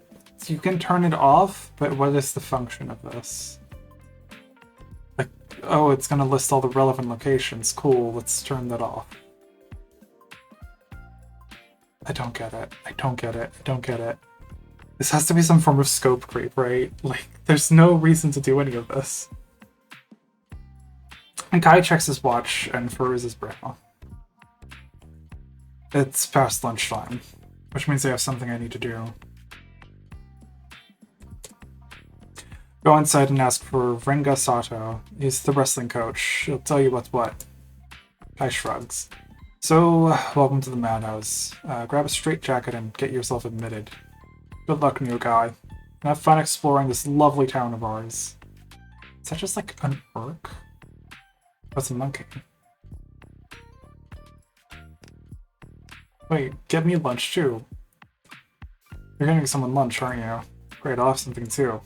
S5: you can turn it off, but what is the function of this? Like, oh, it's gonna list all the relevant locations. Cool, let's turn that off. I don't get it. I don't get it. I don't get it. This has to be some form of scope creep, right? Like, there's no reason to do any of this. And Kai checks his watch and furrows his brow. It's past lunchtime, which means I have something I need to do. Go inside and ask for Renga Sato. He's the wrestling coach. He'll tell you what's what. Kai shrugs. So, welcome to the madhouse. Grab a straitjacket and get yourself admitted. Good luck, new guy. And have fun exploring this lovely town of ours. Is that just like an orc? That's a monkey. Wait, get me lunch too. You're getting someone lunch, aren't you? Great, I'll have something too.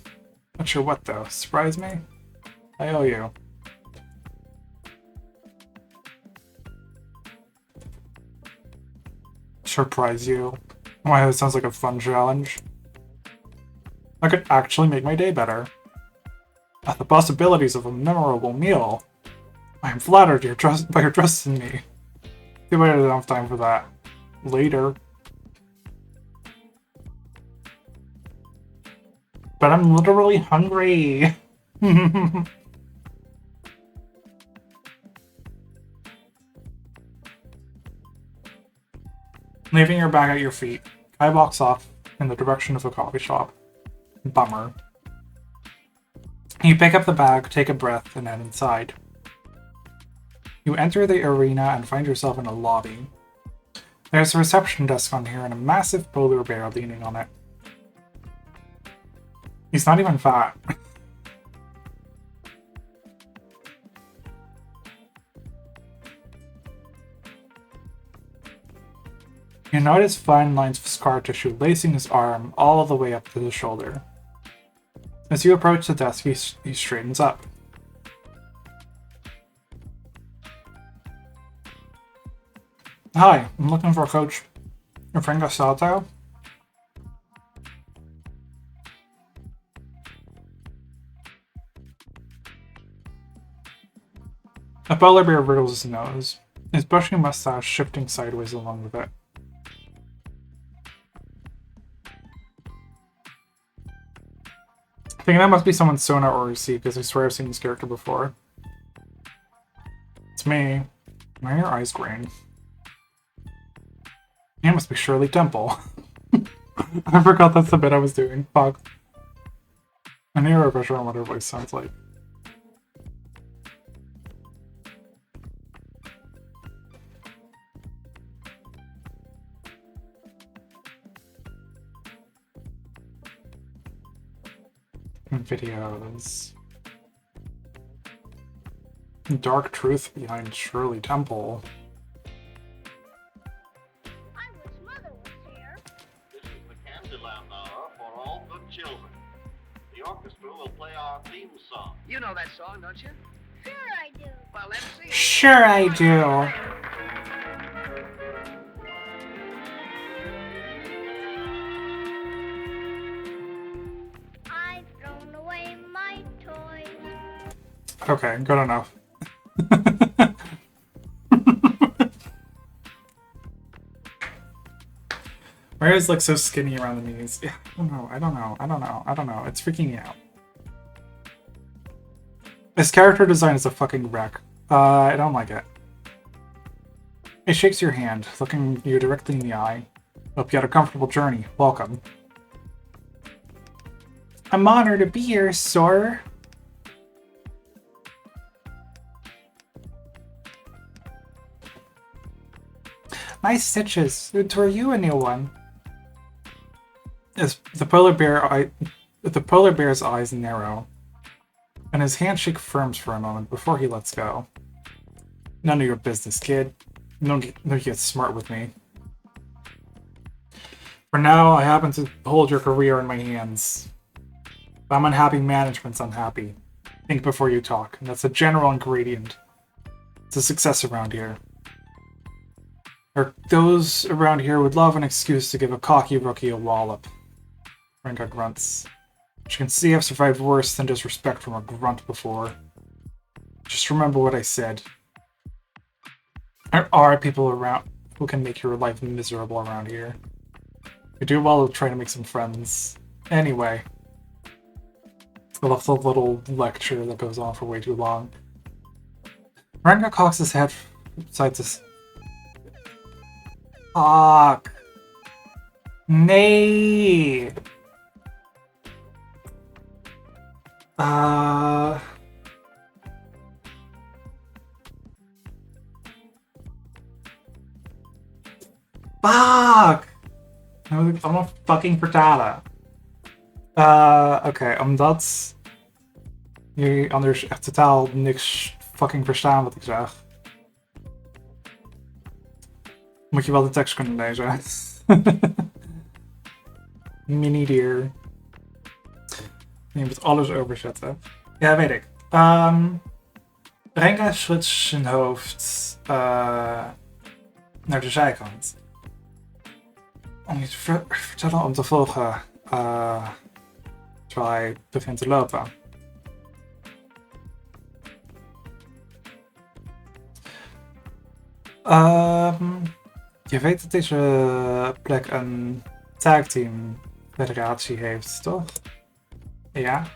S5: Not sure what though. Surprise me? I owe you. Surprise you? Why, that sounds like a fun challenge. I could actually make my day better. At the possibilities of a memorable meal. I am flattered by your trust in me. Too bad I don't have time for that. Later. But I'm literally hungry. Leaving your bag at your feet, Kai walks off in the direction of a coffee shop. Bummer. You pick up the bag, take a breath, and head inside. You enter the arena and find yourself in a lobby. There's a reception desk on here and a massive polar bear leaning on it. He's not even fat. You notice fine lines of scar tissue lacing his arm all the way up to the shoulder. As you approach the desk, he straightens up. Hi, I'm looking for Coach Renga Sato. A polar bear wriggles his nose, his bushy mustache shifting sideways along with it. I think that must be someone's Sona or RC, because I swear I've seen this character before. It's me. Why are your eyes green? You must be Shirley Temple. I forgot that's the bit I was doing. Fuck. I need to refresh on what her voice sounds like. Videos. Dark truth behind Shirley Temple.
S3: I wish Mother was here. This is the Candyland Hour for all good children. The orchestra will play our theme song.
S12: You know that song, don't you?
S3: Sure I do.
S12: Well, let's see.
S5: Sure I do.
S3: I've thrown away my toys.
S5: Okay, good enough. Mario's like so skinny around the knees. Yeah, I don't know. It's freaking me out. His character design is a fucking wreck. I don't like it. He shakes your hand, looking you directly in the eye. Hope you had a comfortable journey. Welcome. I'm honored to be here, sir. Nice stitches. Were you a new one? As the polar bear's eyes narrow, and his handshake firms for a moment before he lets go. None of your business, kid. No get smart with me. For now, I happen to hold your career in my hands. If I'm unhappy, management's unhappy. Think before you talk, and that's a general ingredient to success around here. Those around here would love an excuse to give a cocky rookie a wallop. Renga grunts. But you can see I've survived worse than disrespect from a grunt before. Just remember what I said. There are people around who can make your life miserable around here. You do well to try to make some friends. Anyway. I love the little lecture that goes on for way too long. Renga cocks his head side to... Fuck. Nay. Fuck! I'm een fucking vertalen. Oké, omdat jullie anders echt totaal niks fucking verstaan wat ik zeg. Moet je wel de tekst kunnen lezen. Mini deer. Je moet alles overzetten. Ja, weet ik. Renga schudt zijn hoofd naar de zijkant. Om je te vertellen om te volgen terwijl hij begint te lopen. Je weet dat deze plek een tagteam federatie heeft, toch? Ja.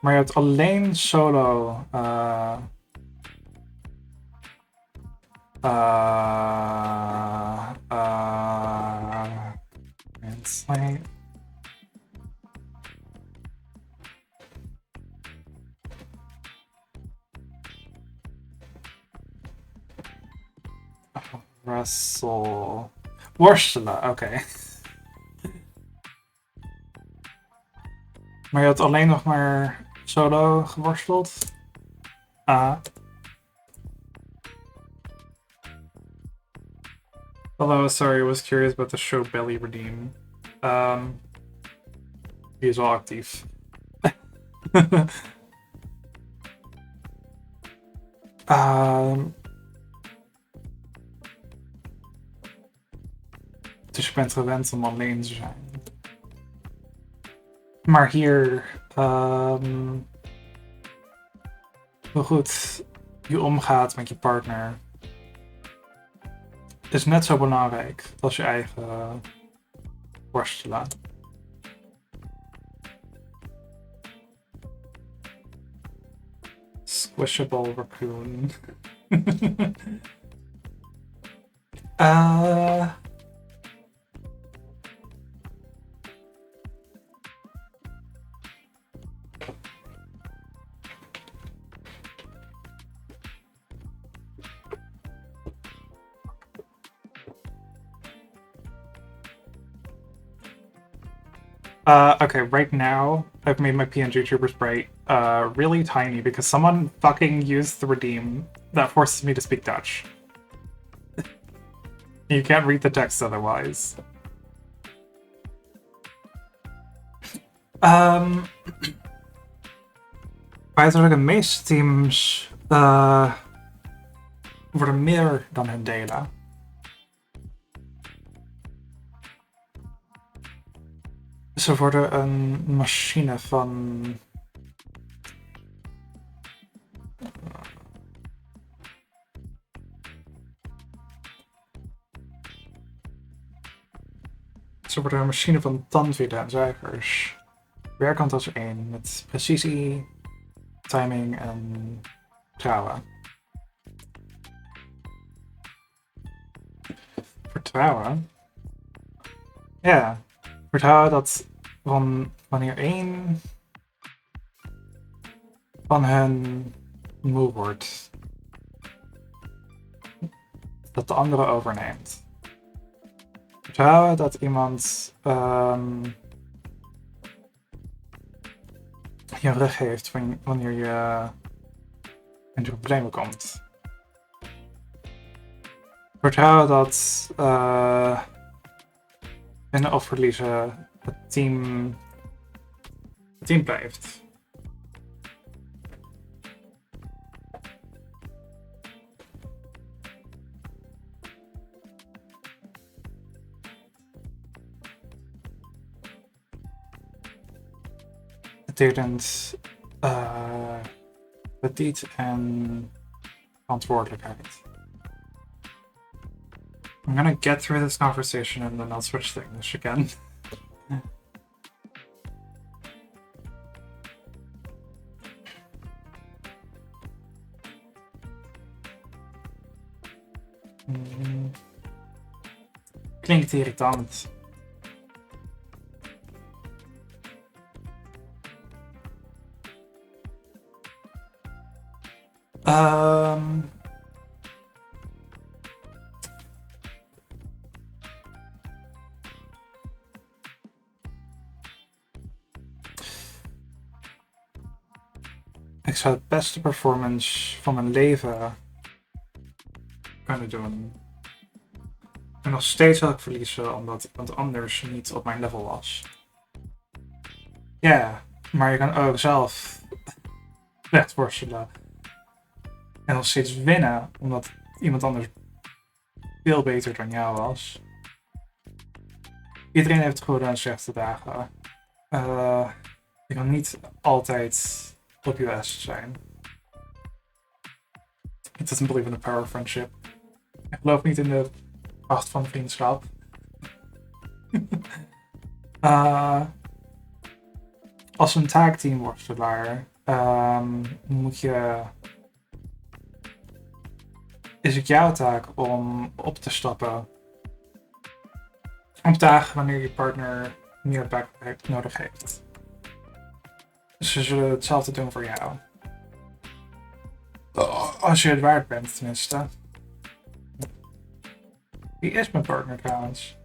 S5: Maar je hebt alleen solo translate. Wrestle. Worstelen, oké. Maar je had alleen nog maar solo geworsteld? Hello, sorry, I was curious about the show Belly Redeem. Die is wel actief. Dus je bent gewend om alleen te zijn. Maar hier, hoe goed je omgaat met je partner is net zo belangrijk als je eigen worstelen. Squishable raccoon. Okay, right now, I've made my PNG Trooper sprite really tiny because someone fucking used the redeem that forces me to speak Dutch. You can't read the text otherwise. Bij de meeste teams worden meer dan hun delen. Ze worden een machine van... Ze worden een machine van tandwielen en zuigers. Werkend als één, met precisie, timing en vertrouwen. Vertrouwen? Ja, vertrouwen dat wanneer één van hen moe wordt, dat de andere overneemt. Vertrouwen dat iemand je rug heeft wanneer je in de problemen komt. Vertrouwen dat winnen of verliezen het team blijft. Betekent petit en verantwoordelijkheid. I'm gonna get through this conversation and then I'll switch to English again. Klinkt irritant. Ik zou het beste performance van mijn leven kunnen doen. En nog steeds zal ik verliezen omdat iemand anders niet op mijn level was. Ja, maar je kan ook zelf recht worstelen. En nog steeds winnen omdat iemand anders veel beter dan jou was. Iedereen heeft goede en slechte dagen. Je kan niet altijd op je best zijn. It doesn't believe in the power of friendship. Ik geloof niet in de kracht van vriendschap. Als een taakteamworstelaar is het jouw taak om op te stappen op dagen wanneer je partner meer backup nodig heeft. Ze zullen hetzelfde doen voor jou. Als je het waard bent, tenminste. Wie is mijn partner trouwens?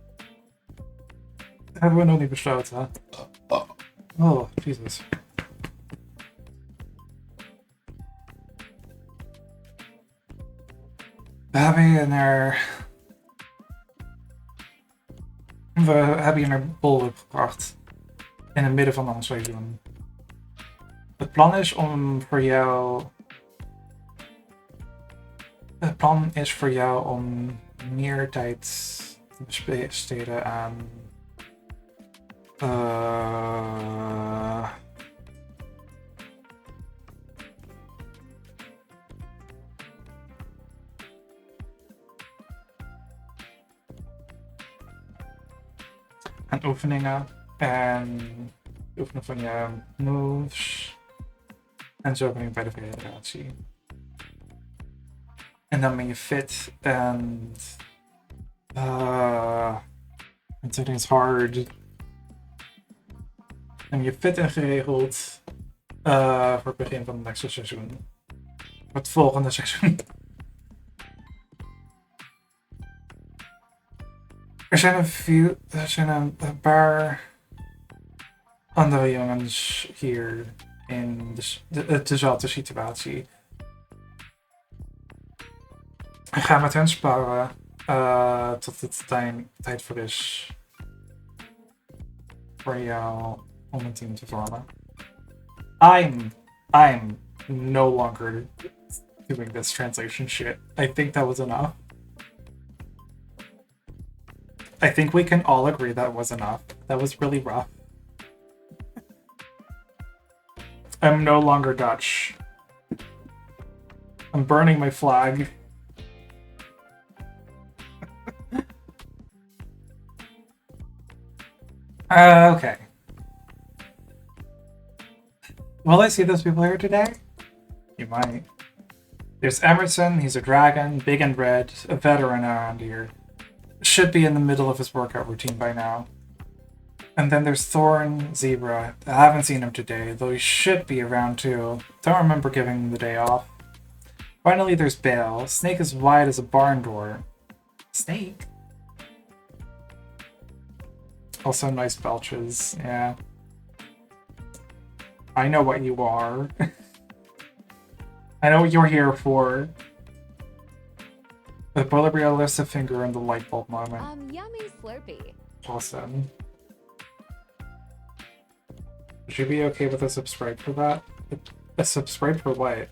S5: Dat hebben we nog niet besloten. Oh, Jesus. We hebben je naar Bolwerk gebracht. In het midden van ons seizoen. Het plan is voor jou om meer tijd te besteden aan oefeningen en oefenen van je moves en zo ben je bij de federatie. En dan ben je fit en it's hard. En ben je fit en geregeld voor het begin van het next seizoen. Het volgende seizoen. Er zijn een paar andere jongens hier in dezelfde situatie. Ik ga met hen sparren tot het tijd voor is voor jou om een team te vormen. I'm no longer doing this translation shit. I think that was enough. I think we can all agree that was enough. That was really rough. I'm no longer Dutch. I'm burning my flag. Okay. Will I see those people here today? You might. There's Emerson, he's a dragon, big and red, a veteran around here. Should be in the middle of his workout routine by now. And then there's Thorn, Zebra. I haven't seen him today, though he should be around too. Don't remember giving him the day off. Finally, there's Bale. Snake is wide as a barn door. Snake? Also nice belches, yeah. I know what you are. I know what you're here for. The Bolibria lifts a finger in the light bulb moment.
S7: Yummy Slurpee.
S5: Awesome. Would you be okay with a subscribe for that? A subscribe for what?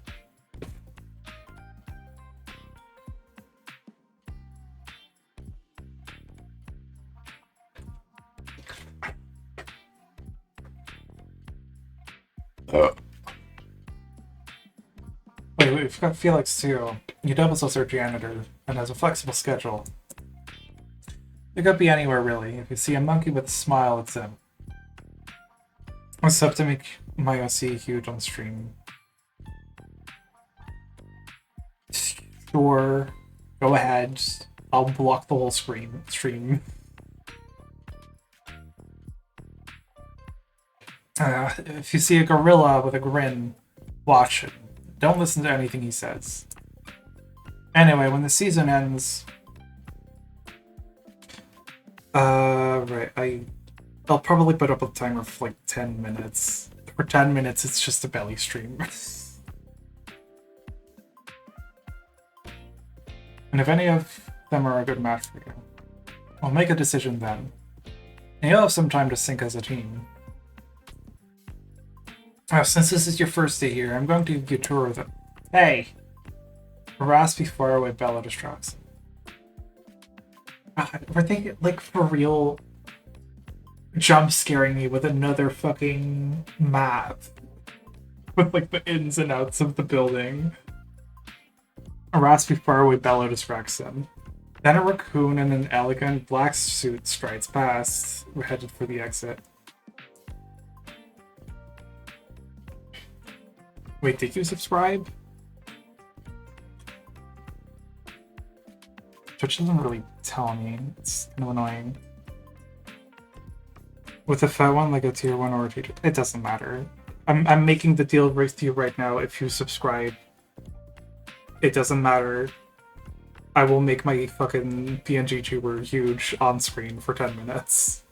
S5: Wait, we've got Felix too. He doubles as our janitor and has a flexible schedule. It could be anywhere really. If you see a monkey with a smile, it's him. What's up to make my OC huge on stream? Sure. Go ahead. I'll block the whole stream. If you see a gorilla with a grin, watch him. Don't listen to anything he says. Anyway, when the season ends... right, I'll probably put up a timer for like 10 minutes. For 10 minutes, it's just a belly stream. And if any of them are a good match for you, I'll make a decision then. And you'll have some time to sync as a team. Since this is your first day here, I'm going to give you a tour of the... Hey! A raspy, faraway Bella distracts him. God, were they, like, for real jump scaring me with another fucking map? With, like, the ins and outs of the building. A raspy, faraway Bella distracts him. Then a raccoon in an elegant black suit strides past. We're headed for the exit. Wait, did you subscribe? Twitch doesn't really tell me. It's kind of annoying. With a fat one, like a tier 1 or a tier 2, it doesn't matter. I'm making the deal with you right now. If you subscribe, it doesn't matter. I will make my fucking PNG tuber huge on screen for 10 minutes.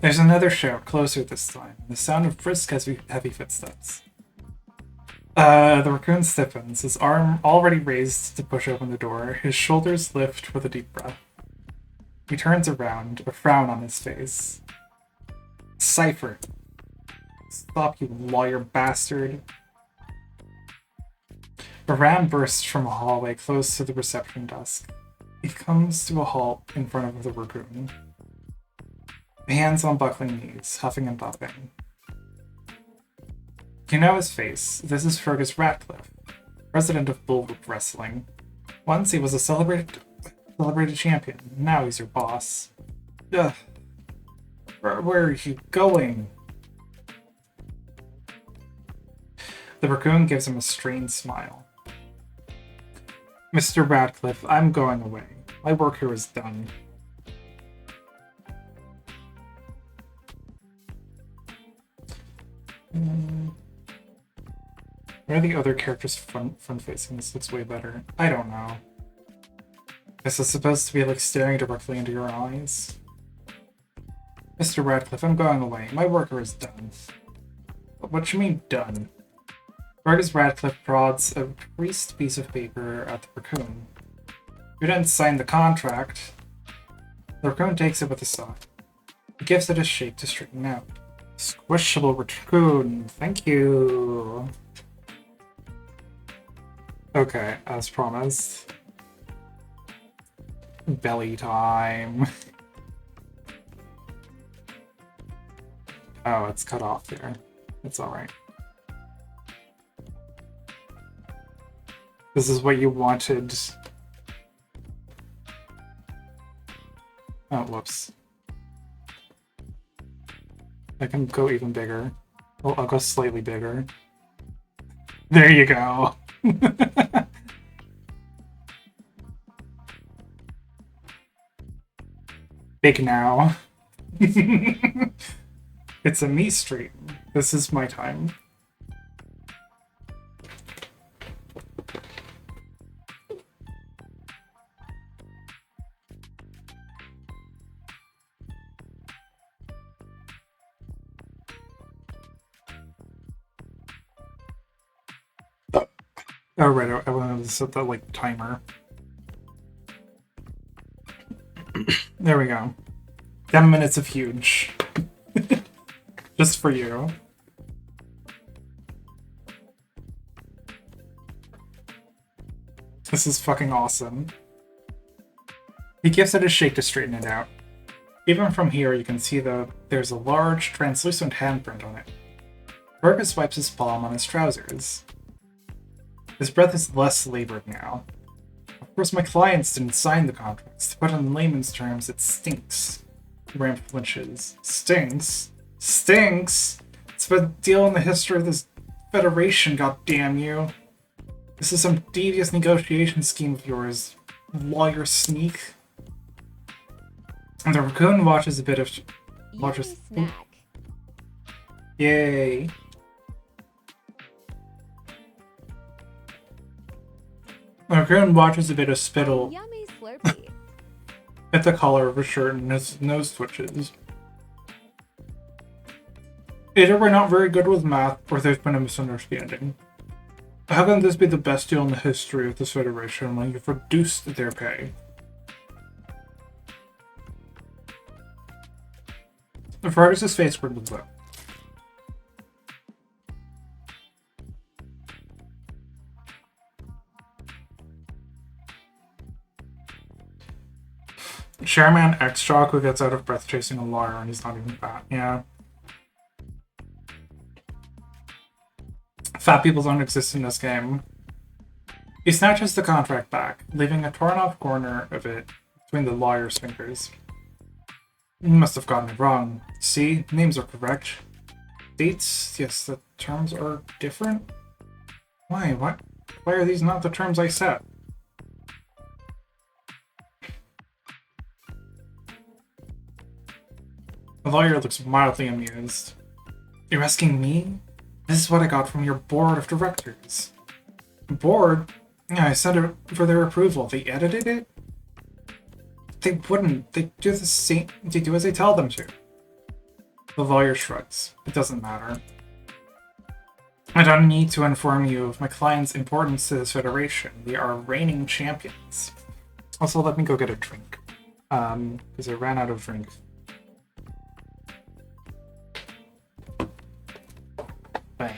S5: There's another shout, closer this time. The sound of brisk heavy footsteps. The raccoon stiffens, his arm already raised to push open the door. His shoulders lift with a deep breath. He turns around, a frown on his face. Cypher. Stop, you lawyer bastard. A ram bursts from a hallway close to the reception desk. He comes to a halt in front of the raccoon. Hands on buckling knees, huffing and puffing. You know his face. This is Fergus Ratcliffe, president of Bullwhip Wrestling. Once he was a celebrated champion. Now he's your boss. Ugh. Where are you going? The raccoon gives him a strained smile. Mr. Ratcliffe, I'm going away. My work here is done. Where are the other characters front-facing? This looks way better. I don't know. Is this supposed to be like staring directly into your eyes? Mr. Radcliffe, I'm going away. My worker is done. What you mean, done? Fergus Radcliffe prods a creased piece of paper at the raccoon. You didn't sign the contract. The raccoon takes it with a sigh. He gives it a shake to straighten out. Squishable raccoon, thank you. Okay, as promised. Belly time. Oh, it's cut off there. It's alright. This is what you wanted. Oh, whoops. I can go even bigger. Oh, I'll go slightly bigger. There you go. Big now. It's a me stream. This is my time. Oh, right, I wanted to set that, like, timer. There we go. 10 minutes of huge. Just for you. This is fucking awesome. He gives it a shake to straighten it out. Even from here, you can see there's a large, translucent handprint on it. Fergus wipes his palm on his trousers. His breath is less labored now. Of course, my clients didn't sign the contracts. To put it in layman's terms, it stinks. Ramp flinches. Stinks? Stinks? It's the deal in the history of this Federation, goddammit you. This is some devious negotiation scheme of yours, lawyer sneak. And the raccoon watches a bit of... watches...
S7: Snack.
S5: Yay. The raccoon watches a bit of spittle
S7: Yummy Slurpee.
S5: at the collar of his shirt and his nose twitches. Either we're not very good with math, or there's been a misunderstanding. How can this be the best deal in the history of this Federation when you've reduced their pay? Fergus's face wrinkled up. Chairman X-Shock who gets out of breath chasing a lawyer and he's not even fat. Yeah. Fat people don't exist in this game. He snatches the contract back, leaving a torn off corner of it between the lawyer's fingers. You must have gotten it wrong. See, names are correct. Dates? Yes, the terms are different? Why? What? Why are these not the terms I set? The lawyer looks mildly amused. You're asking me? This is what I got from your board of directors. Board? Yeah, I sent it for their approval. They edited it? They wouldn't. They do the same. They do as I tell them to. The lawyer shrugs. It doesn't matter. I don't need to inform you of my client's importance to this federation. They are reigning champions. Also, let me go get a drink. Because I ran out of drink. Bye.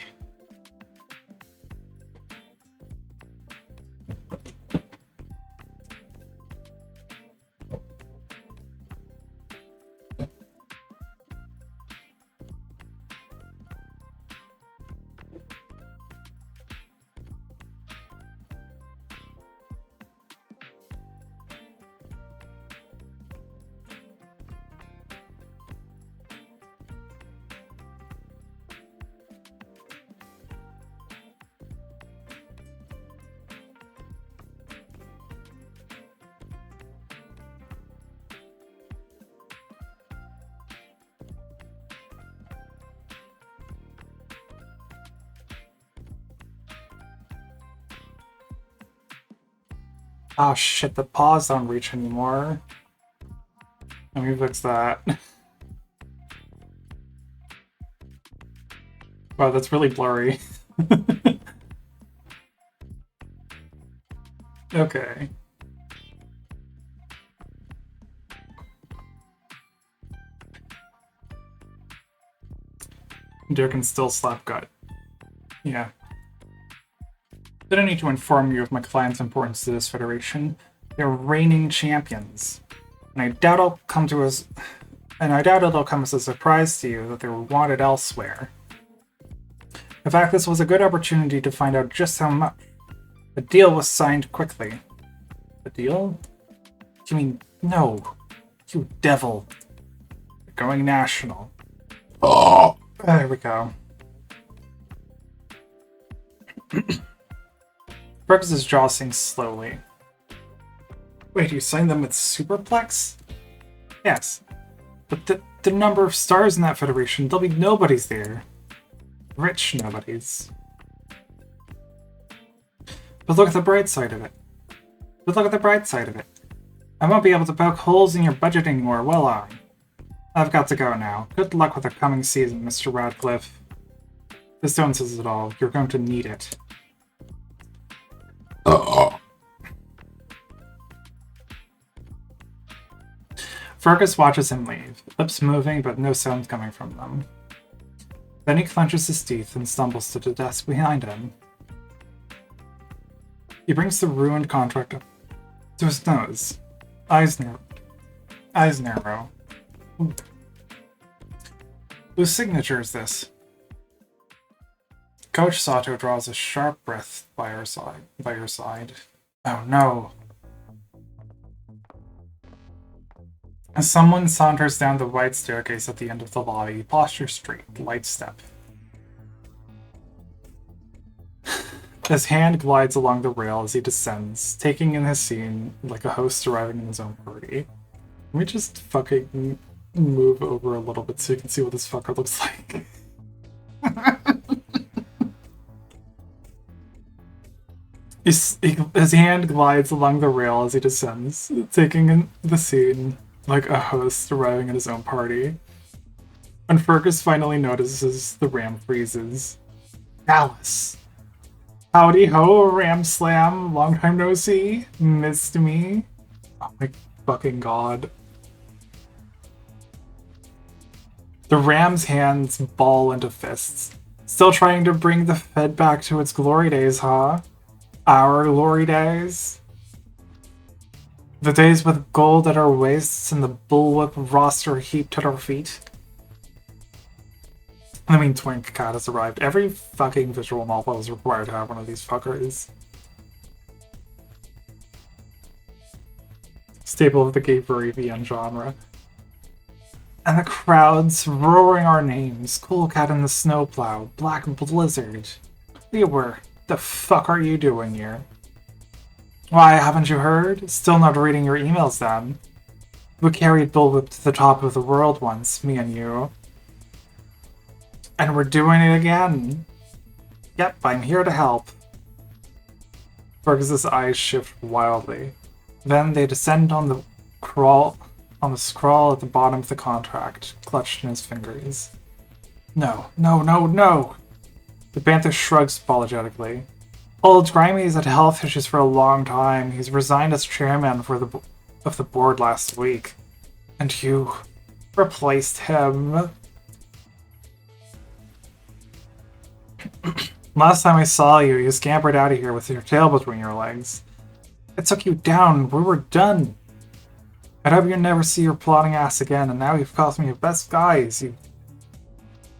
S5: Oh shit, the paws don't reach anymore. Let me fix that. Wow, that's really blurry. Okay. Deer can still slap gut. Yeah. Didn't need to inform you of my client's importance to this federation. They're reigning champions. And I doubt it'll come as a surprise to you that they were wanted elsewhere. In fact, this was a good opportunity to find out just how much. The deal was signed quickly. The deal? You mean, no. You devil. You're going national. Oh! There we go. Fergus's jaw sinks slowly. Wait, you signed them with Superplex? Yes. But the number of stars in that federation, there'll be nobodies there. Rich nobodies. But look at the bright side of it. I won't be able to poke holes in your budget anymore, will I? I've got to go now. Good luck with the coming season, Mr. Radcliffe. This don't says it all. You're going to need it. Fergus watches him leave, lips moving but no sound coming from them. Then he clenches his teeth and stumbles to the desk behind him. He brings the ruined contract up to his nose. Eyes narrow. Ooh. Whose signature is this? Coach Sato draws a sharp breath by her side. Oh no. As someone saunters down the wide staircase at the end of the lobby, posture straight, light step. His hand glides along the rail as he descends, taking in his scene like a host arriving in his own party. Let me just fucking move over a little bit so you can see what this fucker looks like. His hand glides along the rail as he descends, taking in the scene like a host arriving at his own party. When Fergus finally notices, the ram freezes. Alice! Howdy ho, Ram Slam, long time no see. Missed me? Oh my fucking god. The ram's hands ball into fists. Still trying to bring the Fed back to its glory days, huh? Our glory days? The days with gold at our waists and the bullwhip roster heaped at our feet? I mean, Twink Cat has arrived. Every fucking visual novel is required to have one of these fuckers. Staple of the gay furry VN genre. And the crowds roaring our names. Cool Cat in the Snowplow. Black Blizzard. The fuck are you doing here? Why, haven't you heard? Still not reading your emails then. We carried Bullwhip to the top of the world once, me and you. And we're doing it again. Yep, I'm here to help. Fergus's eyes shift wildly. Then they descend on the scrawl at the bottom of the contract, clutched in his fingers. No. The Panther shrugs apologetically. Old Grimey's had health issues for a long time. He's resigned as chairman of the board last week. And you replaced him. Last time I saw you, you scampered out of here with your tail between your legs. I took you down. We were done. I'd hope you never see your plotting ass again, and now you've cost me your best guys.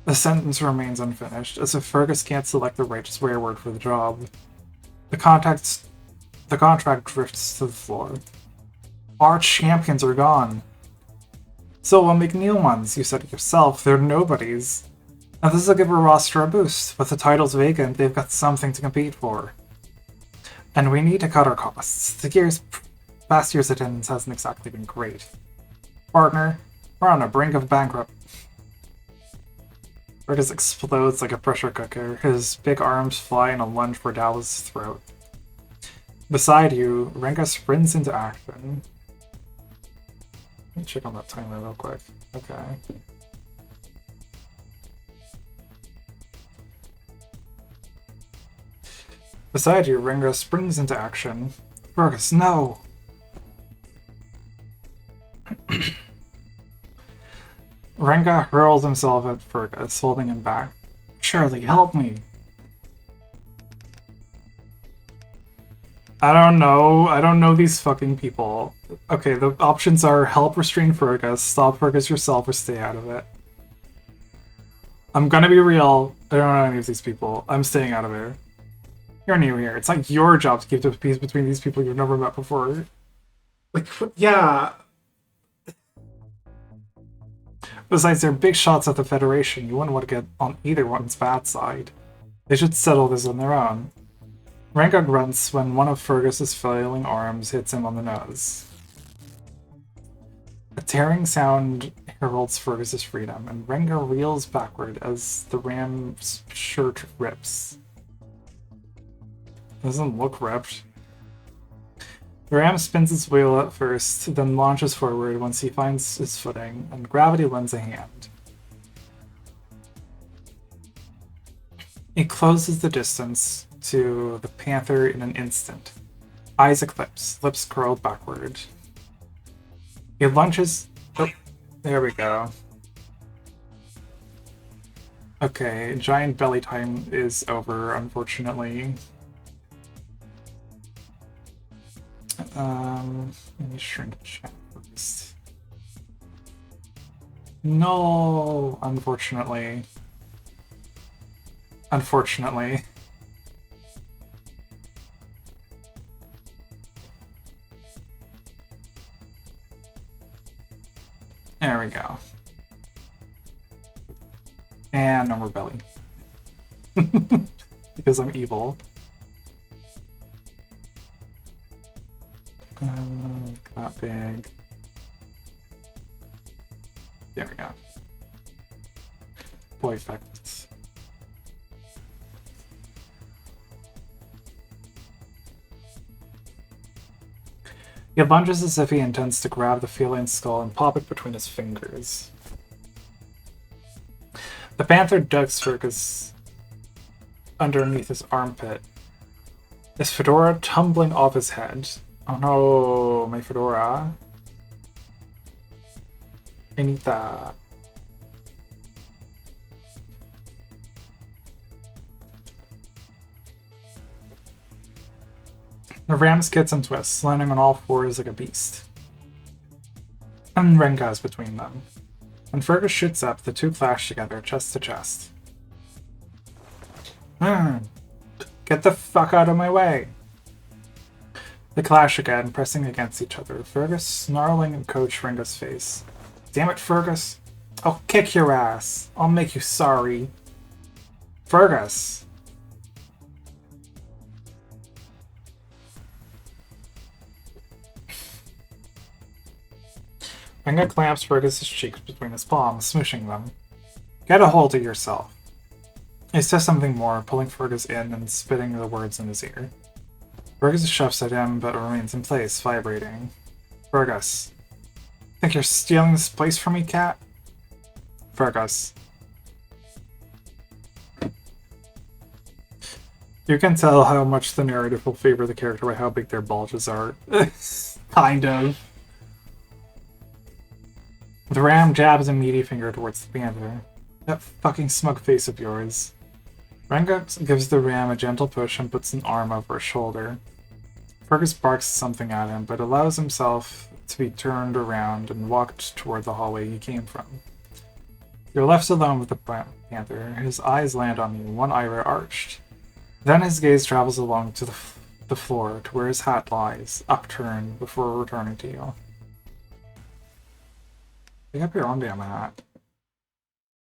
S5: The sentence remains unfinished, as if Fergus can't select the right swear word for the job. The contract drifts to the floor. Our champions are gone. So will McNeil ones, you said it yourself. They're nobodies. Now this will give our roster a boost. With the titles vacant, they've got something to compete for. And we need to cut our costs. Past year's attendance hasn't exactly been great. Partner, we're on the brink of bankrupt. Fergus explodes like a pressure cooker. His big arms fly in a lunge for Dallas' throat. Beside you, Renka sprints into action. Let me check on that timer real quick. Okay. Beside you, Renga springs into action. Fergus, no! Renga hurls himself at Fergus, holding him back. Surely, help me! I don't know these fucking people. Okay, the options are help restrain Fergus, stop Fergus yourself, or stay out of it. I'm gonna be real, I don't know any of these people. I'm staying out of here. You're new here. It's like your job to keep the peace between these people you've never met before. Like, yeah. Besides, they're big shots at the Federation. You wouldn't want to get on either one's bad side. They should settle this on their own. Renga grunts when one of Fergus's flailing arms hits him on the nose. A tearing sound heralds Fergus's freedom, and Renga reels backward as the ram's shirt rips. Doesn't look ripped. The ram spins its wheel at first, then launches forward once he finds his footing, and gravity lends a hand. He closes the distance to the panther in an instant. Eyes eclipse, lips curled backward. He lunges. Oh, there we go. Okay, giant belly time is over, unfortunately. Let me shrink chat first. No, unfortunately. Unfortunately. There we go. And no more belly. Because I'm evil. Got big. There we go. Boy effects. He lunges as if he intends to grab the feline skull and pop it between his fingers. The panther ducks Fergus underneath his armpit, his fedora tumbling off his head. Oh no, my fedora. I need that. The ram skids and twists, landing on all fours like a beast. And Renga is between them. When Fergus shoots up, the two clash together, chest to chest. Get the fuck out of my way! They clash again, pressing against each other, Fergus snarling in Coach Renga's face. Damn it, Fergus! I'll kick your ass! I'll make you sorry! Fergus! Renga clamps Fergus's cheeks between his palms, smooshing them. Get a hold of yourself. He says something more, pulling Fergus in and spitting the words in his ear. Fergus shoves at him, but remains in place, vibrating. Fergus. Think you're stealing this place from me, cat? Fergus. You can tell how much the narrative will favor the character by how big their bulges are. Kind of. The ram jabs a meaty finger towards the panther. That fucking smug face of yours. Renga gives the ram a gentle push and puts an arm over his shoulder. Fergus barks something at him, but allows himself to be turned around and walked toward the hallway he came from. You're left alone with the panther. His eyes land on you, one eyelid arched. Then his gaze travels along to the floor, to where his hat lies, upturned, before returning to you. Pick up your own damn hat.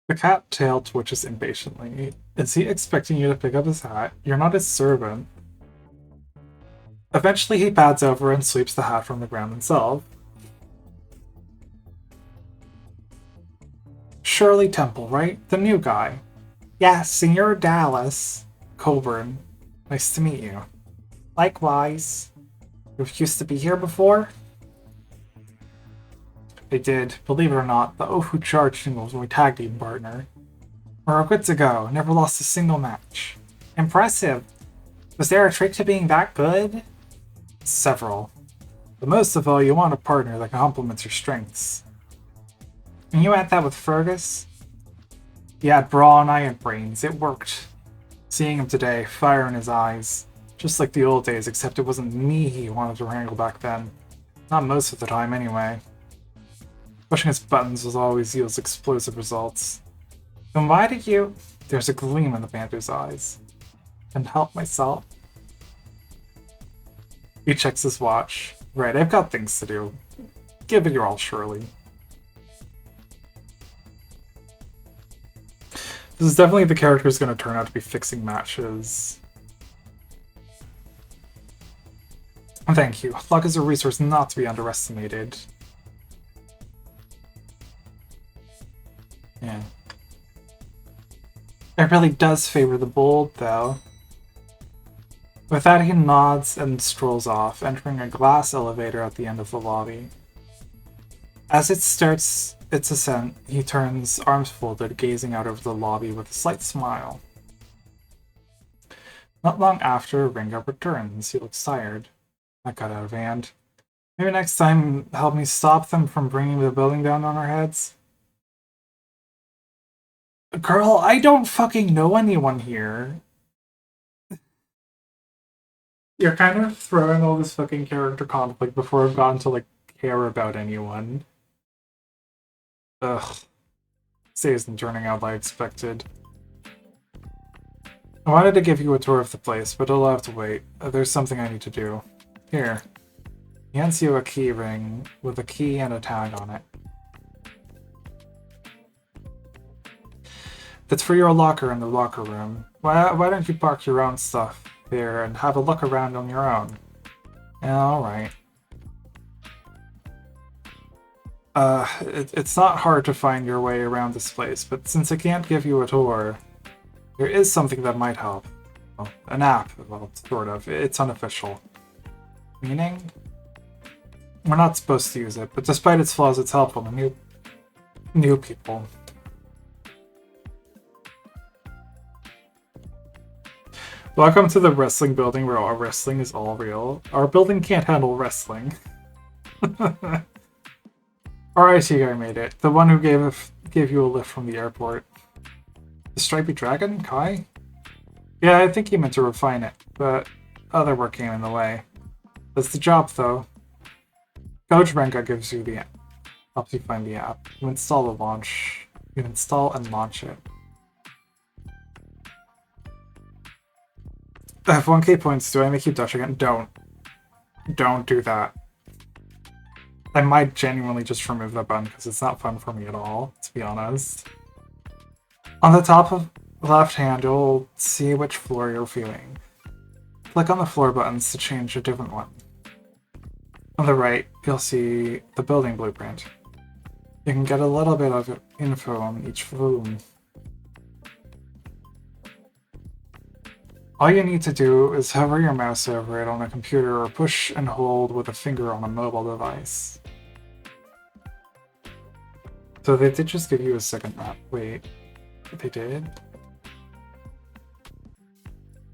S5: The cat tail twitches impatiently. Is he expecting you to pick up his hat? You're not his servant. Eventually he pads over and sweeps the hat from the ground himself. Shirley Temple, right? The new guy. Yeah, Senor Dallas. Coburn. Nice to meet you. Likewise. You used to be here before? They did. Believe it or not, the Ofu charged me was my tag team partner. We're good to go. Never lost a single match. Impressive. Was there a trick to being that good? Several. But most of all, you want a partner that complements your strengths. And you had that with Fergus? He had brawn, I had brains. It worked. Seeing him today, fire in his eyes. Just like the old days, except it wasn't me he wanted to wrangle back then. Not most of the time, anyway. Pushing his buttons was always yields explosive results. Then why did you... There's a gleam in the panther's eyes. Can help myself. He checks his watch. Right, I've got things to do. Give it your all, Shirley. This is definitely the character who's going to turn out to be fixing matches. Thank you. Luck is a resource not to be underestimated. Yeah. It really does favor the bold, though. With that, he nods and strolls off, entering a glass elevator at the end of the lobby. As it starts its ascent, he turns, arms folded, gazing out over the lobby with a slight smile. Not long after, Ringo returns. He looks tired. That got out of hand. Maybe next time help me stop them from bringing the building down on our heads? Girl, I don't fucking know anyone here. You're kind of throwing all this fucking character conflict before I've gotten to, like, care about anyone. Ugh. This day isn't turning out like I expected. I wanted to give you a tour of the place, but it'll have to wait. There's something I need to do. Here. He hands you a key ring with a key and a tag on it. It's for your locker in the locker room. Why don't you park your own stuff here and have a look around on your own? Alright. It's not hard to find your way around this place, but since I can't give you a tour, there is something that might help. Well, an app, well, sort of. It's unofficial. Meaning? We're not supposed to use it, but despite its flaws, it's helpful to new people. Welcome to the wrestling building where our wrestling is all real. Our building can't handle wrestling. Our IT guy made it. The one who gave you a lift from the airport. The Stripy Dragon? Kai? Yeah, I think he meant to refine it, but other work came in the way. That's the job, though. Coach Renga gives you the app. Helps you find the app. You install and launch it. I have 1k points. Do I make you Dutch again? Don't. Don't do that. I might genuinely just remove that button because it's not fun for me at all, to be honest. On the top of the left hand, you'll see which floor you're feeling. Click on the floor buttons to change a different one. On the right, you'll see the building blueprint. You can get a little bit of info on each room. All you need to do is hover your mouse over it on a computer or push and hold with a finger on a mobile device. So they did just give you a second map. Wait, they did?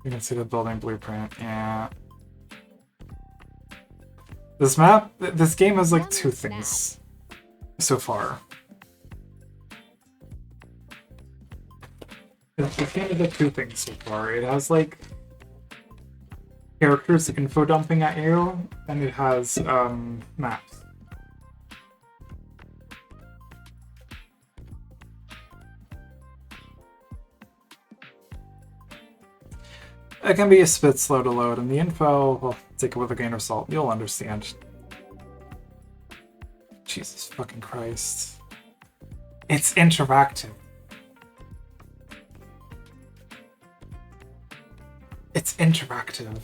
S5: You can see the building blueprint, yeah. This game has like two things so far. This game has like two things so far. It has like characters info dumping at you, and it has maps. It can be a bit slow to load, and the info, well, take it with a grain of salt. You'll understand. Jesus fucking Christ. It's interactive. It's interactive.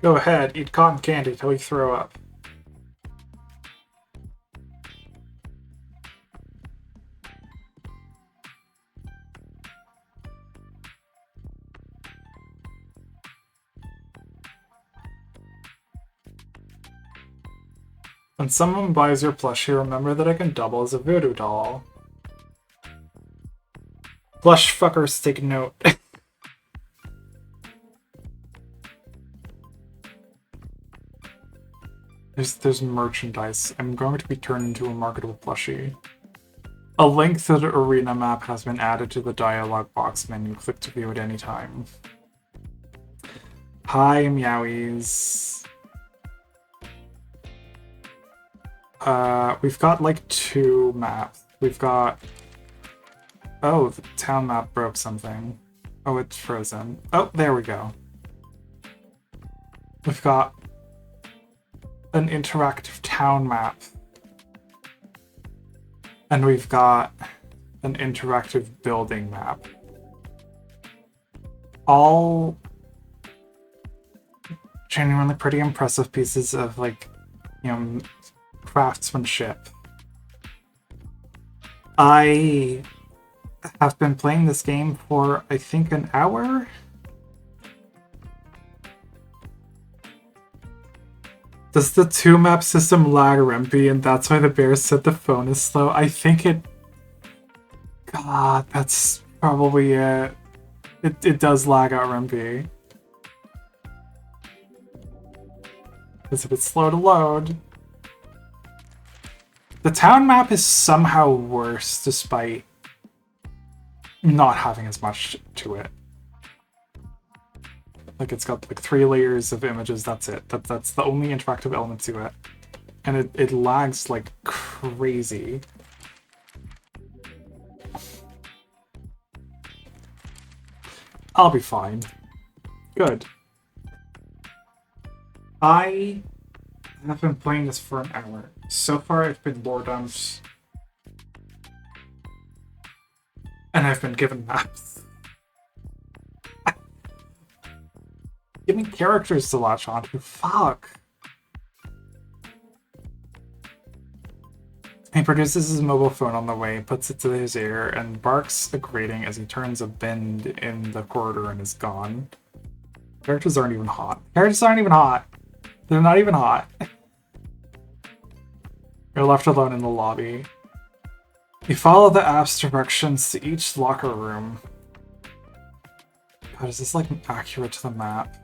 S5: Go ahead, eat cotton candy till you throw up. When someone buys your plushie, remember that it can double as a voodoo doll. Plush fuckers, take note. There's merchandise. I'm going to be turned into a marketable plushie. A link to the arena map has been added to the dialog box menu. Click to view at any time. Hi, Meowies. We've got like 2 maps. We've got... Oh, the town map broke something. Oh, it's frozen. Oh, there we go. We've got an interactive town map. And we've got an interactive building map. All genuinely pretty impressive pieces of, like, you know, craftsmanship. I have been playing this game for, I think, an hour? Does the 2-map system lag Rempy, and that's why the bears said the phone is slow? I think it... God, that's probably it. It does lag out Rempy. It's a bit slow to load. The town map is somehow worse despite not having as much to it. Like, it's got like 3 layers of images, that's it. That's the only interactive element to it. And it lags like crazy. I'll be fine. Good. I have been playing this for an hour. So far I've been lore dumped. And I've been given maps. Give me characters to latch onto. Fuck. He produces his mobile phone on the way, puts it to his ear, and barks a greeting as he turns a bend in the corridor and is gone. Characters aren't even hot. Characters aren't even hot. They're not even hot. You're left alone in the lobby. You follow the app's directions to each locker room. God, is this like accurate to the map?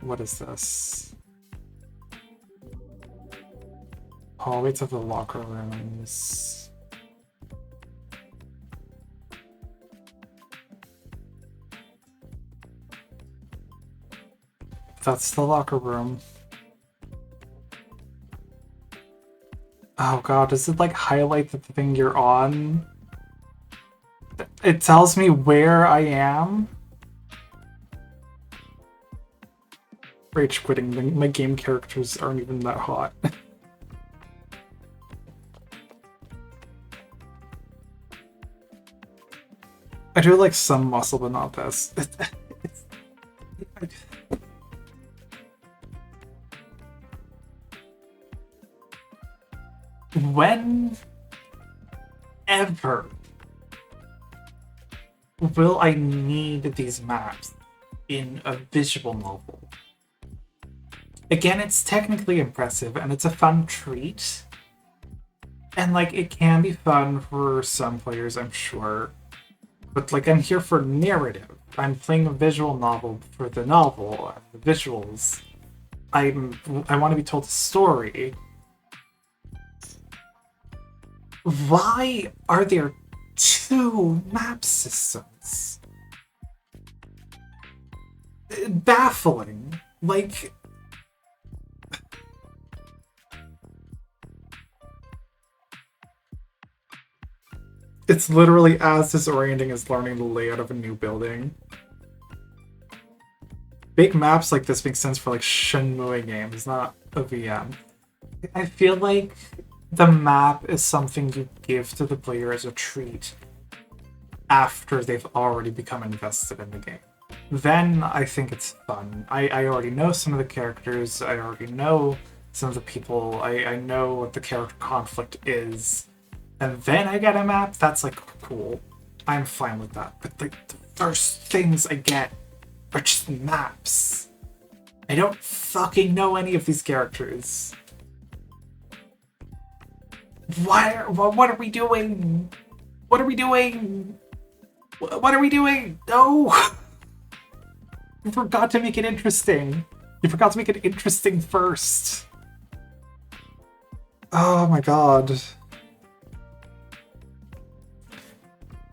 S5: What is this? Hallway to the locker rooms. That's the locker room. Oh god, does it like highlight the thing you're on? It tells me where I am? Rage quitting. My game characters aren't even that hot. I do like some muscle, but not this. Whenever will I need these maps in a visual novel? Again, it's technically impressive and it's a fun treat. And like, it can be fun for some players, I'm sure. But like, I'm here for narrative. I'm playing a visual novel for the novel and the visuals. I want to be told a story. Why are there 2 map systems? Baffling. Like... It's literally as disorienting as learning the layout of a new building. Big maps like this make sense for like Shenmue games, not a VM. I feel like the map is something you give to the player as a treat after they've already become invested in the game. Then I think it's fun. I already know some of the characters, I already know some of the people, I know what the character conflict is. And then I get a map, that's like cool. I'm fine with that. But like the first things I get are just maps. I don't fucking know any of these characters. What are we doing? What are we doing? What are we doing? No! You forgot to make it interesting. You forgot to make it interesting first. Oh my god.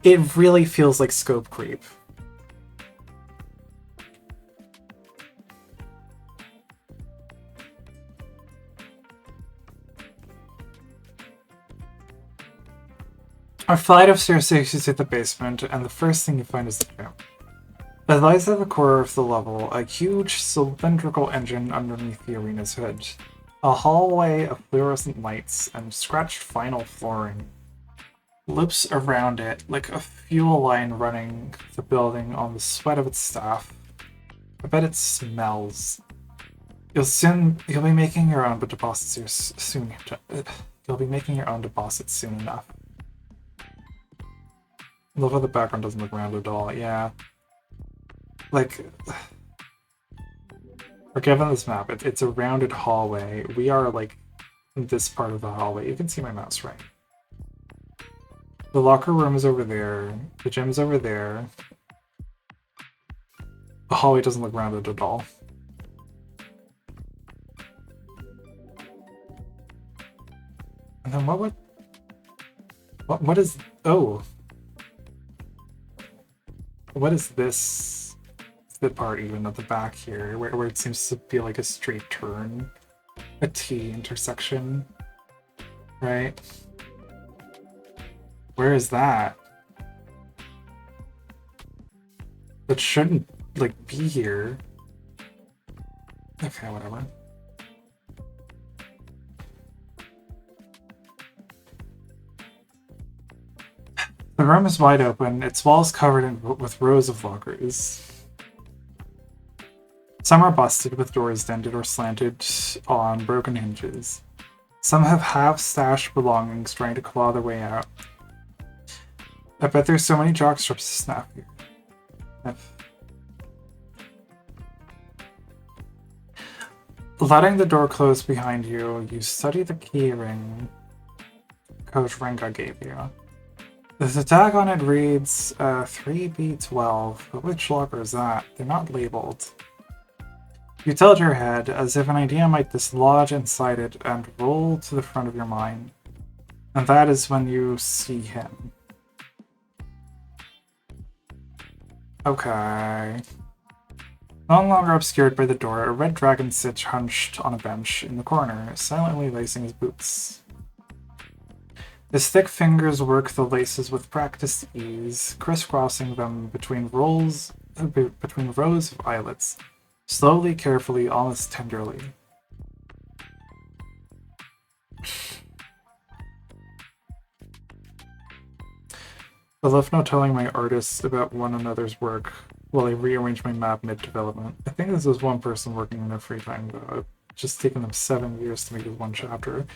S5: It really feels like scope creep. A flight of stairs takes you to the basement, and the first thing you find is the gym. It lies at the core of the level, a huge cylindrical engine underneath the arena's hood. A hallway of fluorescent lights and scratched vinyl flooring loops around it like a fuel line running the building on the sweat of its staff. I bet it smells. You'll be making your own deposits here soon. You'll be making your own deposits soon enough. I love how the background doesn't look rounded at all. Yeah. Like, we're given this map. It's a rounded hallway. We are, like, in this part of the hallway. You can see my mouse, right? The locker room is over there. The gym is over there. The hallway doesn't look rounded at all. And then what is... Oh. What is this? The part even at the back here, where it seems to be like a straight turn. A T intersection. Right? Where is that? That shouldn't, like, be here. Okay, whatever. The room is wide open, its walls covered with rows of lockers. Some are busted with doors dented or slanted on broken hinges. Some have half-stashed belongings trying to claw their way out. I bet there's so many jock strips to snap here. Letting the door close behind you, you study the key ring Coach Renga gave you. The tag on it reads 3B12, but which locker is that? They're not labeled. You tilt your head, as if an idea might dislodge inside it and roll to the front of your mind. And that is when you see him. Okay. No longer obscured by the door, a red dragon sits hunched on a bench in the corner, silently lacing his boots. His thick fingers work the laces with practiced ease, crisscrossing them between rows of eyelets, slowly, carefully, almost tenderly. I love no telling my artists about one another's work while I rearrange my map mid-development. I think this is one person working in their free time, though. It's just taken them 7 years to make this one chapter.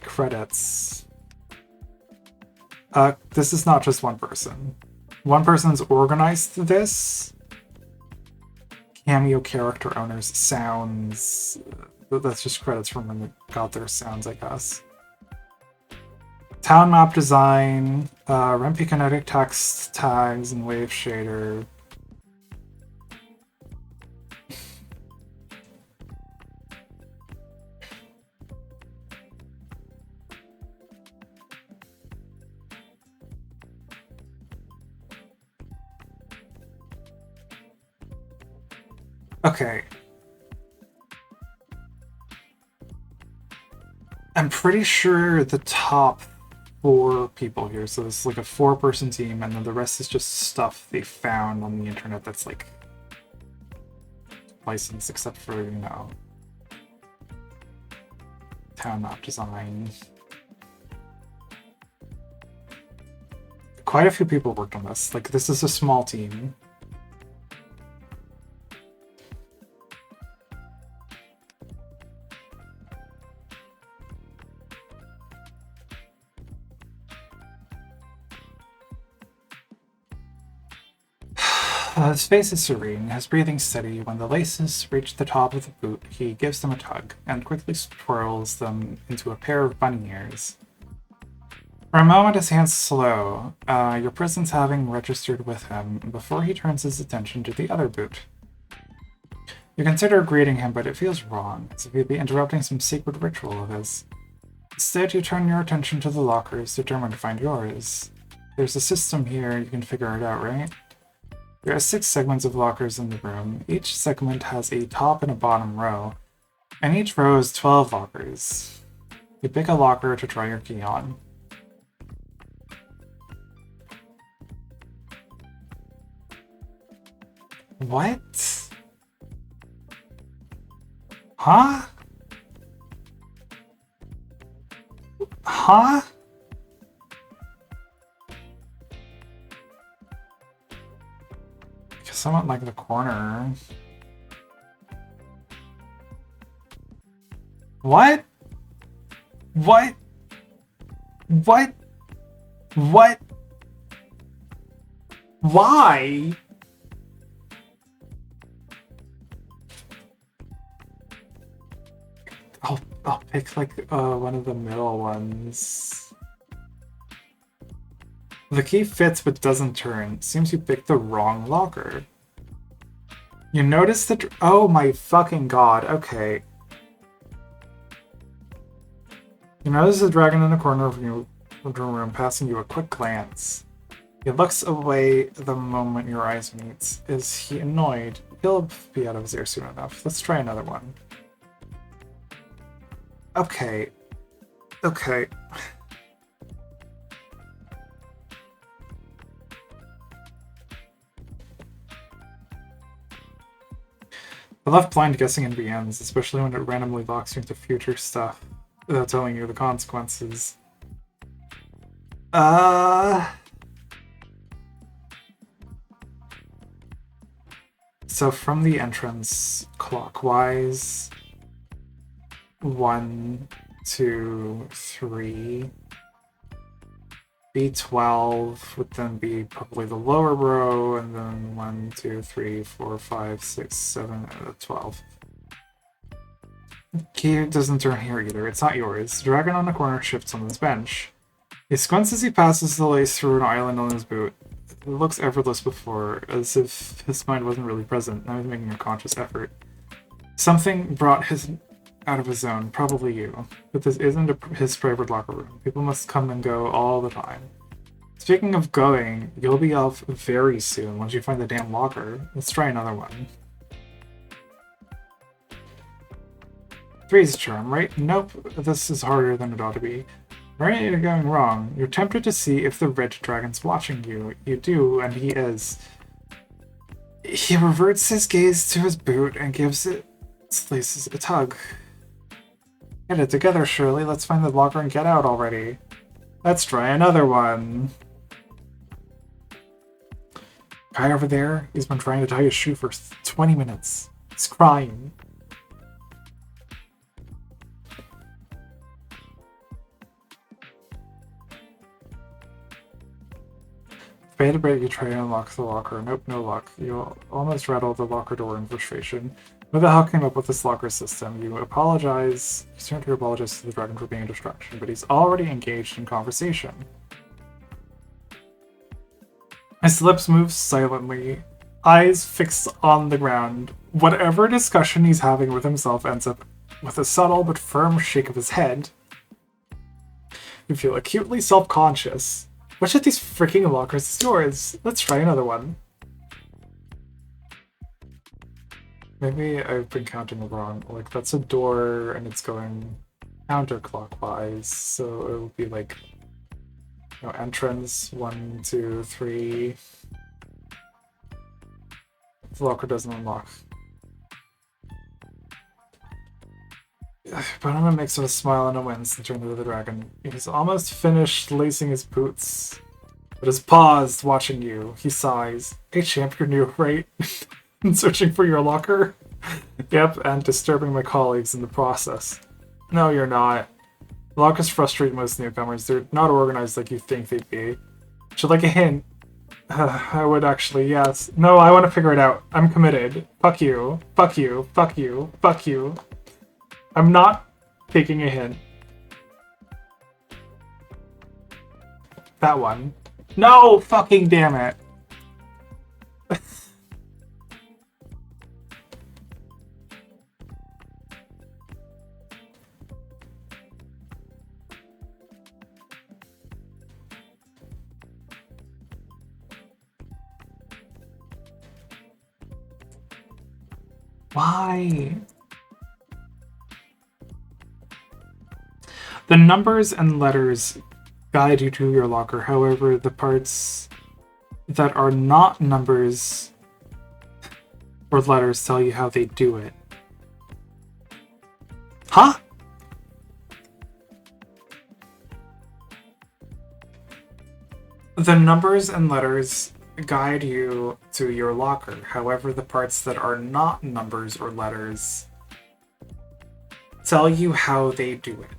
S5: Credits. This is not just one person. One person's organized this. Cameo character owners, sounds. That's just credits from when they got their sounds, I guess. Town map design, Rempi kinetic text tags and wave shader. Okay. I'm pretty sure the top 4 people here, so it's like a 4-person team, and then the rest is just stuff they found on the internet that's like licensed, except for, you know, town map design. Quite a few people worked on this. Like, this is a small team. His face is serene, his breathing steady. When the laces reach the top of the boot, he gives them a tug, and quickly twirls them into a pair of bunny ears. For a moment, his hands slow, your presence having registered with him, before he turns his attention to the other boot. You consider greeting him, but it feels wrong, as if he'd be interrupting some secret ritual of his. Instead, you turn your attention to the lockers, determined to find yours. There's a system here, you can figure it out, right? There are 6 segments of lockers in the room. Each segment has a top and a bottom row, and each row is 12 lockers. You pick a locker to try your key on. What? Huh? Huh? Because I'm at like the corner. What? What? What? What? Why? I'll pick like one of the middle ones. The key fits but doesn't turn. Seems you picked the wrong locker. You notice that— oh my fucking god, okay. You notice the dragon in the corner of your room passing you a quick glance. He looks away the moment your eyes meet. Is he annoyed? He'll be out of his ear soon enough. Let's try another one. Okay. Okay. I love blind guessing in VNs, especially when it randomly locks you into future stuff without telling you the consequences. So from the entrance, clockwise, 1, 2, 3. B12 would then be probably the lower row, and then 1, 2, 3, 4, 5, 6, 7, 12. Key doesn't turn here either. It's not yours. The dragon on the corner shifts on his bench. He squints as he passes the lace through an island on his boot. It looks effortless before, as if his mind wasn't really present. Now he's making a conscious effort. Something brought him out of his zone, probably you. But this isn't his private locker room. People must come and go all the time. Speaking of going, you'll be off very soon once you find the damn locker. Let's try another one. 3's charm, right? Nope, this is harder than it ought to be. Right, you're going wrong. You're tempted to see if the red dragon's watching you. You do, and he is. He reverts his gaze to his boot and gives its laces a tug. Get it together, Shirley. Let's find the locker and get out already. Let's try another one. Guy over there, he's been trying to tie his shoe for 20 minutes. He's crying. Beta break, you try to unlock the locker. Nope, no luck. You almost rattle the locker door in frustration. Who the hell came up with this locker system? You apologize. You turn to apologize to the dragon for being a distraction, but he's already engaged in conversation. His lips move silently, eyes fixed on the ground. Whatever discussion he's having with himself ends up with a subtle but firm shake of his head. You feel acutely self-conscious. Which of these freaking lockers is yours? Let's try another one. Maybe I've been counting wrong. Like, that's a door and it's going counterclockwise, so it would be like, you know, entrance 1, 2, 3. The locker doesn't unlock. Bannerman makes a smile and a wince and turns to the dragon. He's almost finished lacing his boots, but has paused watching you. He sighs. Hey champ, you're new, right? Searching for your locker? Yep, and disturbing my colleagues in the process. No, you're not. Lockers frustrate most newcomers. They're not organized like you think they'd be. Would you like a hint? I would actually, yes. No, I want to figure it out. I'm committed. Fuck you. Fuck you. Fuck you. Fuck you. I'm not taking a hint. That one. No! Fucking damn it. Why? The numbers and letters guide you to your locker. However, the parts that are not numbers or letters tell you how they do it. Huh? The numbers and letters guide you to your locker. However, the parts that are not numbers or letters tell you how they do it.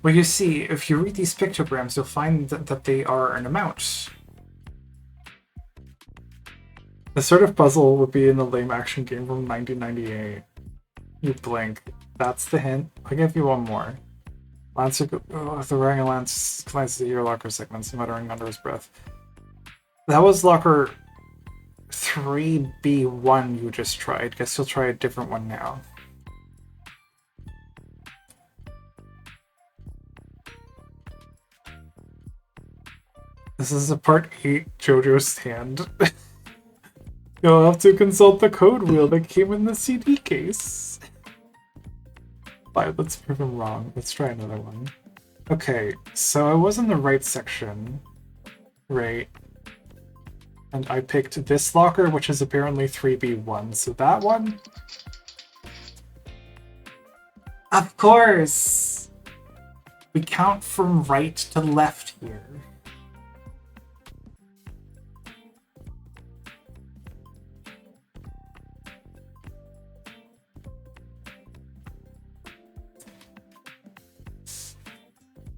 S5: Well, you see, if you read these pictograms, you'll find that they are an amount. This sort of puzzle would be in a lame action game from 1998. You blink. That's the hint. I'll give you one more. Lancer, the Rang Lance glances at your locker segments, muttering under his breath. That was locker 3B1 you just tried. Guess you'll try a different one now. This is a part 8 JoJo stand. You'll have to consult the code wheel that came in the CD case. Fine, let's prove him wrong. Let's try another one. Okay, so I was in the right section, right? And I picked this locker, which is apparently 3B1. So that one? Of course! We count from right to left here.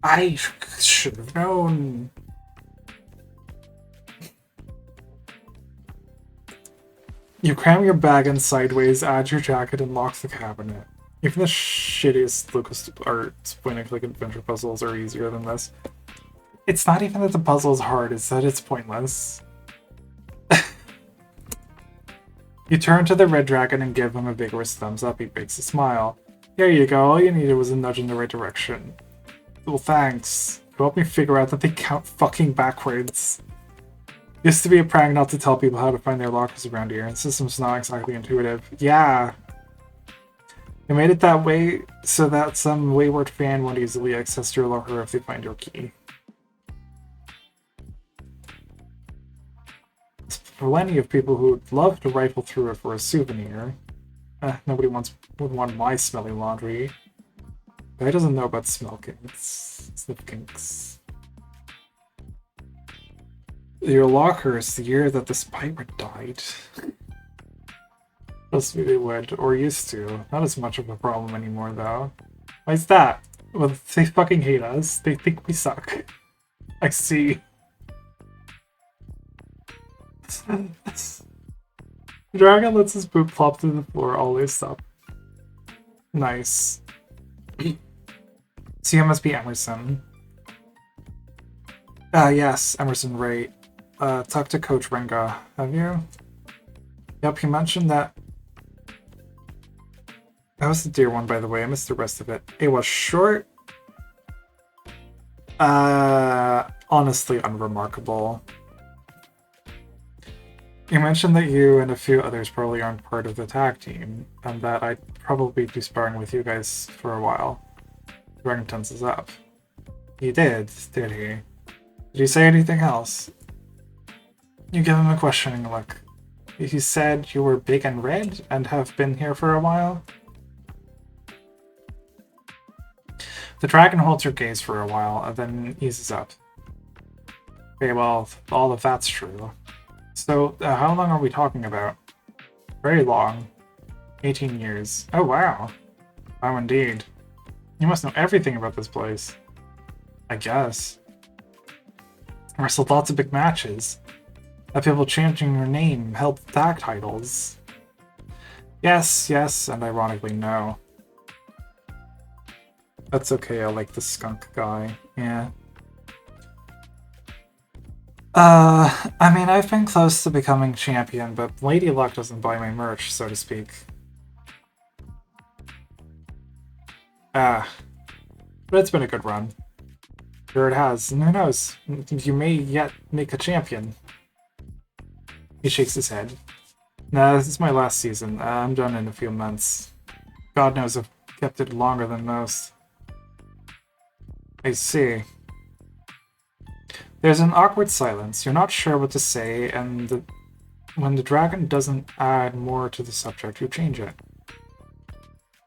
S5: I should have known. You cram your bag in sideways, add your jacket, and lock the cabinet. Even the shittiest LucasArts point-and-click adventure puzzles are easier than this. It's not even that the puzzle is hard, it's that it's pointless. You turn to the red dragon and give him a vigorous thumbs up. He makes a smile. There you go, all you needed was a nudge in the right direction. Well, thanks. You helped me figure out that they count fucking backwards. Used to be a prank not to tell people how to find their lockers around here, and the system's not exactly intuitive. Yeah. You made it that way so that some wayward fan won't easily access your locker if they find your key. There's plenty of people who would love to rifle through it for a souvenir. Nobody would want my smelly laundry. Guy doesn't know about smell kinks. Sniff kinks. Your locker is the year that this pirate died. Trust me, they would, or used to. Not as much of a problem anymore, though. Why is that? Well, they fucking hate us. They think we suck. I see. Dragon lets his boot plop to the floor, all laced up. Nice. So you must be Emerson. Yes, Emerson, right. Talk to Coach Renga, have you? Yep, he mentioned that. That was the deer one, by the way. I missed the rest of it. It was short. Honestly unremarkable. You mentioned that you and a few others probably aren't part of the tag team, and that I'd probably be sparring with you guys for a while. Dragon tenses up. He did he? Did he say anything else? You give him a questioning look. He said you were big and red and have been here for a while? The dragon holds your gaze for a while and then eases up. Okay, well, all of that's true. So, how long are we talking about? Very long. 18 years. Oh, wow. Wow, indeed. You must know everything about this place. I guess. Wrestled lots of big matches. Had people changing your name, held tag titles. Yes, and ironically no. That's okay, I like the skunk guy. Yeah. I mean, I've been close to becoming champion, but Lady Luck doesn't buy my merch, so to speak. But it's been a good run. Sure it has, and who knows? You may yet make a champion. He shakes his head. Nah, this is my last season. I'm done in a few months. God knows I've kept it longer than most. I see. There's an awkward silence. You're not sure what to say, and when the dragon doesn't add more to the subject, you change it.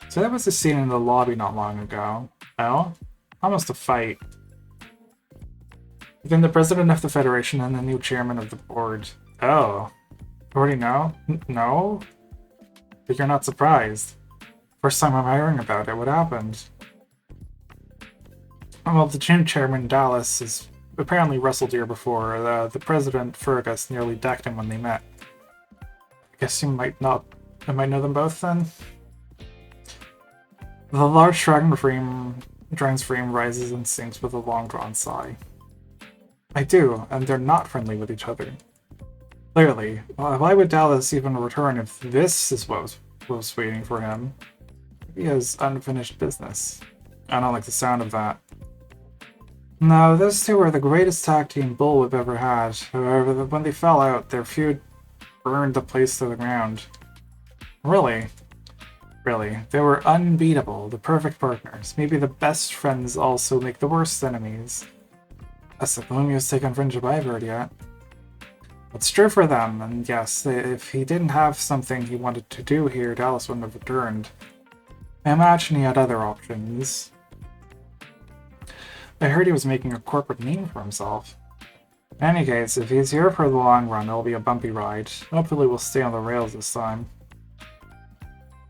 S5: So that was the scene in the lobby not long ago. Oh? Almost a fight. Between the president of the Federation and the new chairman of the board. Oh. You already know? No? But you're not surprised. First time I'm hearing about it. What happened? Well, the gym chairman, Dallas, has apparently wrestled here before. The president, Fergus, nearly decked him when they met. I guess you might not... I might know them both, then? The large dragon's frame rises and sinks with a long-drawn sigh. I do, and they're not friendly with each other. Clearly. Why would Dallas even return if this is what was waiting for him? He has unfinished business. I don't like the sound of that. No, those two were the greatest tag team Bull we've ever had. However, when they fell out, their feud burned the place to the ground. Really? Really. They were unbeatable, the perfect partners. Maybe the best friends also make the worst enemies. That's the gloomiest take on friendship I've heard yet. It's true for them, and yes, if he didn't have something he wanted to do here, Dallas wouldn't have returned. I imagine he had other options. I heard he was making a corporate name for himself. In any case, if he's here for the long run, it'll be a bumpy ride. Hopefully we'll stay on the rails this time.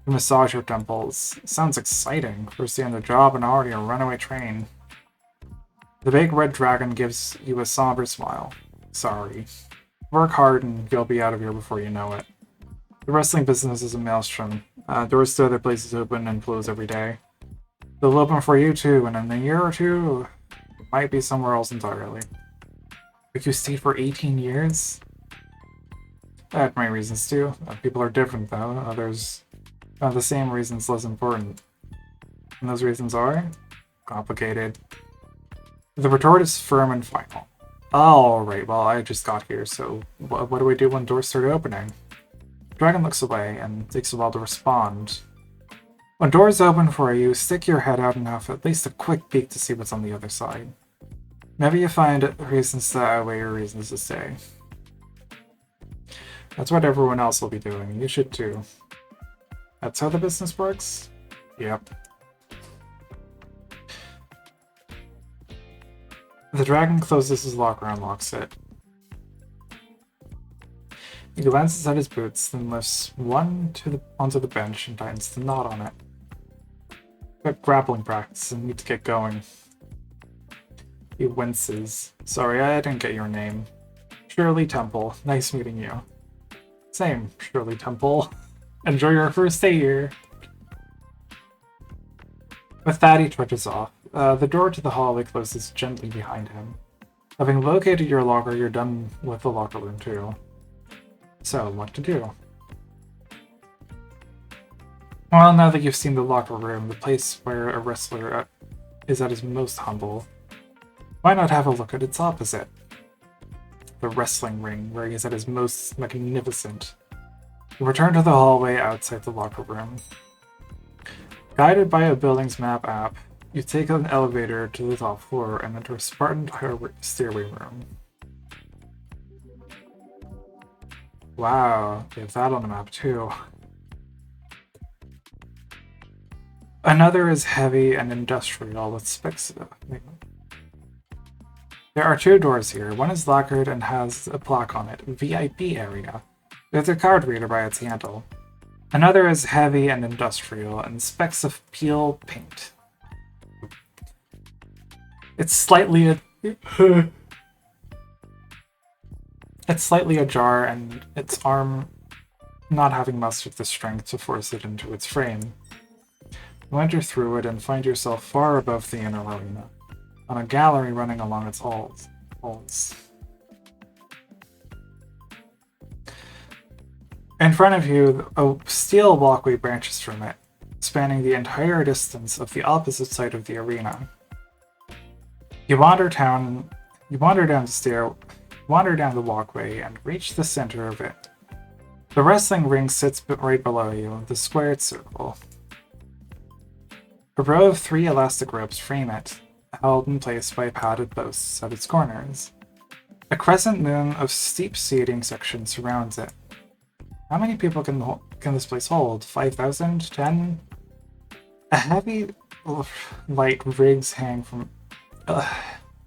S5: You massage your temples. Sounds exciting. First day on the job and already a runaway train. The big red dragon gives you a somber smile. Sorry. Work hard and you'll be out of here before you know it. The wrestling business is a maelstrom. Doors to other places open and close every day. They'll open for you too, and in a year or two, it might be somewhere else entirely. But you stayed for 18 years? I had my reasons too. People are different though. Others have the same reasons less important. And those reasons are? Complicated. The retort is firm and final. Alright, well I just got here, so what do I do when doors start opening? The dragon looks away and takes a while to respond. When doors open for you, stick your head out and have at least a quick peek to see what's on the other side. Maybe you find reasons to outweigh your reasons to stay. That's what everyone else will be doing. You should too. That's how the business works? Yep. The dragon closes his locker and locks it. He glances at his boots, then lifts one onto the bench and tightens the knot on it. Got grappling practice and need to get going. He winces. Sorry, I didn't get your name. Shirley Temple. Nice meeting you. Same, Shirley Temple. Enjoy your first day here. With that, he trudges off. The door to the hallway closes gently behind him. Having located your locker, you're done with the locker room too. So, what to do? Well, now that you've seen the locker room, the place where a wrestler is at his most humble, why not have a look at its opposite? The wrestling ring, where he is at his most magnificent. You return to the hallway outside the locker room. Guided by a building's map app, you take an elevator to the top floor and enter a Spartan stairway room. Wow, they have that on the map too. Another is heavy and industrial with specs. There are two doors here. One is lacquered and has a plaque on it, VIP area, with a card reader by its handle. Another is heavy and industrial and specks of peel paint. It's slightly ajar and its arm not having mustered the strength to force it into its frame. You enter through it and find yourself far above the inner arena, on a gallery running along its halls. In front of you, a steel walkway branches from it, spanning the entire distance of the opposite side of the arena. You wander down. You wander down the stair. Wander down the walkway and reach the center of it. The wrestling ring sits right below you, the squared circle. A row of 3 elastic ropes frame it, held in place by padded posts at its corners. A crescent moon of steep seating sections surrounds it. How many people can this place hold? 5,000? 10? A heavy light rigs hang from...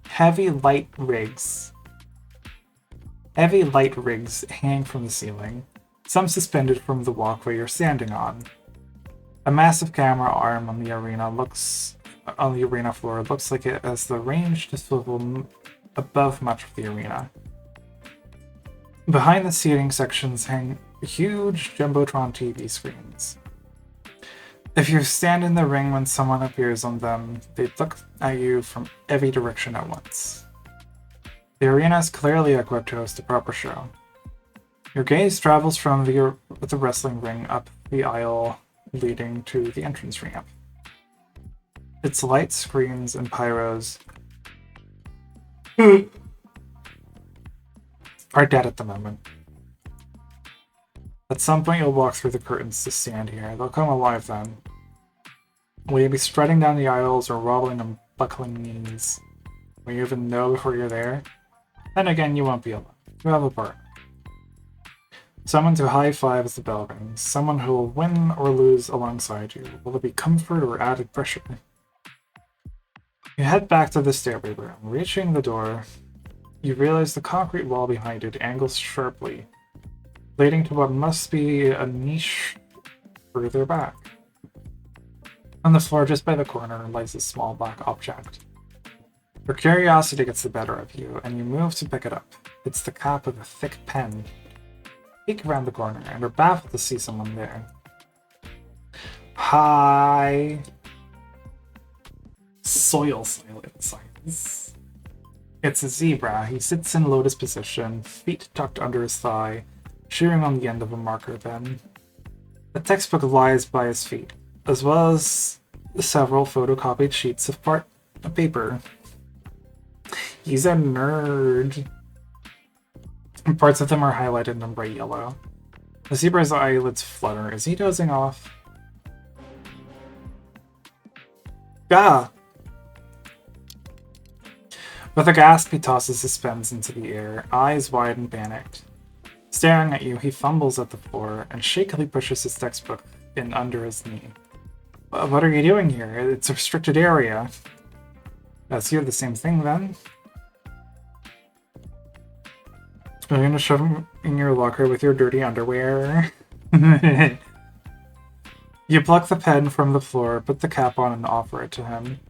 S5: heavy light rigs hang from the ceiling, some suspended from the walkway you're standing on. A massive camera arm on the arena floor looks like it has the range to swivel above much of the arena. Behind the seating sections hang huge Jumbotron TV screens. If you stand in the ring when someone appears on them, they look at you from every direction at once. The arena is clearly equipped to host a proper show. Your gaze travels from the wrestling ring up the aisle leading to the entrance ramp. Its light screens and pyros are dead at the moment. At some point you'll walk through the curtains to stand here. They'll come alive then. Will you be strutting down the aisles or wobbling on buckling knees? Will you even know before you're there? Then again, you won't be alone. You have a partner. Someone to high-five as the bell rings. Someone who will win or lose alongside you. Will it be comfort or added pressure? You head back to the stairway room. Reaching the door, you realize the concrete wall behind it angles sharply, leading to what must be a niche further back. On the floor just by the corner lies a small black object. Your curiosity gets the better of you, and you move to pick it up. It's the cap of a thick pen. Peek around the corner, and are baffled to see someone there. Hi! Soil science. It's a zebra. He sits in lotus position, feet tucked under his thigh, chewing on the end of a marker pen. A textbook lies by his feet, as well as several photocopied sheets of paper. He's a nerd. Parts of them are highlighted in bright yellow. The zebra's eyelids flutter. Is he dozing off? Gah! With a gasp, he tosses his pens into the air, eyes wide and panicked. Staring at you, he fumbles at the floor and shakily pushes his textbook in under his knee. What are you doing here? It's a restricted area. So you have the same thing then? Are you gonna shove him in your locker with your dirty underwear? You pluck the pen from the floor, put the cap on, and offer it to him.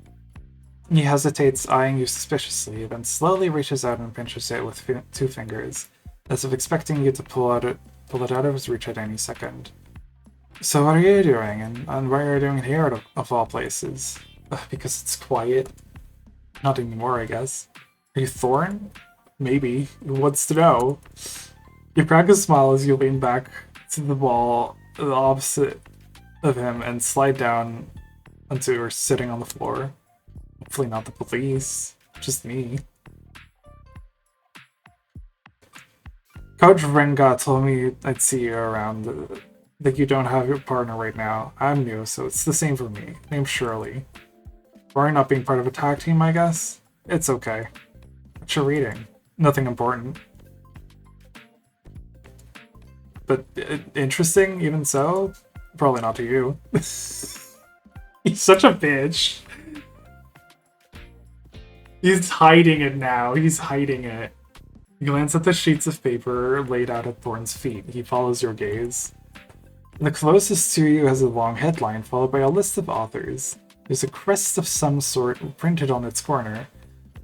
S5: He hesitates, eyeing you suspiciously, then slowly reaches out and pinches it with 2 fingers, as if expecting you to pull it out of his reach at any second. So what are you doing, and why are you doing it here of all places? Because it's quiet? Not anymore, I guess. Are you Thorn? Maybe. Who wants to know? You crack a smile as you lean back to the wall the opposite of him and slide down onto her sitting on the floor. Hopefully not the police. Just me. Coach Renga told me I'd see you around. That you don't have your partner right now. I'm new, so it's the same for me. Name's Shirley. Or not being part of a tag team, I guess? It's okay. What you reading? Nothing important. But interesting, even so? Probably not to you. He's such a bitch. He's hiding it now. He's hiding it. You glance at the sheets of paper laid out at Thorn's feet. He follows your gaze. The closest to you has a long headline, followed by a list of authors. There's a crest of some sort printed on its corner.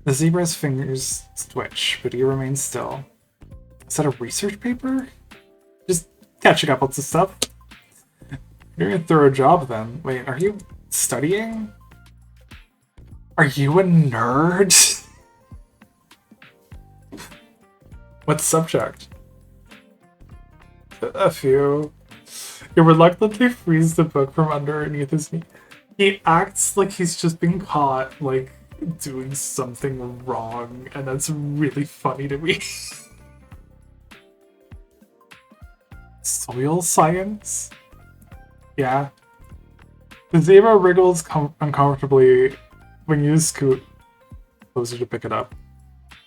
S5: The zebra's fingers twitch, but he remains still. Is that a research paper? Just catching up on some stuff. You're doing a thorough job then. Wait, are you studying? Are you a nerd? What subject? A few. You reluctantly frees the book from underneath his knee. He acts like he's just been caught, like, doing something wrong, and that's really funny to me. Soil science? Yeah. The zebra wriggles uncomfortably when you scoot closer to pick it up.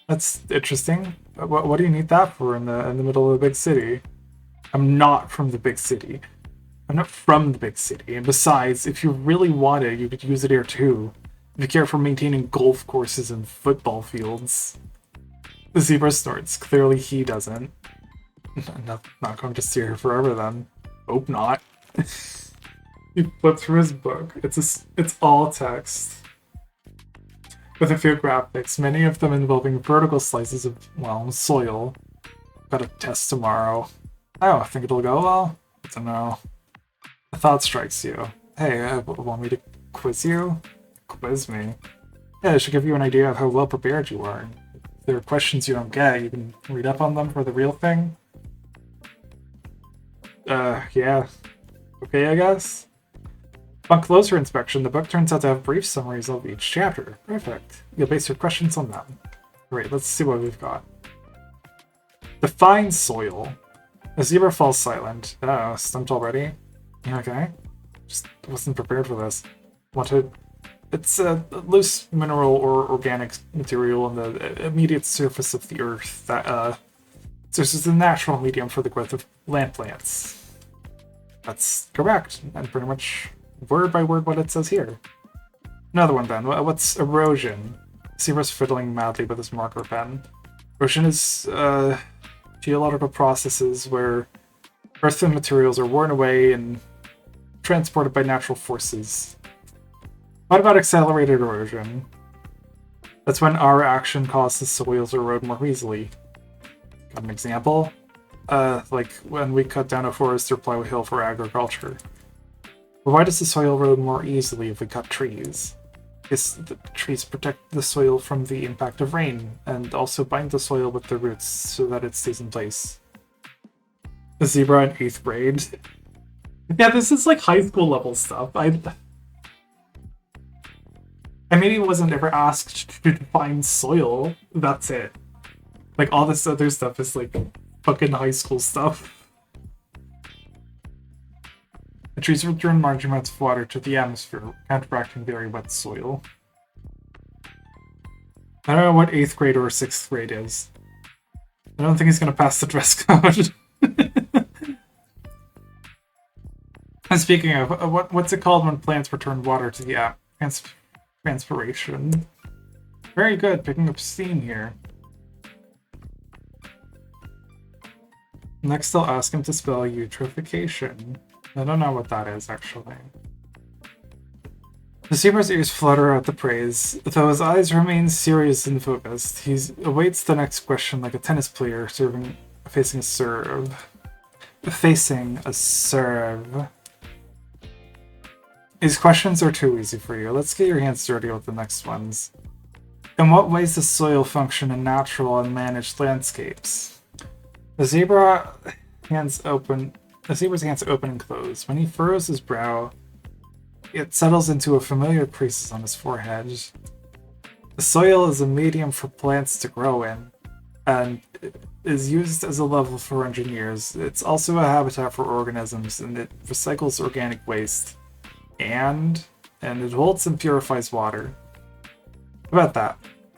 S5: That's interesting. What do you need that for in the middle of the big city? I'm not from the big city. I'm not from the big city. And besides, if you really want it, you could use it here too. If you care for maintaining golf courses and football fields. The zebra snorts. Clearly he doesn't. Not going to steer here forever then. Hope not. He flipped through his book. It's all text. With a few graphics, many of them involving vertical slices of, well, soil. Got a test tomorrow. Oh, I think it'll go well? I don't know. A thought strikes you. Hey, want me to quiz you? Quiz me? Yeah, it should give you an idea of how well prepared you are. If there are questions you don't get, you can read up on them for the real thing. Yeah. Okay, I guess? On closer inspection, the book turns out to have brief summaries of each chapter. Perfect. You'll base your questions on them. Great, let's see what we've got. Define soil. A zebra falls silent. Stumped already? You okay? Just wasn't prepared for this. It's a loose mineral or organic material on the immediate surface of the earth that serves as a natural medium for the growth of land plants. That's correct, and pretty much word by word what it says here. Another one then. What's erosion? Zebra's fiddling madly with his marker pen. Erosion is geological processes where earthen materials are worn away and transported by natural forces. What about accelerated erosion? That's when our action causes soils to erode more easily. Got an example? Like when we cut down a forest or plow a hill for agriculture. But why does the soil erode more easily if we cut trees? Yes, the trees protect the soil from the impact of rain, and also bind the soil with their roots so that it stays in place. The zebra in 8th grade. Yeah, this is like high school level stuff. I maybe wasn't ever asked to define soil. That's it. Like all this other stuff is like fucking high school stuff. The trees return large amounts of water to the atmosphere, counteracting very wet soil. I don't know what 8th grade or 6th grade is. I don't think he's gonna pass the dress code. And speaking of, what's it called when plants return water to the atmosphere? Transpiration. Very good, picking up steam here. Next, I'll ask him to spell eutrophication. I don't know what that is, actually. The zebra's ears flutter at the praise, though his eyes remain serious and focused. He awaits the next question like a tennis player facing a serve. These questions are too easy for you. Let's get your hands dirty with the next ones. In what ways does soil function in natural and managed landscapes? The zebra's hands open and close. When he furrows his brow, it settles into a familiar crease on his forehead. The soil is a medium for plants to grow in, and is used as a level for engineers. It's also a habitat for organisms, and it recycles organic waste. And it holds and purifies water. How about that?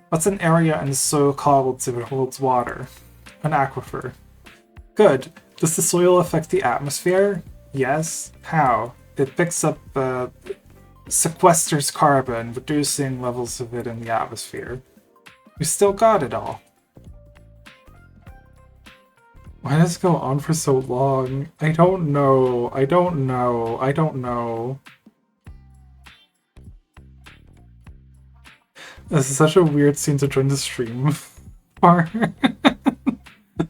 S5: What's an area in the soil called if it holds water? An aquifer. Good. Does the soil affect the atmosphere? Yes. How? It picks up, sequesters carbon, reducing levels of it in the atmosphere. We still got it all. Why does it go on for so long? I don't know. This is such a weird scene to join the stream for.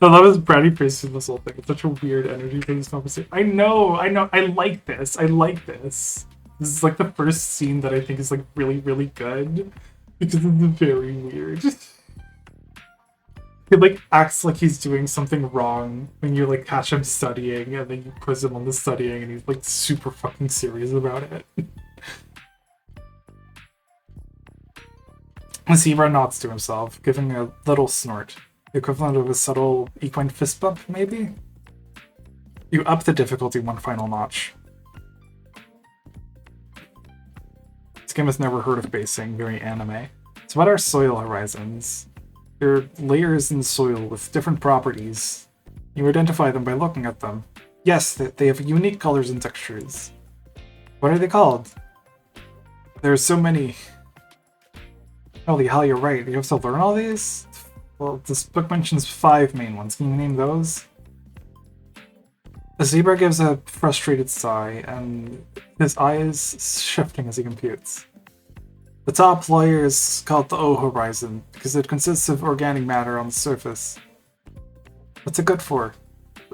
S5: I love his bratty face in this whole thing. It's such a weird energy for this conversation. I know. I like this. This is like the first scene that I think is like really, really good. Because it's very weird. He like acts like he's doing something wrong when you like catch him studying and then you quiz him on the studying and he's like super fucking serious about it. The zebra nods to himself, giving a little snort, the equivalent of a subtle equine fist bump, maybe? You up the difficulty one final notch. This game has never heard of basing, very anime. So what are soil horizons? They're layers in soil with different properties. You identify them by looking at them. Yes, they have unique colors and textures. What are they called? There's so many. Holy hell, you're right. You have to learn all these? Well, this book mentions 5 main ones. Can you name those? The zebra gives a frustrated sigh, and his eyes shifting as he computes. The top layer is called the O horizon, because it consists of organic matter on the surface. What's it good for?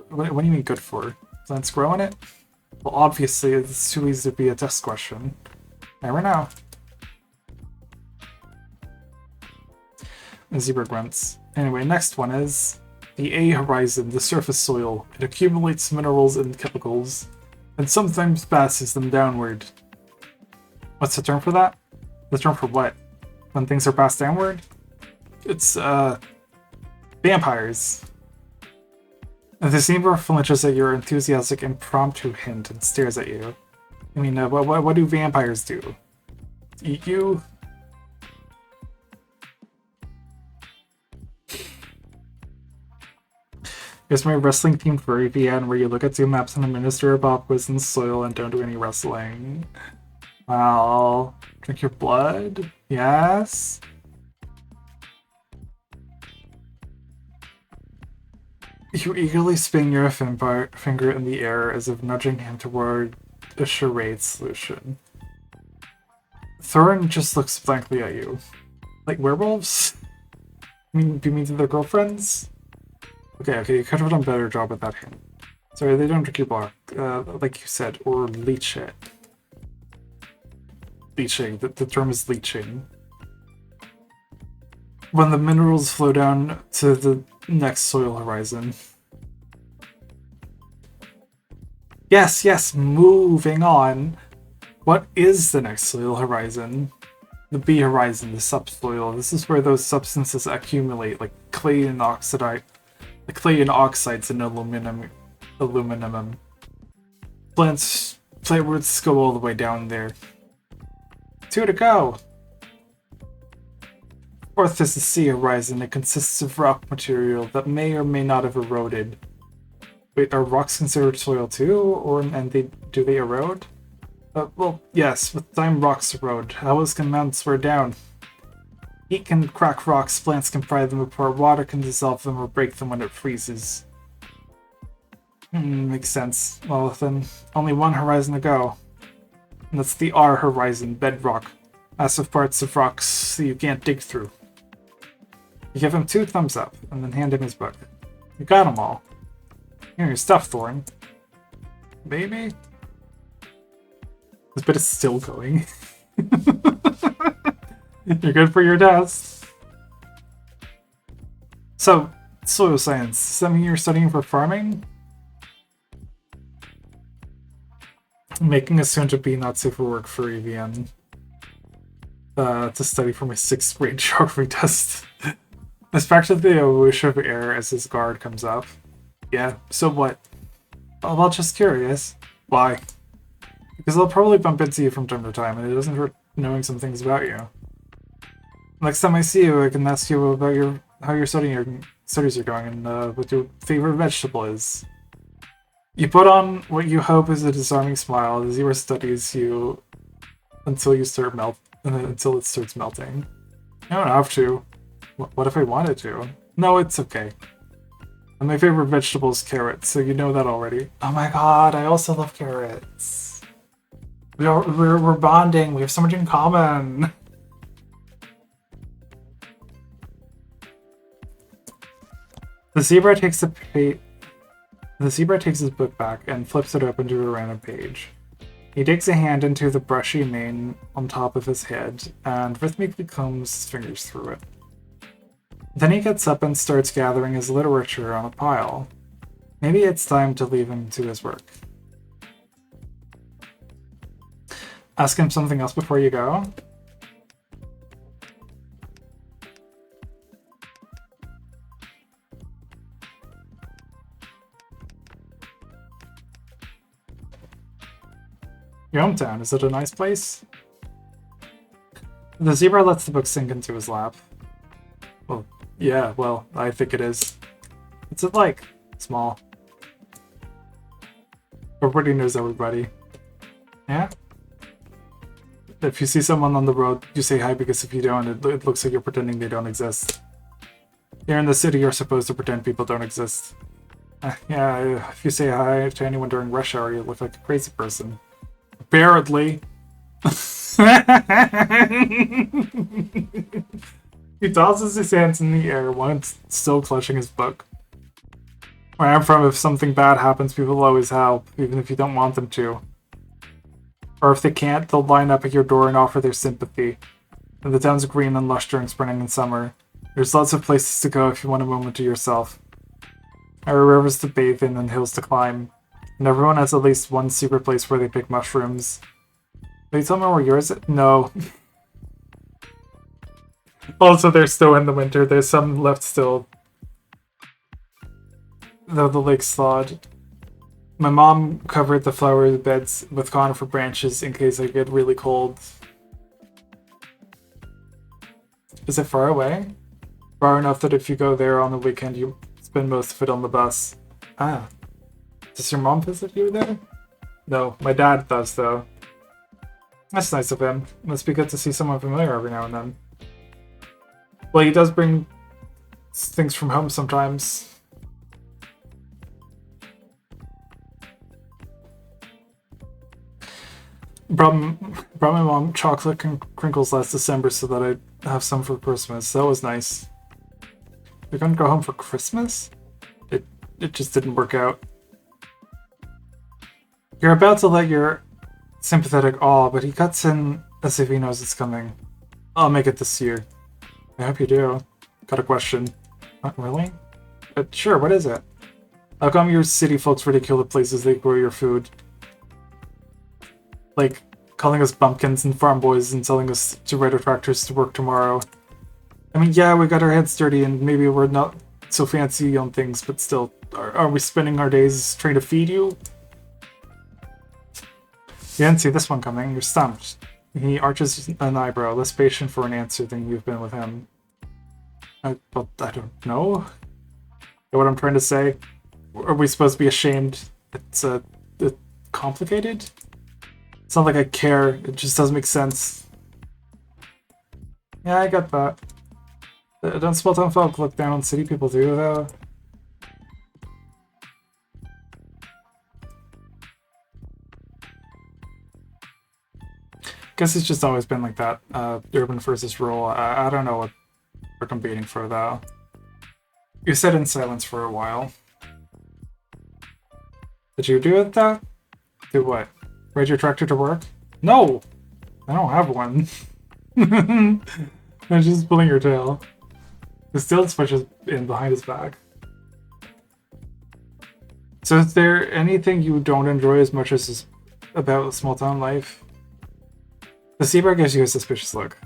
S5: What do you mean good for? Plants grow in it? Well, obviously, it's too easy to be a test question. Never know. The zebra grunts. Anyway, next one is the A horizon, the surface soil. It accumulates minerals and chemicals, and sometimes passes them downward. What's the term for that? The term for what? When things are passed downward? It's, vampires. The zebra flinches at your enthusiastic impromptu hint and stares at you. I mean, what do vampires do? Eat you? Here's my wrestling-themed furry VN where you look at 2 maps and administer a pop quiz in soil and don't do any wrestling. Well, drink your blood? Yes? You eagerly spin your finger in the air as if nudging him toward a charade solution. Thorin just looks blankly at you. Like werewolves? Do you mean their girlfriends? Okay, you could have done a better job at that hint. Sorry, they don't drink your blood, like you said, or leech it. Leeching, the term is leeching. When the minerals flow down to the next soil horizon. Yes, moving on. What is the next soil horizon? The B horizon, the subsoil. This is where those substances accumulate, like clay and oxides and aluminum. Plant roots go all the way down there. 2 to go! Fourth is the sea horizon. It consists of rock material that may or may not have eroded. Wait, are rocks considered soil too? Do they erode? Well, yes, with time rocks erode. How else can mountains wear down? Heat can crack rocks, plants can pry them apart, water can dissolve them or break them when it freezes. Makes sense. Well then, only one horizon to go. And that's the R horizon, bedrock. Massive parts of rocks that you can't dig through. You give him 2 thumbs up, and then hand him his book. You got them all. Here, your stuff, Thorin. Maybe? This bit is still going. You're good for your test. So, soil science. Does that mean you're studying for farming? Making a soon-to-be not-safe for work for EVN. To study for my 6th grade geography test. Especially a whoosh of air as his guard comes up. Yeah, so what? Well, just curious. Why? Because I'll probably bump into you from time to time, and it doesn't hurt knowing some things about you. Next time I see you, I can ask you about how your studies are going and what your favorite vegetable is. You put on what you hope is a disarming smile as zebra studies you until it starts melting. You don't have to. What if I wanted to? No, it's okay. And my favorite vegetable is carrots, so you know that already. Oh my god, I also love carrots. We're bonding. We have so much in common. The zebra takes his book back and flips it open to a random page. He digs a hand into the brushy mane on top of his head and rhythmically combs his fingers through it. Then he gets up and starts gathering his literature on a pile. Maybe it's time to leave him to his work. Ask him something else before you go? Your hometown, is it a nice place? The zebra lets the book sink into his lap. Well, yeah, well, I think it is. What's it like? Small. Everybody knows everybody. Yeah? If you see someone on the road, you say hi, because if you don't, it looks like you're pretending they don't exist. Here in the city, you're supposed to pretend people don't exist. Yeah, if you say hi to anyone during rush hour, you look like a crazy person. Apparently. He tosses his hands in the air, one still clutching his book. Where I'm from, if something bad happens, people always help, even if you don't want them to. Or if they can't, they'll line up at your door and offer their sympathy. And the town's green and lush during spring and summer. There's lots of places to go if you want a moment to yourself. There are rivers to bathe in and hills to climb. And everyone has at least one secret place where they pick mushrooms. Will you tell me where yours is? No. Also, they're still in the winter. There's some left still. Though the lake's thawed. My mom covered the flower beds with conifer branches in case I get really cold. Is it far away? Far enough that if you go there on the weekend, you spend most of it on the bus. Ah. Does your mom visit you there? No, my dad does, though. That's nice of him. Must be good to see someone familiar every now and then. Well, he does bring things from home sometimes. Brought my mom chocolate crinkles last December so that I'd have some for Christmas. That was nice. You're gonna go home for Christmas? It just didn't work out. You're about to let your sympathetic awe, but he cuts in as if he knows it's coming. I'll make it this year. I hope you do. Got a question. Really? Sure, what is it? How come your city folks ridicule the places they grow your food? Like, calling us bumpkins and farm boys and telling us to ride our tractors to work tomorrow. I mean, yeah, we got our heads dirty and maybe we're not so fancy on things, but still, are we spending our days trying to feed you? You didn't see this one coming, you're stumped. He arches an eyebrow, less patient for an answer than you've been with him. Well, I don't know. You know what I'm trying to say? Are we supposed to be ashamed? It's complicated? It's not like I care, it just doesn't make sense. Yeah, I got that. Don't small town folk look down on city people do, though? Guess it's just always been like that, urban versus rural. I don't know what we're competing for, though. You sat in silence for a while. Did you do it, though? Do what? Ride your tractor to work? No! I don't have one. I'm just pulling your tail. The still switches in behind his back. So is there anything you don't enjoy as much as about small town life? The zebra gives you a suspicious look.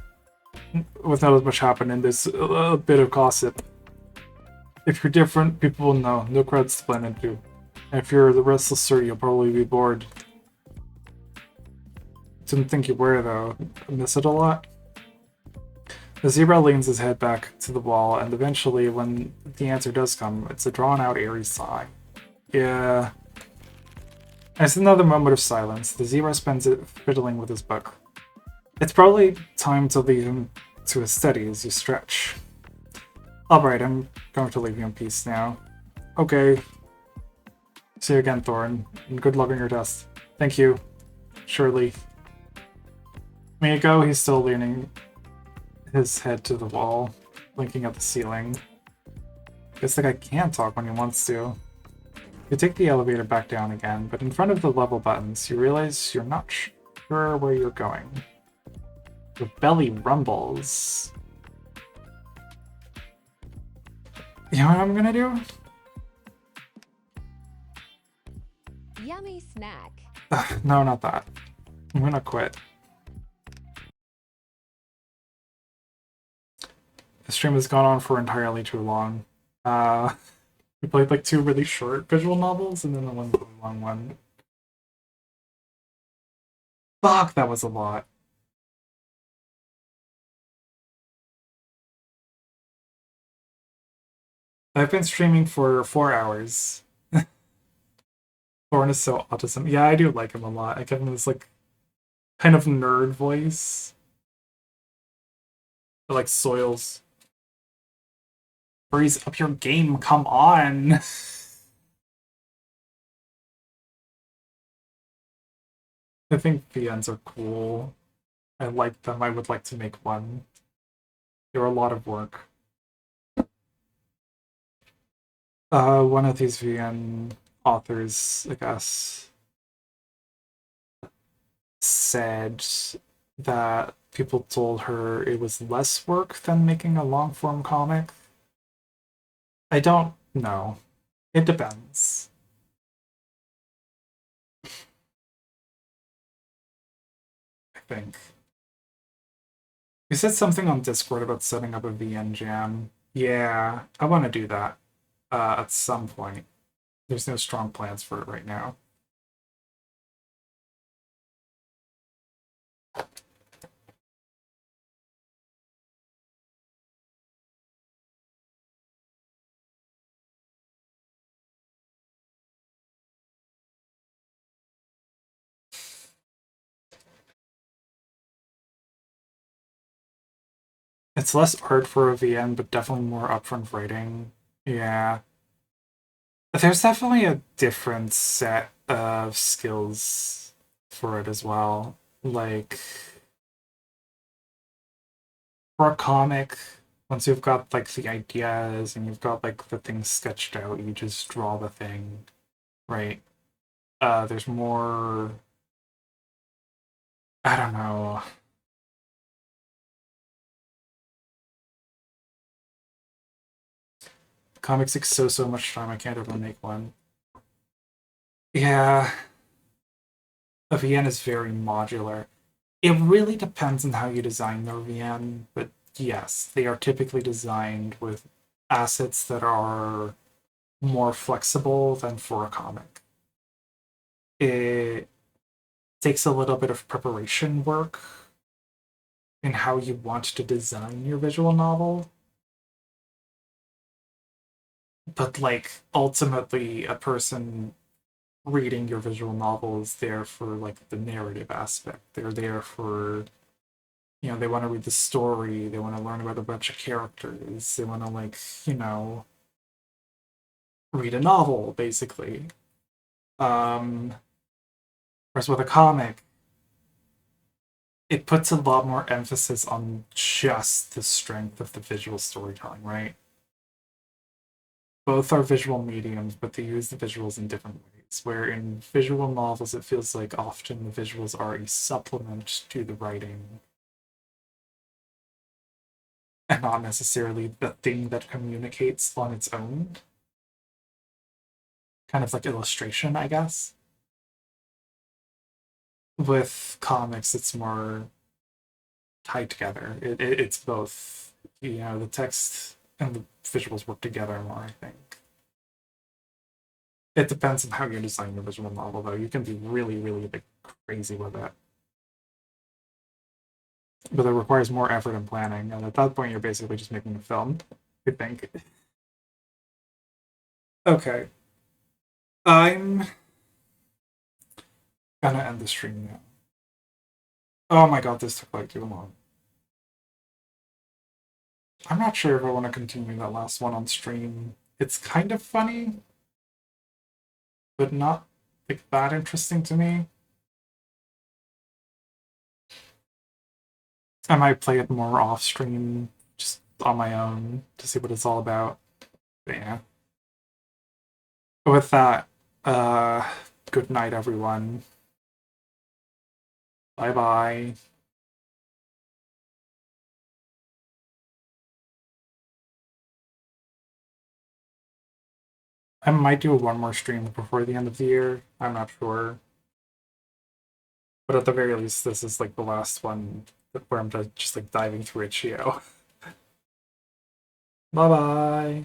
S5: With not as much happening, there's a bit of gossip. If you're different, people will know. No crowds to blend into. And if you're the restless sort, you'll probably be bored. Didn't think you were, though. Miss it a lot? The zebra leans his head back to the wall, and eventually, when the answer does come, it's a drawn-out, airy sigh. Yeah. It's another moment of silence. The zebra spends it fiddling with his book. It's probably time to leave him to his studies. You stretch. Alright, I'm going to leave you in peace now. Okay. See you again, Thorn. And good luck on your test. Thank you. Surely. May you go? He's still leaning his head to the wall, blinking at the ceiling. Guess the guy can talk when he wants to. You take the elevator back down again, but in front of the level buttons, you realize you're not sure where you're going. Your belly rumbles. You know what I'm gonna do?
S7: Yummy snack.
S5: No, not that. I'm gonna quit. The stream has gone on for entirely too long. We played like 2 really short visual novels and then the one really long one. Fuck, that was a lot. I've been streaming for 4 hours. Thorn is so autism. Yeah, I do like him a lot. I give him this like kind of nerd voice. I like soils. Freeze up your game, come on. I think VNs are cool. I like them. I would like to make one. They're a lot of work. One of these VN authors, I guess, said that people told her it was less work than making a long form comic. I don't know. It depends. I think. You said something on Discord about setting up a VN jam. Yeah, I want to do that at some point. There's no strong plans for it right now. It's less art for a VN, but definitely more upfront writing. Yeah. There's definitely a different set of skills for it as well. Like, for a comic, once you've got like the ideas and you've got like the things sketched out, you just draw the thing, right? There's more. I don't know. Comics take so much time. I can't ever make one. Yeah, a VN is very modular. It really depends on how you design their VN, but yes, they are typically designed with assets that are more flexible than for a comic. It takes a little bit of preparation work in how you want to design your visual novel, but like ultimately, a person reading your visual novel is there for like the narrative aspect. They're there for, they want to read the story, they want to learn about a bunch of characters, they want to like, read a novel basically. Um Whereas with a comic, it puts a lot more emphasis on just the strength of the visual storytelling, right? Both are visual mediums, but they use the visuals in different ways. Where in visual novels, it feels like often the visuals are a supplement to the writing and not necessarily the thing that communicates on its own. Kind of like illustration, I guess. With comics, it's more tied together. It's both, the text and the visuals work together more, I think. It depends on how you design your visual novel, though. You can be really, really like crazy with it. But it requires more effort and planning, and at that point, you're basically just making a film, I think. Okay. I'm gonna end the stream now. Oh my god, this took like too long. I'm not sure if I want to continue that last one on stream. It's kind of funny, but not like that interesting to me. I might play it more off stream, just on my own, to see what it's all about. But yeah. With that, good night, everyone. Bye bye. I might do one more stream before the end of the year. I'm not sure. But at the very least, this is like the last one where I'm just like diving through Itch.io. Bye bye.